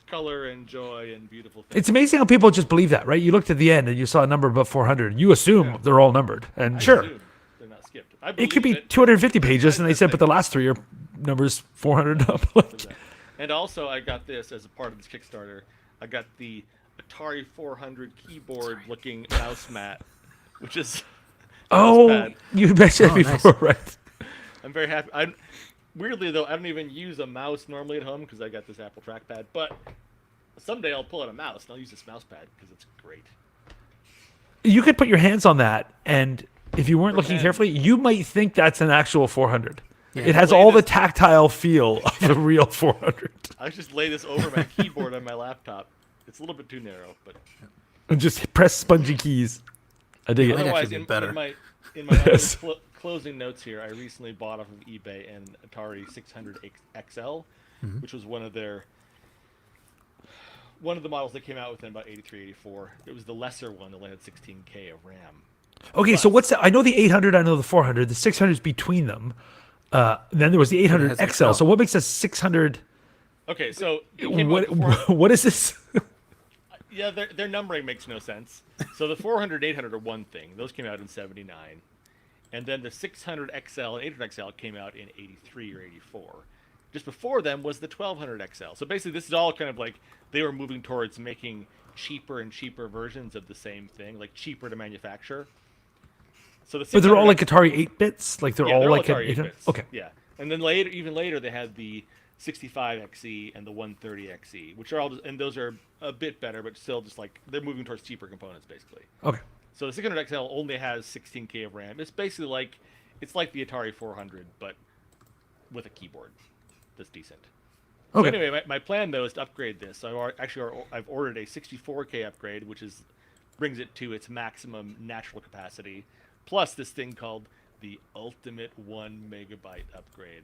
color and joy and beautiful things. It's amazing how people just believe that, right? You looked at the end and you saw a number above 400. You assume they're all numbered. And I sure, assume they're not skipped. I it could believe be 250 pages, and they said, but the thing. last three are numbers 400 up. Like, And also, I got this as a part of this Kickstarter. I got the Atari 400 keyboard-looking mouse mat, which is oh, pad. you mentioned Oh, it before, right? I'm very happy. Weirdly though, I don't even use a mouse normally at home because I got this Apple trackpad. But someday I'll pull out a mouse and I'll use this mouse pad because it's great. You could put your hands on that, and if you weren't looking hand. carefully, you might think that's an actual 400. Yeah. It has Lay all the this- tactile feel of a real 400. I just lay this over my keyboard on my laptop. It's a little bit too narrow, but And just press spongy keys. I dig Might it. actually otherwise, be in better. my Yes. closing notes here, I recently bought off of eBay an Atari 600 XL, which was one of the models that came out within about 83, 84. It was the lesser one that only had 16K of RAM. Okay, so what's that? I know the 800, I know the 400. The 600 is between them. Then there was the 800 has XL. XL. So what makes a 600? Okay, so it came out before, What is this? yeah, their numbering makes no sense. So the 400 800 are one thing. Those came out in 79. And then the 600 XL and 800 XL came out in 83 or 84. Just before them was the 1200 XL. So basically this is all kind of like they were moving towards making cheaper and cheaper versions of the same thing, like cheaper to manufacture. So the But they're all 600 like Atari 8 bits? Like they're yeah, all they're like Atari an 8 bits. Okay. Yeah, and then even later, they had the 65XE and the 130XE, which are all, and those are a bit better, but still just like they're moving towards cheaper components, basically. Okay. So the 600 XL only has 16K of RAM. It's basically like the Atari 400, but with a keyboard that's decent. So Okay. anyway, my plan though is to upgrade this. So I've ordered a 64K upgrade, which brings it to its maximum natural capacity, plus this thing called the Ultimate 1 Megabyte upgrade.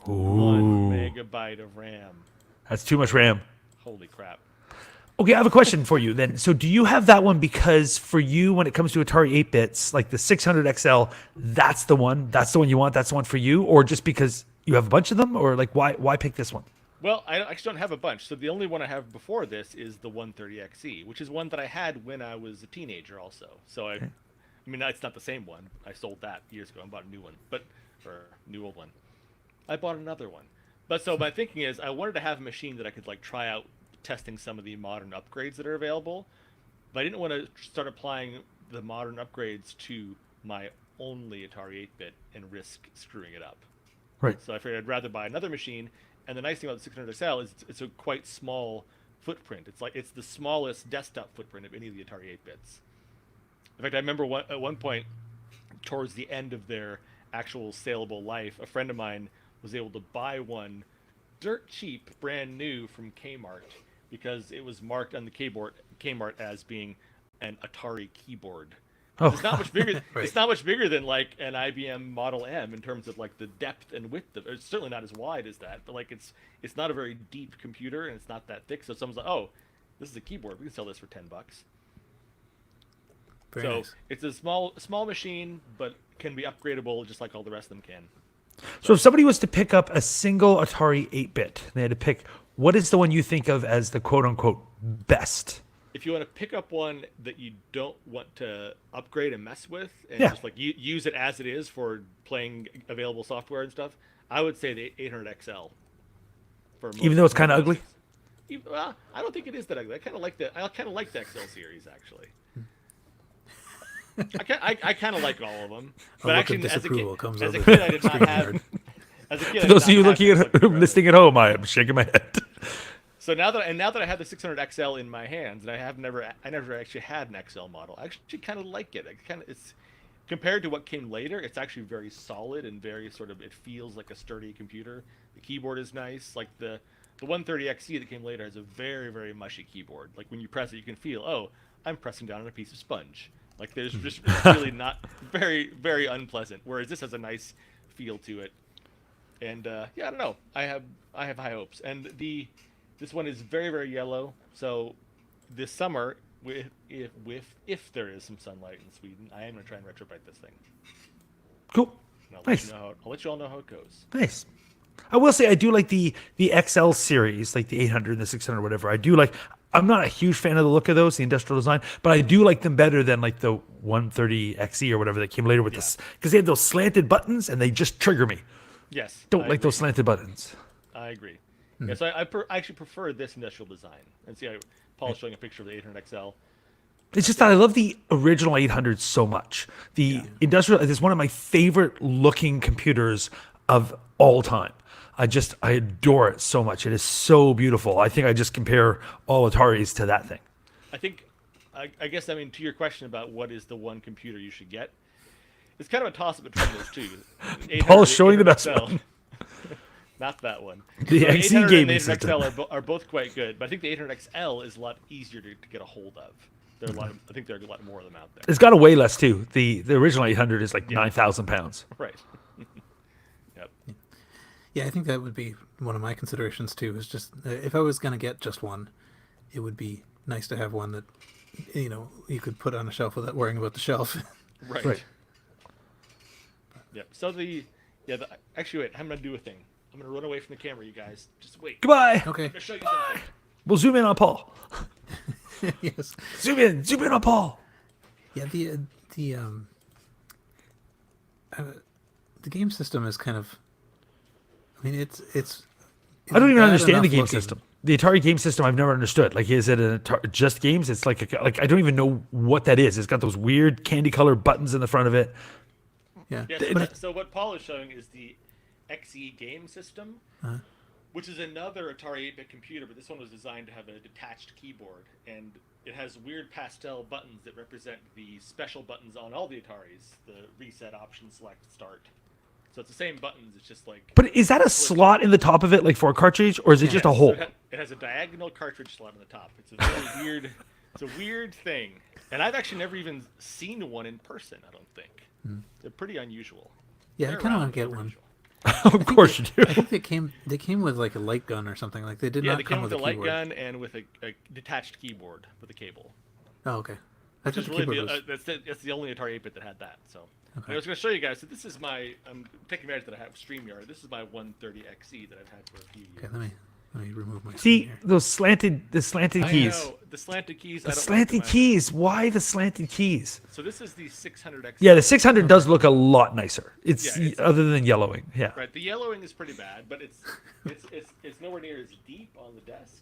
1 megabyte of RAM. That's too much RAM. Holy crap! Okay, I have a question for you then. So do you have that one because for you, when it comes to Atari 8 bits, like the 600 XL, that's the one you want, that's the one for you? Or just because you have a bunch of them? Or like, why pick this one? Well, I actually don't have a bunch. So the only one I have before this is the 130XE, which is one that I had when I was a teenager also. So I mean, it's not the same one. I sold that years ago and bought a new one, or new old one. I bought another one. But so my thinking is I wanted to have a machine that I could like try out testing some of the modern upgrades that are available. But I didn't want to start applying the modern upgrades to my only Atari 8-bit and risk screwing it up. Right. So I figured I'd rather buy another machine. And the nice thing about the 600 XL is it's a quite small footprint. It's the smallest desktop footprint of any of the Atari 8-bits. In fact, I remember at one point, towards the end of their actual saleable life, a friend of mine was able to buy one dirt cheap, brand new from Kmart because it was marked on the Kmart as being an Atari keyboard. Oh, It's not much bigger. Right. It's not much bigger than like an IBM Model M in terms of like the depth and width of it. It's certainly not as wide as that, but like it's not a very deep computer and it's not that thick. So someone's like, oh, this is a keyboard. We can sell this for $10. Very So nice. it's a small machine, but can be upgradable just like all the rest of them can. So if somebody was to pick up a single Atari 8-bit, they had to pick, what is the one you think of as the quote-unquote best? If you want to pick up one that you don't want to upgrade and mess with, and Yeah. just like use it as it is for playing available software and stuff, I would say the 800 XL. Even though it's kinda ugly? Well, I don't think it is that ugly. I kind of like the XL series actually. I kind of like all of them. A But look of actually, as a disapproval kid, comes as a over kid, I did not screen have. yard. As a kid, I For did those of not you have looking things at like the listening at home, I am shaking my head. So now that I have the 600 XL in my hands, and I never actually had an XL model. I actually kind of like it. It's compared to what came later. It's actually very solid and very sort of. It feels like a sturdy computer. The keyboard is nice. Like the 130XE that came later has a very very mushy keyboard. Like when you press it, you can feel, oh, I'm pressing down on a piece of sponge. Like there's just really not very very unpleasant. Whereas this has a nice feel to it. And yeah, I don't know. I have high hopes. And this one is very very yellow. So this summer, if there is some sunlight in Sweden, I am gonna try and retrofit this thing. Cool. And Nice. I'll let you all know how it goes. Nice. I will say I do like the XL series, like the 800 and the 600, whatever. I do like. I'm not a huge fan of the look of those, the industrial design, but I do like them better than like the 130XE or whatever that came later with this, because they have those slanted buttons and they just trigger me. Yes. Don't I like agree. those slanted buttons. I agree. Yeah, so I actually prefer this industrial design. And see, Paul's showing a picture of the 800 XL. It's just that I love the original 800 so much. The industrial is one of my favorite looking computers of all time. I adore it so much. It is so beautiful. I think I just compare all Ataris to that thing. I think, I guess, I mean, to your question about what is the one computer you should get, it's kind of a toss-up between those two. 800, Paul's showing the 800 best XL. one. Not that one. The So XE 800 and gaming the 800 system. XL are both quite good, but I think the 800 XL is a lot easier to get a hold of. There are I think there are a lot more of them out there. It's got to weigh less too. The original 800 is like 9,000 pounds. Right. Yep. Yeah, I think that would be one of my considerations too. Is just if I was going to get just one, it would be nice to have one that you could put on a shelf without worrying about the shelf. Right. Right. Yep. So actually, wait. I'm gonna do a thing. I'm gonna run away from the camera, you guys. Just wait. Goodbye. Okay. I'm gonna show you something. We'll zoom in on Paul. Yes. Zoom in on Paul. Yeah. The game system is kind of. I mean, it's. I don't even bad understand enough the game looking. system. The Atari game system I've never understood. Like, is it just games? It's like I don't even know what that is. It's got those weird candy colored buttons in the front of it. Yeah. Yeah, so what Paul is showing is the XE game system, which is another Atari 8-bit computer, but this one was designed to have a detached keyboard, and it has weird pastel buttons that represent the special buttons on all the Ataris, the reset, option, select, start. So it's the same buttons, it's just like... But is that a slot in the top of it, like for a cartridge, or is it just a Yes, hole? so it has a diagonal cartridge slot on the top. It's a very weird... It's a weird thing. And I've actually never even seen one in person, I don't think. They're pretty unusual. Yeah, I They're kind of around, want to but get they're one. unusual. Of course you do. I think they came with like a light gun or something. Like they did Yeah, not they come came with with a a light keyboard. gun and with a detached keyboard with a cable. Oh, okay. I Which thought is the really keyboard was. that's the only Atari 8-bit that had that. So Okay. I was going to show you guys. So this is my. I'm taking advantage that I have StreamYard. This is my 130XE that I've had for a few years. Okay, let me remove my. See screen here. those slanted I keys. know, the slanted keys. The I don't slanted like them. keys. Why the slanted keys? So this is the 600XE. Yeah, the 600 does look a lot nicer. It's, Yeah, it's- other than yellowing. Yeah. Right, the yellowing is pretty bad, but it's nowhere near as deep on the desk.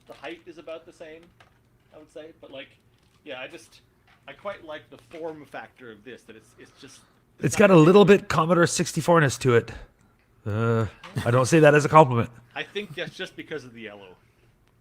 The height is about the same, I would say, but like, yeah, I quite like the form factor of this. That it's just It's not- got a little bit Commodore 64-ness to it. I don't say that as a compliment. I think that's just because of the yellow.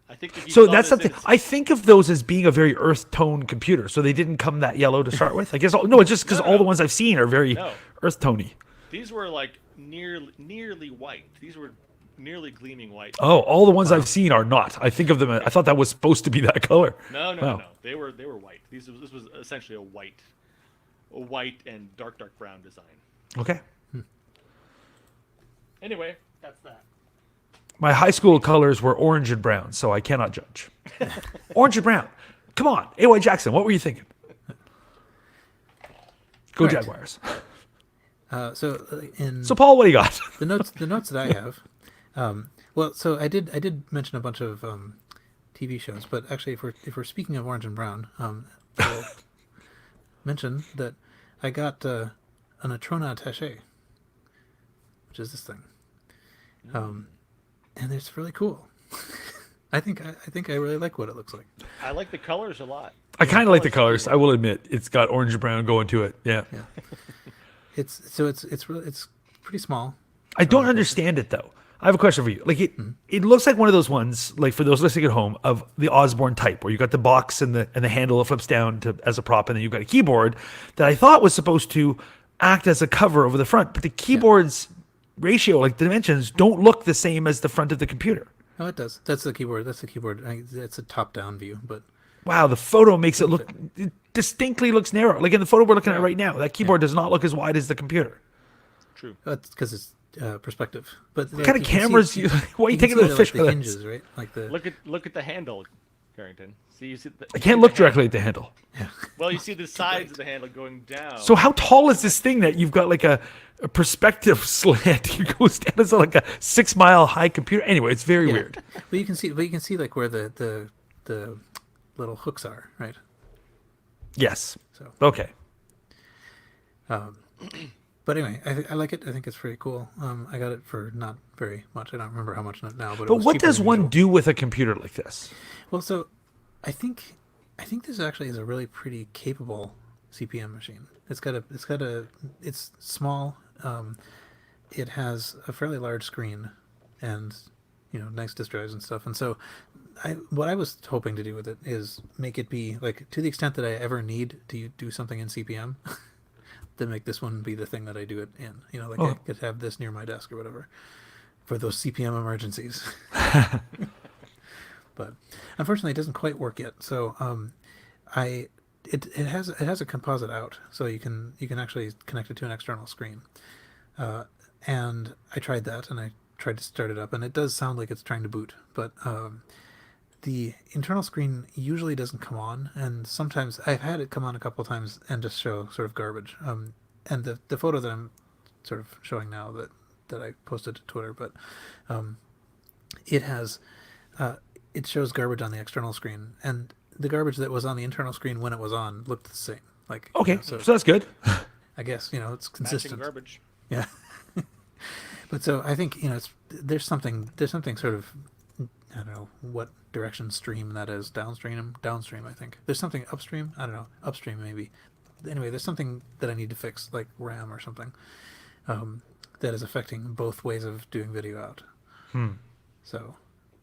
I think if you So saw that's this something. in its- I think of those as being a very earth tone computer. So they didn't come that yellow to start with. I guess. No, it's just because No, all the no. ones I've seen are very No. earth tony. These were like nearly white. These were nearly gleaming white. Oh, all the ones I've seen are not. I think of them. I thought that was supposed to be that color. No, Wow. no. They were white. This was essentially a white and dark brown design. Okay. Anyway, that's that. My high school colors were orange and brown, so I cannot judge. Orange and brown. Come on, A.Y. Jackson. What were you thinking? Go Right. Jaguars. So in So Paul, what do you got? the notes that I have, well, so I did mention a bunch of TV shows, but actually, if we're speaking of orange and brown, I'll mention that I got an Atrona Attaché, which is this thing, and it's really cool. I think I really like what it looks like. I like the colors a lot. I kind of like the colors. I will admit, it's got orange and brown going to it. Yeah. It's pretty small. I don't understand it though. I have a question for you. Like it looks like one of those ones, like for those listening at home, of the Osborne type, where you got the box and the handle that flips down to as a prop, and then you've got a keyboard that I thought was supposed to act as a cover over the front, but the keyboard's ratio, like the dimensions, don't look the same as the front of the computer. Oh, it does. That's the keyboard. That's the keyboard. It's a top-down view, but Wow, the photo makes it look it distinctly looks narrow. Like in the photo we're looking at right now, that keyboard does not look as wide as the computer. True. that's because it's perspective. But What kind of cameras? Why are you taking the the fish the for this? hinges, right? Like the Look at the handle, Carrington. See, you see. I can't look directly at the handle. Well, you see the sides of the handle going down. So how tall is this thing that you've got like a perspective slant? It goes down as like a 6 mile high computer. Anyway, it's very weird. But you can see like where the little hooks are, right? Yes. So, Okay. but anyway, I like it. I think it's pretty cool. I got it for not very much. I don't remember how much now, but it But was what cheaper does than one usual. do with a computer like this? Well, so I think this actually is a really pretty capable CPM machine. It's small. It has a fairly large screen, and nice disk drives and stuff. And so, what I was hoping to do with it is make it be like, to the extent that I ever need to do something in CPM, to make this one be the thing that I do it in. I could have this near my desk or whatever for those CPM emergencies. But unfortunately, it doesn't quite work yet. So it has a composite out, so you can actually connect it to an external screen. And I tried that, and I tried to start it up, and it does sound like it's trying to boot, but the internal screen usually doesn't come on, and sometimes I've had it come on a couple of times and just show sort of garbage. And the photo that I'm sort of showing now that I posted to Twitter, but it has it shows garbage on the external screen, and the garbage that was on the internal screen when it was on looked the same. Like, Okay, so so that's good. I guess it's Matching consistent. garbage. Yeah. But so I think there's something sort of, I don't know what direction stream that is, downstream I think there's something upstream, I don't know, upstream maybe. Anyway, there's something that I need to fix, like RAM or something, that is affecting both ways of doing video out. So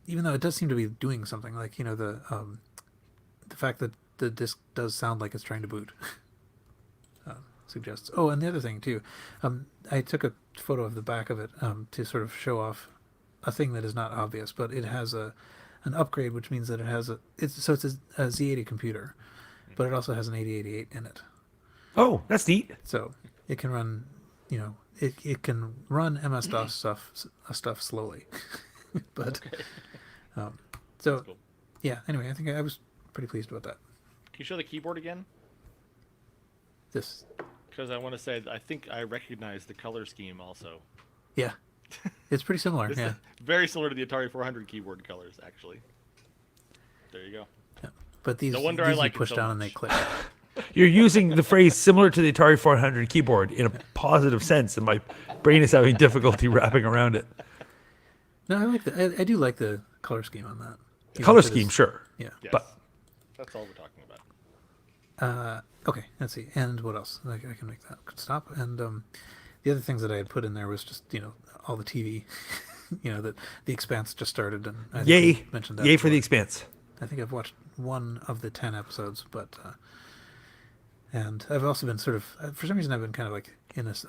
even though it does seem to be doing something, like the fact that the disc does sound like it's trying to boot suggests. Oh, and the other thing too, I took a photo of the back of it to sort of show off a thing that is not obvious, but it has an upgrade, which means that it's a Z80 computer, but it also has an 8088 in it. Oh, that's neat. So it can run, it can run MS-DOS stuff slowly, but so Cool. yeah. Anyway, I think I was pretty pleased about that. Can you show the keyboard again? This, Because I want to say, I think I recognize the color scheme also. yeah, it's pretty similar. It's Yeah. very similar to the Atari 400 keyboard colors, actually. There you go. Yeah. But these, No wonder I these like you it push so down and much. they click. You're using the phrase similar to the Atari 400 keyboard in a positive sense, and my brain is having difficulty wrapping around it. No, I like I do like the color scheme on that. Even Color if it is- scheme, sure. Yeah. Yes. But That's all we're talking about. Okay, let's see. And what else? I can make that stop. And the other things that I had put in there was just all the TV. That the Expanse just started, and I think yay, we mentioned that. yay for the before. Expanse. I think I've watched one of the 10 episodes, but and I've also been sort of, for some reason I've been kind of like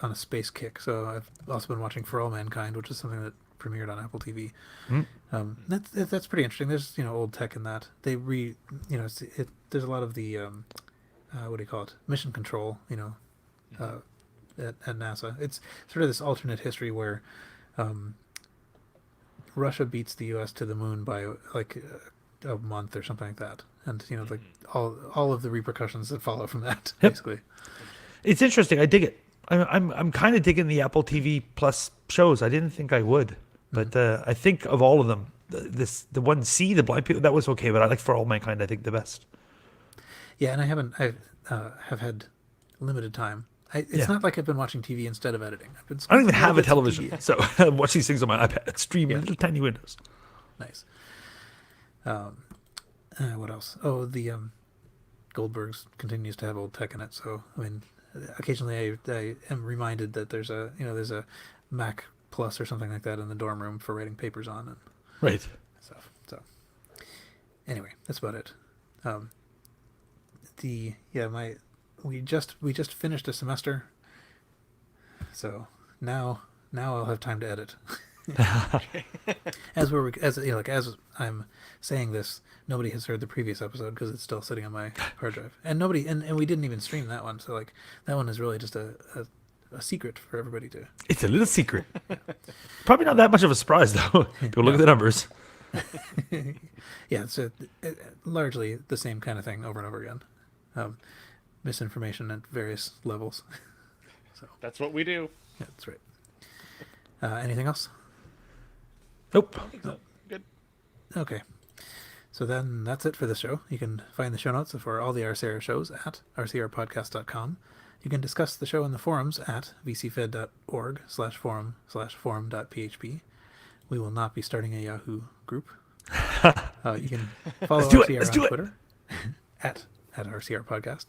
on a space kick. So I've also been watching For All Mankind, which is something that premiered on Apple TV. That's pretty interesting. There's old tech in that. They there's a lot of the what do you call it? Mission control. At NASA. It's sort of this alternate history where Russia beats the U.S. to the moon by like a month or something like that, and like all of the repercussions that follow from that. Yep. Basically, It's interesting. I dig it. I'm kind of digging the Apple TV Plus shows. I didn't think I would, but I think of all of them, the one C, the blind people, that was okay. But I like For All Mankind, I think, the best. yeah. And I have had limited time. It's not like I've been watching TV instead of editing. I've been I don't even squeezing have a bits of television, TV. so I watch these things on my iPad. Stream in little tiny windows. Nice. What else? Oh, the Goldberg's continues to have old tech in it. So I mean, occasionally I am reminded that there's a Mac Plus or something like that in the dorm room for writing papers on and Right. stuff. So anyway, that's about it. We just finished a semester, so now I'll have time to edit. As I'm saying this, nobody has heard the previous episode because it's still sitting on my hard drive, and we didn't even stream that one. So like that one is really just a secret for everybody to. It's a little secret. Probably not that much of a surprise though. People look at the numbers. Yeah, it's largely the same kind of thing over and over again. Misinformation at various levels. That's what we do. Yeah, that's right. Anything else? Nope. I think so. Good. Okay. So then that's it for this show. You can find the show notes for all the RCR shows at rcrpodcast.com. You can discuss the show in the forums at vcfed.org/forum/forum.php. We will not be starting a Yahoo group. You can follow RCR on Twitter at RCR Podcast.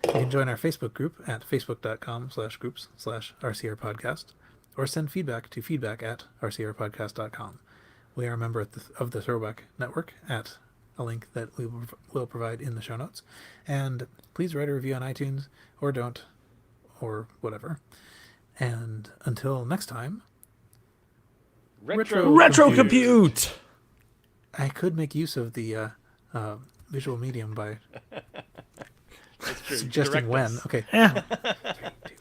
You can join our Facebook group at facebook.com/groups/RCR Podcast, or send feedback to feedback@rcrpodcast.com. We are a member of the Throwback Network at a link that we will provide in the show notes. And please write a review on iTunes, or don't, or whatever. And until next time, Retro compute. I could make use of the visual medium by That's true. suggesting Direct when. us. Okay. Yeah. 3, 2,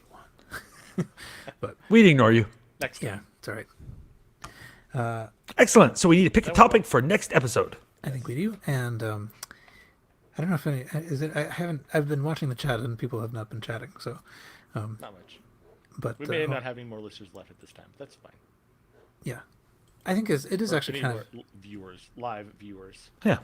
1. We'd ignore you. Next time. Yeah, it's all right. Excellent. So we need to pick a topic for next episode. I think we do. And I don't know if any is it. I've been watching the chat and people have not been chatting. So, Not much. but We may not have any more listeners left at this time. That's fine. yeah, I think it is Or actually any kind of more live viewers. Yeah.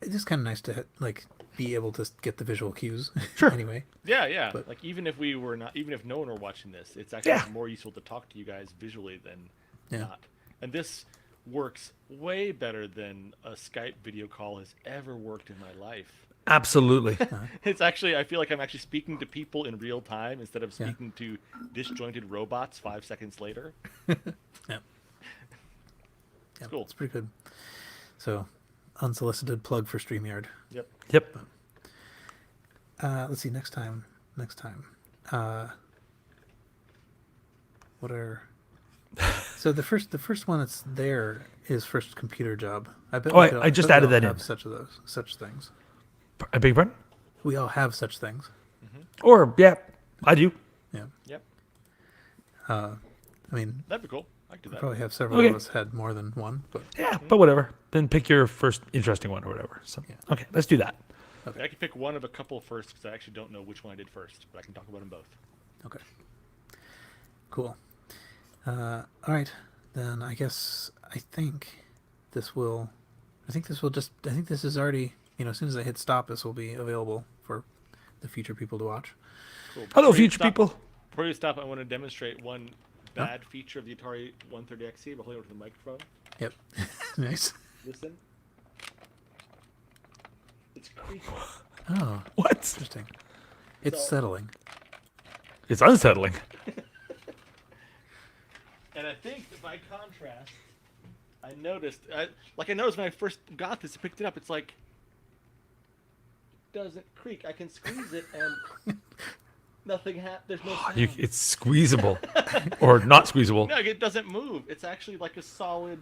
it is kind of nice to like be able to get the visual cues. Sure. Anyway, Yeah. But- Like even if no one were watching this, it's actually Yeah. more useful to talk to you guys visually than Yeah. not. And this works way better than a Skype video call has ever worked in my life. Absolutely. It's actually, I feel like I'm actually speaking to people in real time instead of Yeah. speaking to disjointed robots 5 seconds later. yeah, Cool. it's pretty good. So, unsolicited plug for StreamYard. Yep. Yep. Let's see. Next time. What are? So the first one that's there is First Computer Job. I bet. Oh, we I could- just bet we added all that have in. such things. I beg your pardon? We all have such things. Or, yeah, I do. Yeah. Yep. I mean, That'd be cool. I could do we that. probably have several Okay. of us had more than one, but Yeah, but whatever. Then pick your first interesting one or whatever. So, Yeah. okay, let's do that. I can pick one of a couple first because I actually don't know which one I did first, but I can talk about them both. okay. Cool. All right, then I think this is already, as soon as I hit stop, this will be available for the future people to watch. Cool. Hello, Before you future stop- people. Before you stop, I want to demonstrate one bad feature of the Atari 130XE. I'm holding it to the microphone. Yep. Nice. Listen. It's creepy. Oh, What? interesting. It's So- settling. It's unsettling. And I think that by contrast, I noticed when I first got this, I picked it up. It's like, it doesn't creak. I can squeeze it and nothing there's no sound. It's squeezable. Or not squeezable. No, it doesn't move. It's actually like a solid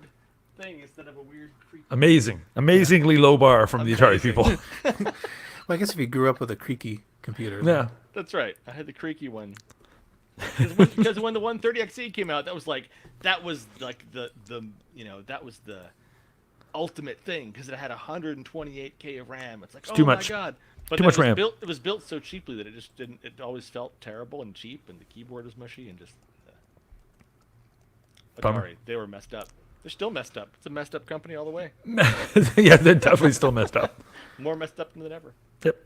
thing instead of a weird creak. Amazing. Amazingly low bar from the Atari Amazing. people. Well, I guess if you grew up with a creaky computer. Yeah. That's right. I had the creaky one. Because when the 130XE came out, that was like the ultimate thing because it had 128K of RAM. It's like, too oh much. my god! But Too then much RAM. It was built so cheaply that it just didn't. It always felt terrible and cheap, and the keyboard was mushy and just. Bummer. Atari, they were messed up. They're still messed up. It's a messed up company all the way. Yeah, they're definitely still messed up. More messed up than ever. Yep.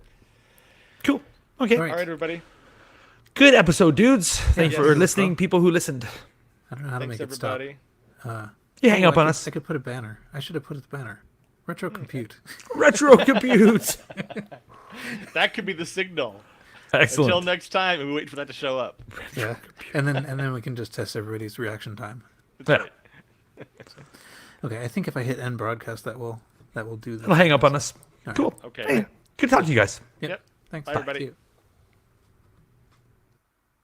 Cool. Okay. All right. All right, everybody. Good episode, dudes. Thanks Yes. for listening, people who listened. I don't know how to Thanks, make it stop. everybody. You hang Oh, up I on could- us. I could put a banner. I should have put the banner. Retro Compute. Retro compute. That could be the signal. Excellent. Until next time, and we wait for that to show up. Yeah, and then we can just test everybody's reaction time. That's right. Okay, I think if I hit end broadcast, that will do that. It'll hang up on us. All right. Cool. Okay. Hey, good talking to you guys. Yep. Yep. Thanks. Bye, everybody. See you.